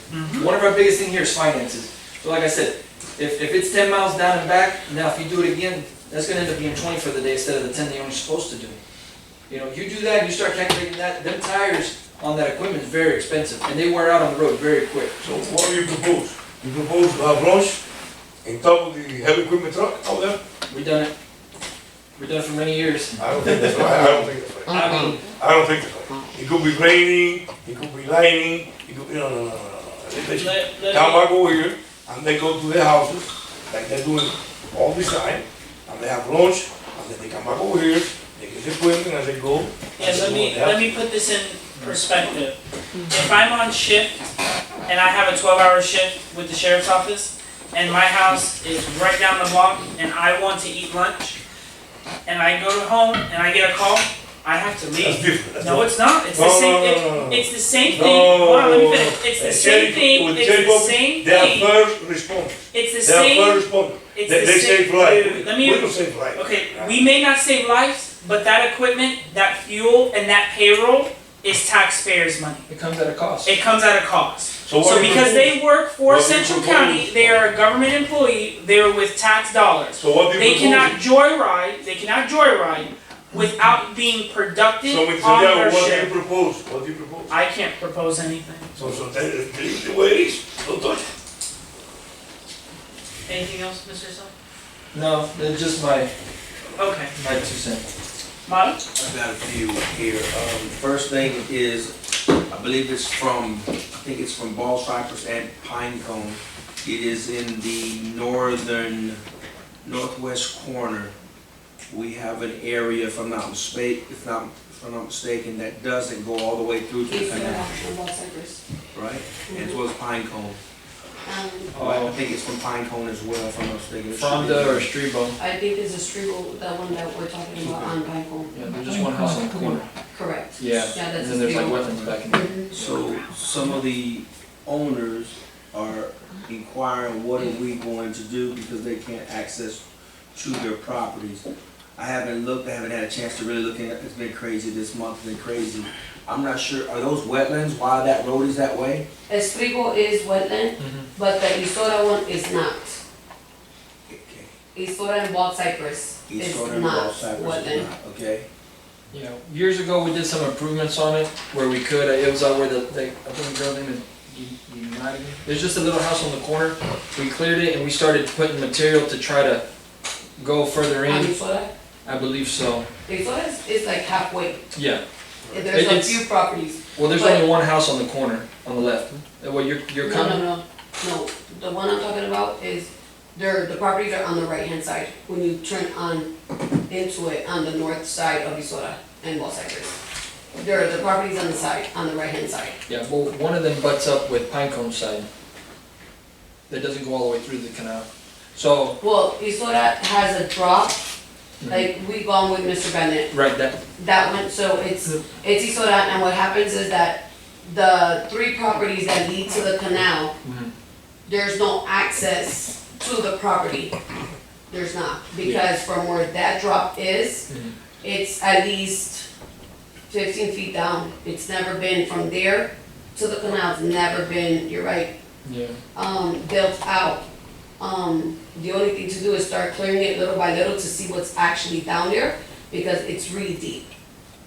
One of our biggest things here is finances. So like I said, if it's 10 miles down and back, now if you do it again, that's gonna end up being 20 for the day instead of the 10 that you're only supposed to do. You do that, you start calculating that, them tires on that equipment is very expensive, and they wear out on the road very quick. So what do you propose? You propose to have lunch on top of the heavy equipment truck out there? We've done it. We've done it for many years. I don't think that's right. I don't think that's right. I don't think that's right. It could be raining, it could be lightning, it could be, no. They should come back over here, and they go to their houses, like they're doing all this time, and they have lunch, and then they come back over here, they get the equipment, and they go. Yeah, let me put this in perspective. If I'm on shift, and I have a 12-hour shift with the sheriff's office, and my house is right down the block, and I want to eat lunch, and I go to home, and I get a call, I have to That's leave. different. That's No, not- it's not. It's the No, same. no, no, no. It's the same No. thing. Hold on, let me finish. It's the same thing. With It's the Jacob, same they are thing. first responders. It's the They are same. first responders. It's They the save same. life. Dude, let me. We don't save life. Okay, we may not save lives, but that equipment, that fuel, and that payroll is taxpayers' money. It comes at a cost. It comes at a cost. So what So do you because propose? they work for What do you Central propose? County, they are a government employee, they're with tax dollars. So what do you They propose? cannot joyride without being productive So Mr. on Santiago, their what do you shift. propose? What do you propose? I can't propose anything. So that is the way it is. Don't touch it. Anything else, Mr. Sal? No, it's just my Okay. 2 cents. Mata? I've got a few here. First thing is, I believe it's from, I think it's from Ball Cypress and Pinecone. It is in the northwest corner. We have an area, if I'm not mistaken, that doesn't go all the way through to the It's canal, on Wall Cypress. right? And it was Pinecone. Oh. I think it's from Pinecone as well, if I'm not mistaken. It should Fonda be. or Strebo. I think it's a Strebo, the one that we're talking about on Pinecone. Yeah, there's just one house on the corner. Correct. Yeah, Yeah, and that's then there's like Strebo. wetlands back in there. Mhm. So some of the owners are inquiring what are we going to do because they can't access to their properties. I haven't looked, I haven't had a chance to really look at it. It's been crazy this month, it's been crazy. I'm not sure, are those wetlands, why that road is that way? Estribo is wetland, but the Isora one is not. Okay. Isora and Wall Cypress East is Jordan, not Wall Cypress is wetland. not, okay? You know, years ago, we did some improvements on it where we could, it was out where I think the girl name is United. There's just a little house on the corner. We cleared it and we started putting material to try to go further On in. Isora? I believe so. Isora is like halfway. Yeah. There's a It's- few properties. Well, there's But- only one house on the corner, on the left. Well, you're No, coming. no. The one I'm talking about is, the properties are on the right-hand side, when you turn on into it on the north side of Isora and Wall Cypress. The properties on the side, on the right-hand side. Yeah, well, one of them butts up with Pinecone side. That doesn't go all the way through the canal. So, Well, Isora has a drop, like we gone with Mr. Bennett. right, that, That one, so it's Isora, and what happens is that the 3 properties that lead to the canal, there's no access to the property. There's not, because from where that drop is, it's at least 15 feet down. It's never been from there to the canal, it's never been, you're right, yeah. built out. The only thing to do is start clearing it little by little to see what's actually down there, because it's really deep.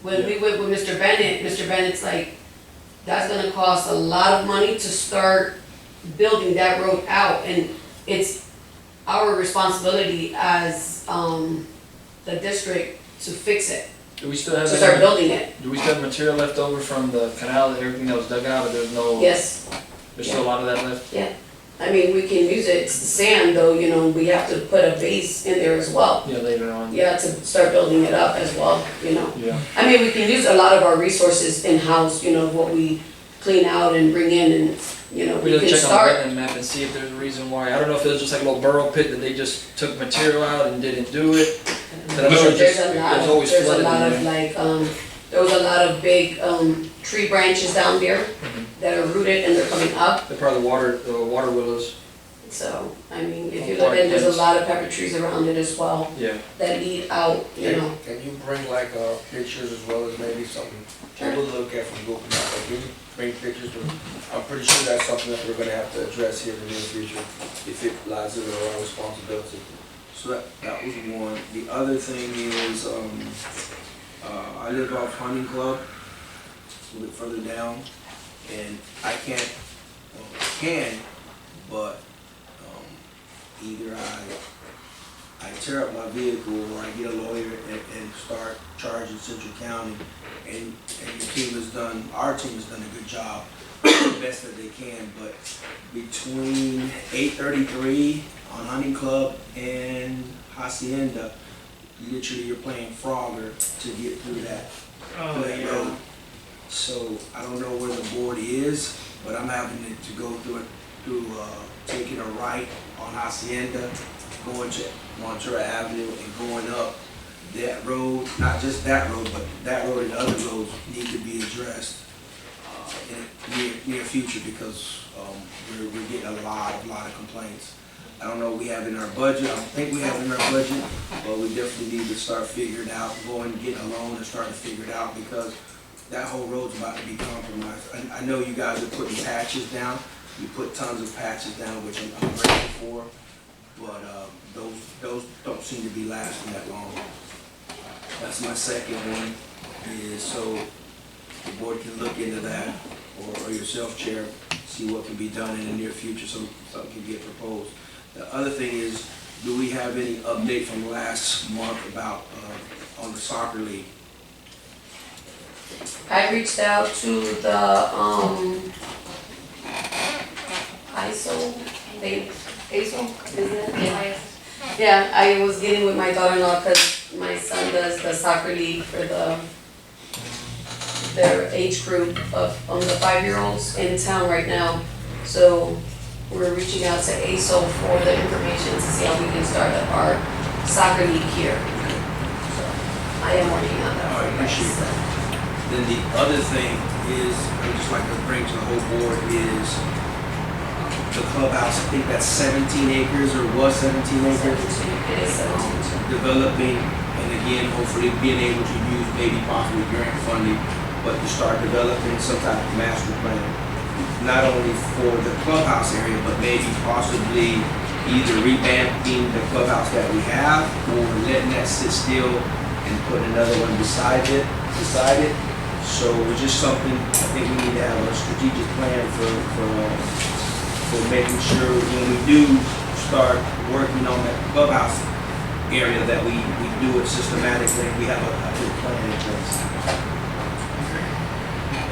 When we went with Mr. Bennett's like, that's gonna cost a lot of money to start building that road out, and it's our responsibility as, the district to fix it, Do we still have to start any, building it. do we still have material left over from the canal, and everything that was dug out, or there's no? Yes, There's still a lot of that left? I mean, we can use it, it's the sand though, you know, we have to put a base in there as well. Yeah, later on. Yeah, to start building it up as well, you know. Yeah. I mean, we can use a lot of our resources in-house, you know, what we clean out and bring in and, you know, We we just can check on start. the wetland map and see if there's a reason why. I don't know if it was just like a little burrow pit that they just took material out and didn't do it. But I'm sure There's just, a lot there's always there's a flooded lot in of there. like, there was a lot of big, tree branches down there Mm-hmm. that are rooted and they're coming up. They're probably water willows. So, I mean, if you look in, there's a lot of pepper trees around it as well Yeah. that lead out, you know. Can you bring like, pictures as well as maybe something, we'll look at from Google Maps, like, can you bring pictures of, I'm pretty sure that's something that we're gonna have to address here in the near future, if it lies in our responsibility. So that was one. The other thing is, I live off Hunting Club, a little bit further down, and I can't, well, I can, but, either I tear up my vehicle or I get a lawyer and start charging Central County, and the team has done, our team has done a good job, the best that they can, but between 833 on Hunting Club and Hacienda, literally you're playing Frogger to get through that road. So I don't know where the board is, but I'm having to go through it, taking a right on Hacienda, going to Monterey Avenue and going up that road, not just that road, but that road and other roads need to be addressed in the near future because we're getting a lot of complaints. I don't know what we have in our budget, I don't think we have in our budget, but we definitely need to start figuring out, going and getting a loan and starting to figure it out because that whole road's about to be compromised. I know you guys are putting patches down, you put tons of patches down, which I'm grateful for, but those don't seem to be lasting that long. That's my second one, is so the board can look into that, or yourself, Chair, see what can be done in the near future so something can get proposed. The other thing is, do we have any update from last month about, on the soccer league? I reached out to the, ISO, isn't it? Yeah. Yeah, I was getting with my daughter-in-law because my son does the soccer league for their age group of, the 5-year-olds in town right now. So we're reaching out to ASO for the information to see how we can start up our soccer league here. So I am working on that. All right, appreciate that. Then the other thing is, I would just like to bring to the whole board is the clubhouse. I think that's 17 acres or was 17 acres. It is 17. Developing, and again, hopefully being able to use maybe possibly grant funding, but to start developing some type of master plan, not only for the clubhouse area, but maybe possibly either revamping the clubhouse that we have or letting that sit still and put another one beside it. So it's just something, I think we need to have a strategic plan for making sure when we do start working on that clubhouse area that we do it systematically, we have a good plan in place.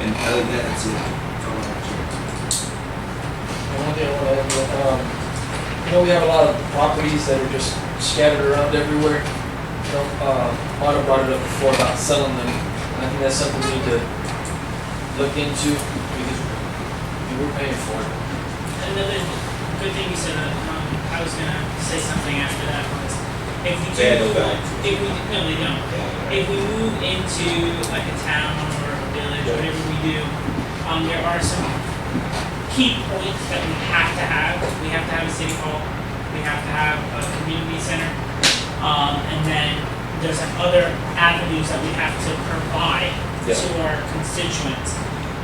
And other than that, that's it. That's all I have to say. One thing I want to add, you know, we have a lot of properties that are just scattered around everywhere. You know, Otto brought it up before about selling them. I think that's something we need to look into because we're paying for it. Another good thing you said, I was gonna say something after that was, if we do, no, they don't. If we move into like a town or a village, whatever we do, there are some key points that we have to have. We have to have a city hall, we have to have a community center, and then there's some other avenues that we have to provide to our constituents.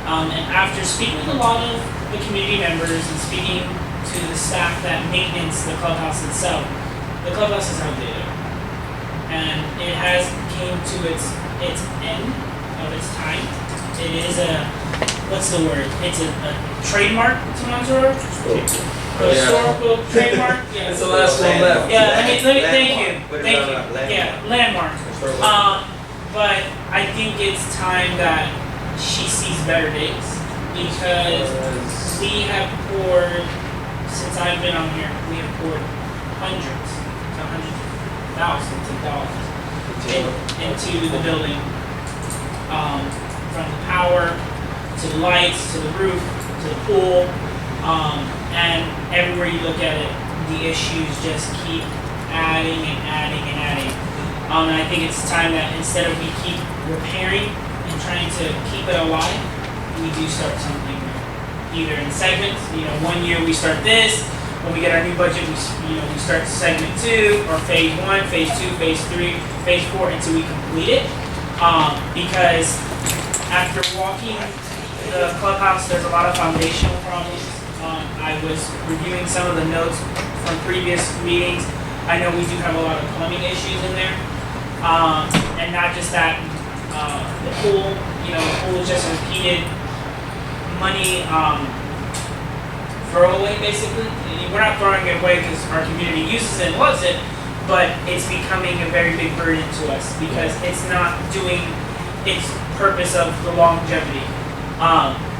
And after speaking with a lot of the community members and speaking to the staff that maintenance the clubhouse itself, the clubhouse is outdated. And it has came to its end of its time. It is what's the word? It's a trademark to Monzoro? Historical trademark? Yeah. It's the last one left. Yeah, thank you. Yeah, landmark. But I think it's time that she sees better days because we have poured, since I've been on here, we have poured hundreds of thousands of dollars into the building, from the power to the lights to the roof to the pool, and everywhere you look at it, the issues just keep adding and adding and adding. And I think it's time that instead of we keep repairing and trying to keep it alive, we do start something new. Either in segments, 1 year we start this, when we get our new budget, we start segment 2, or phase 1, phase 2, phase 3, phase 4 until we complete it. Because after walking the clubhouse, there's a lot of foundational problems. I was reviewing some of the notes from previous meetings. I know we do have a lot of plumbing issues in there. And not just that, the pool, the pool is just repeated money throwaway basically. We're not throwing it away because our community uses it and loves it, but it's becoming a very big burden to us because it's not doing its purpose of the longevity.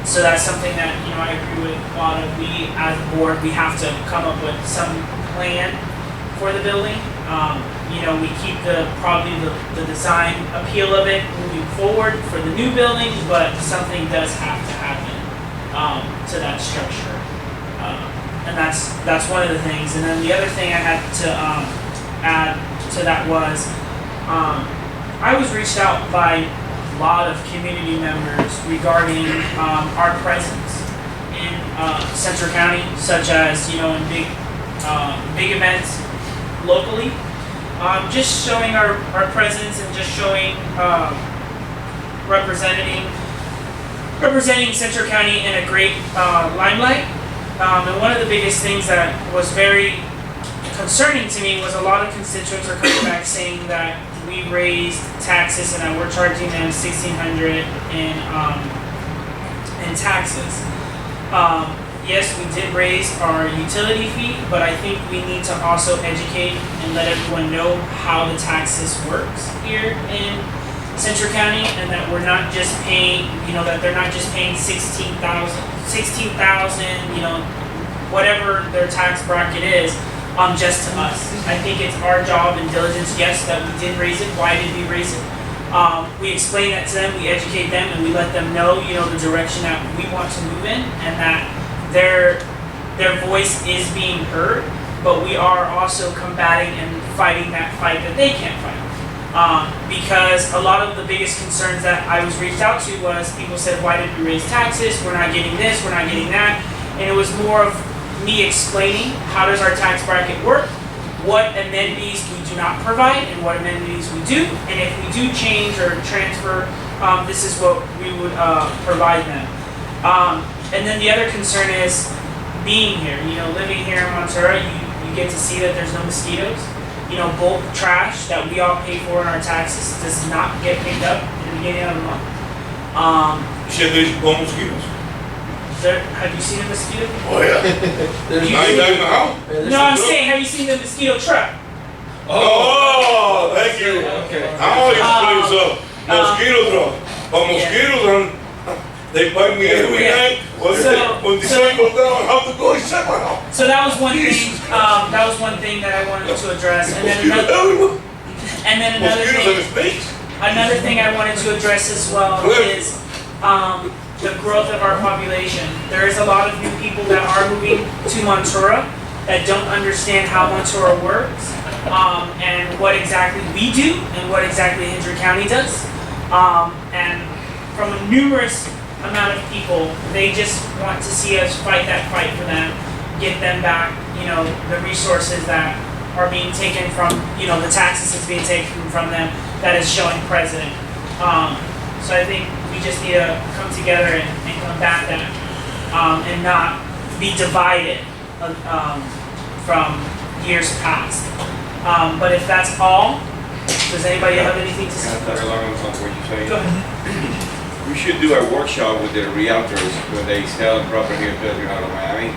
So that's something that, I agree with a lot of. We, as a board, we have to come up with some plan for the building. We keep probably the design appeal of it moving forward for the new building, but something does have to happen to that structure. And that's one of the things. And then the other thing I had to add to that was, I was reached out by a lot of community members regarding our presence in Central County, such as in big events locally. Just showing our presence and just showing representing Central County in a great limelight. And one of the biggest things that was very concerning to me was a lot of constituents are coming back saying that we raised taxes and that we're charging them $1,600 in taxes. Yes, we did raise our utility fee, but I think we need to also educate and let everyone know how the taxes works here in Central County, and that we're not just paying, that they're not just paying $16,000, whatever their tax bracket is, just to us. I think it's our job and diligence, yes, that we did raise it. Why did we raise it? We explain that to them, we educate them, and we let them know, the direction that we want to move in, and that their voice is being heard, but we are also combating and fighting that fight that they can't fight. Because a lot of the biggest concerns that I was reached out to was people said, why did we raise taxes? We're not getting this, we're not getting that. And it was more of me explaining how does our tax bracket work, what amenities we do not provide, and what amenities we do. And if we do change or transfer, this is what we would provide them. And then the other concern is being here, living here in Monterey, you get to see that there's no mosquitoes. Bulk trash that we all pay for in our taxes does not get picked up in the beginning of the month. You said there's no mosquitoes? Have you seen a mosquito? Oh, yeah. There's Not in the house? No, I'm saying, have you seen the mosquito truck? Oh, thank you. Okay. I always place mosquito drug. But mosquitoes, they bite me every night. When the sun goes down, I have to go inside my house. So that was one thing. That was one thing that I wanted to address, and then Mosquitoes another everywhere. Mosquitoes thing. and snakes. Another thing I wanted to address as well is the growth of our population. There is a lot of new people that are moving to Montura that don't understand how Montura works, and what exactly we do and what exactly Hendrick County does. And from a numerous amount of people, they just want to see us fight that fight for them, get them back, the resources that are being taken from, the taxes that's being taken from them that is showing precedent. So I think we just need to come together and combat that, and not be divided from years past. But if that's all, does anybody have anything to say? Can I tag along on something what you say? Go ahead. We should do a workshop with the realtors when they sell property here in out of Miami.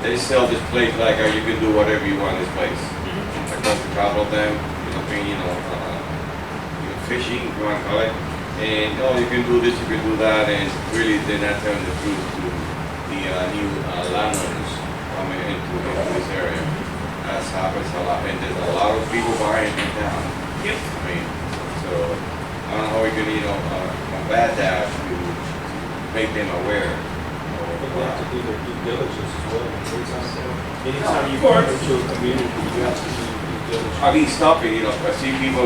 They sell this place like you can do whatever you want in this place. I talked to a couple of them, fishing, if you want to call it. And you can do this, you can do that, and really they're not telling the truth to the new landowners coming into this area. That happens a lot, and there's a lot of people buying in town. Yep. So I don't know how we can, combat that to make them aware. But they have to do their due diligence as well. Anytime you go into a community, you have to do your due diligence. I've been stopping, I see people,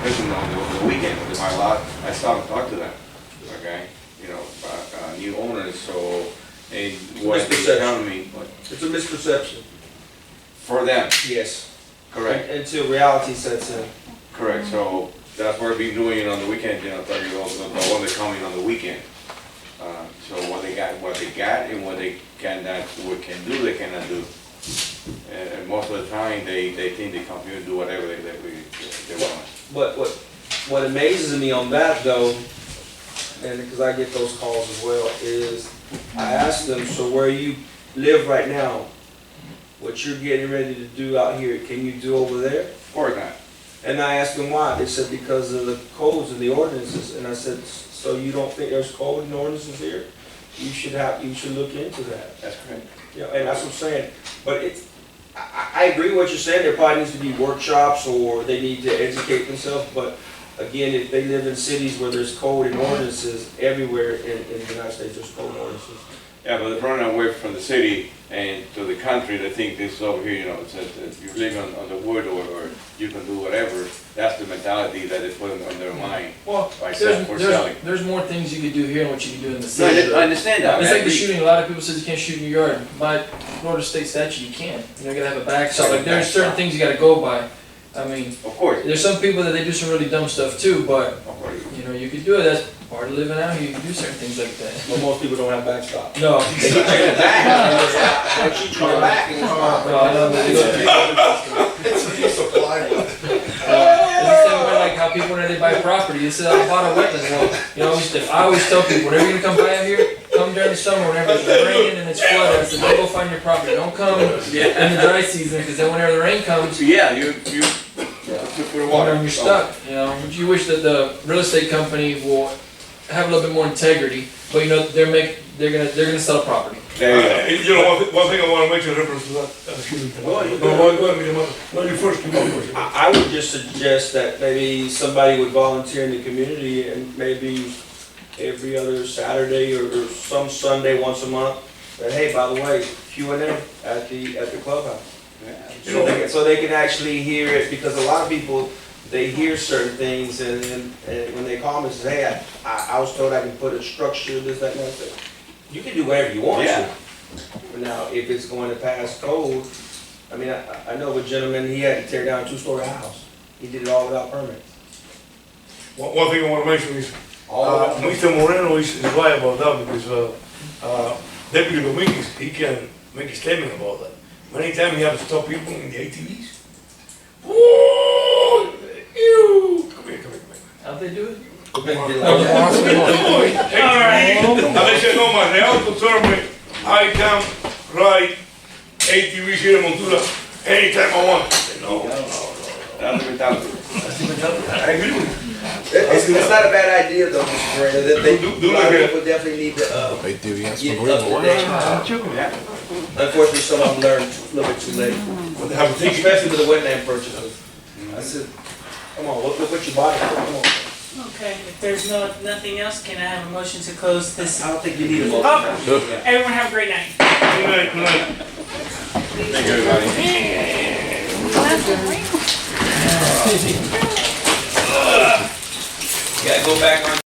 prison on the weekend, they buy a lot, I stop and talk to them, okay? New owners, so, and what they tell me, It's a misperception. for them, Yes. correct? Until reality sets in. Correct, so that's what I've been doing on the weekend, talking about the one that's coming on the weekend. So what they got and what they cannot, what can do, they cannot do. And most of the time, they think they come here and do whatever they want. But what amazes me on that though, and because I get those calls as well, is I ask them, so where you live right now, what you're getting ready to do out here, can you do over there? Or not. And I asked them why. They said because of the codes and the ordinances. And I said, so you don't think there's code and ordinances here? You should look into that. That's correct. Yeah, and that's what I'm saying. But I agree with what you're saying. There probably needs to be workshops or they need to educate themselves. But again, if they live in cities where there's code and ordinances everywhere in the United States, there's code and ordinances. Yeah, but the running away from the city and to the country, they think this over here, you know, it's that you live on the wood or you can do whatever. That's the mentality that they put on their mind Well, by for selling. there's more things you could do here than what you can do in the No, city. I understand that. It's I like the agree. shooting, a lot of people says you can't shoot in your yard. By Florida state statute, you can. You know, you gotta have a backstop, like there's certain things you gotta go by. I mean, Of course, there's some people that they do some really dumb stuff too, but, of course. you know, you could do it, that's part of living out here, you can do certain things like that. But most people don't have backstop. No. They shoot you in the back. They shoot you in the back and it's fine. No, I don't know. It's a piece of plywood. It's the same way like how people, when they buy property, they say, I bought a wetland, well, you know, I always tell people, whenever you're gonna come by out here, come during the summer, whenever it's raining and it's flooded, I said, don't go find your property, don't come in the dry season, because then whenever the rain comes, Yeah, you put you water. know, you're stuck, you know, you wish that the real estate company will have a little bit more integrity, but you know, they're gonna sell property. There you go. You know, one thing I wanna make a reference to that, excuse me. Go ahead. No, go ahead, Mr. Mata. No, you first, you go first. I would just suggest that maybe somebody would volunteer in the community and maybe every other Saturday or some Sunday once a month, that, hey, by the way, Q&A at the clubhouse. So they can actually hear it, because a lot of people, they hear certain things and when they call me and say, hey, I was told I can put a structure, this, that, and that. I say, you can do whatever you want Yeah. to. Now, if it's going to pass code, I mean, I know a gentleman, he had to tear down a 2-story house. He did it all without permits. One thing I wanna mention is, All Mr. Moreno is right about that because, Deputy Dominguez, he can make a statement about that. Many times he has to stop people in the ATVs. Whoa, you, come here. How'd they do it? Alright. And they said, no man, the auto told me I can ride ATVs here in Montura anytime I want. I said, no. That's the mentality. I agree with you. It's not a bad idea though, Mr. Moreno, that they, Do a lot of like it. people definitely need to, get up to date. Yeah. Unfortunately, some of them learned a little bit too late, But they have to take it. especially with the wetland purchases. I said, come on, look what you bought, come on. Okay, if there's nothing else, can I have a motion to close this? I don't think you need a motion. Oh, everyone have a great night. Good night, good night. Thank you, everybody. You gotta go back on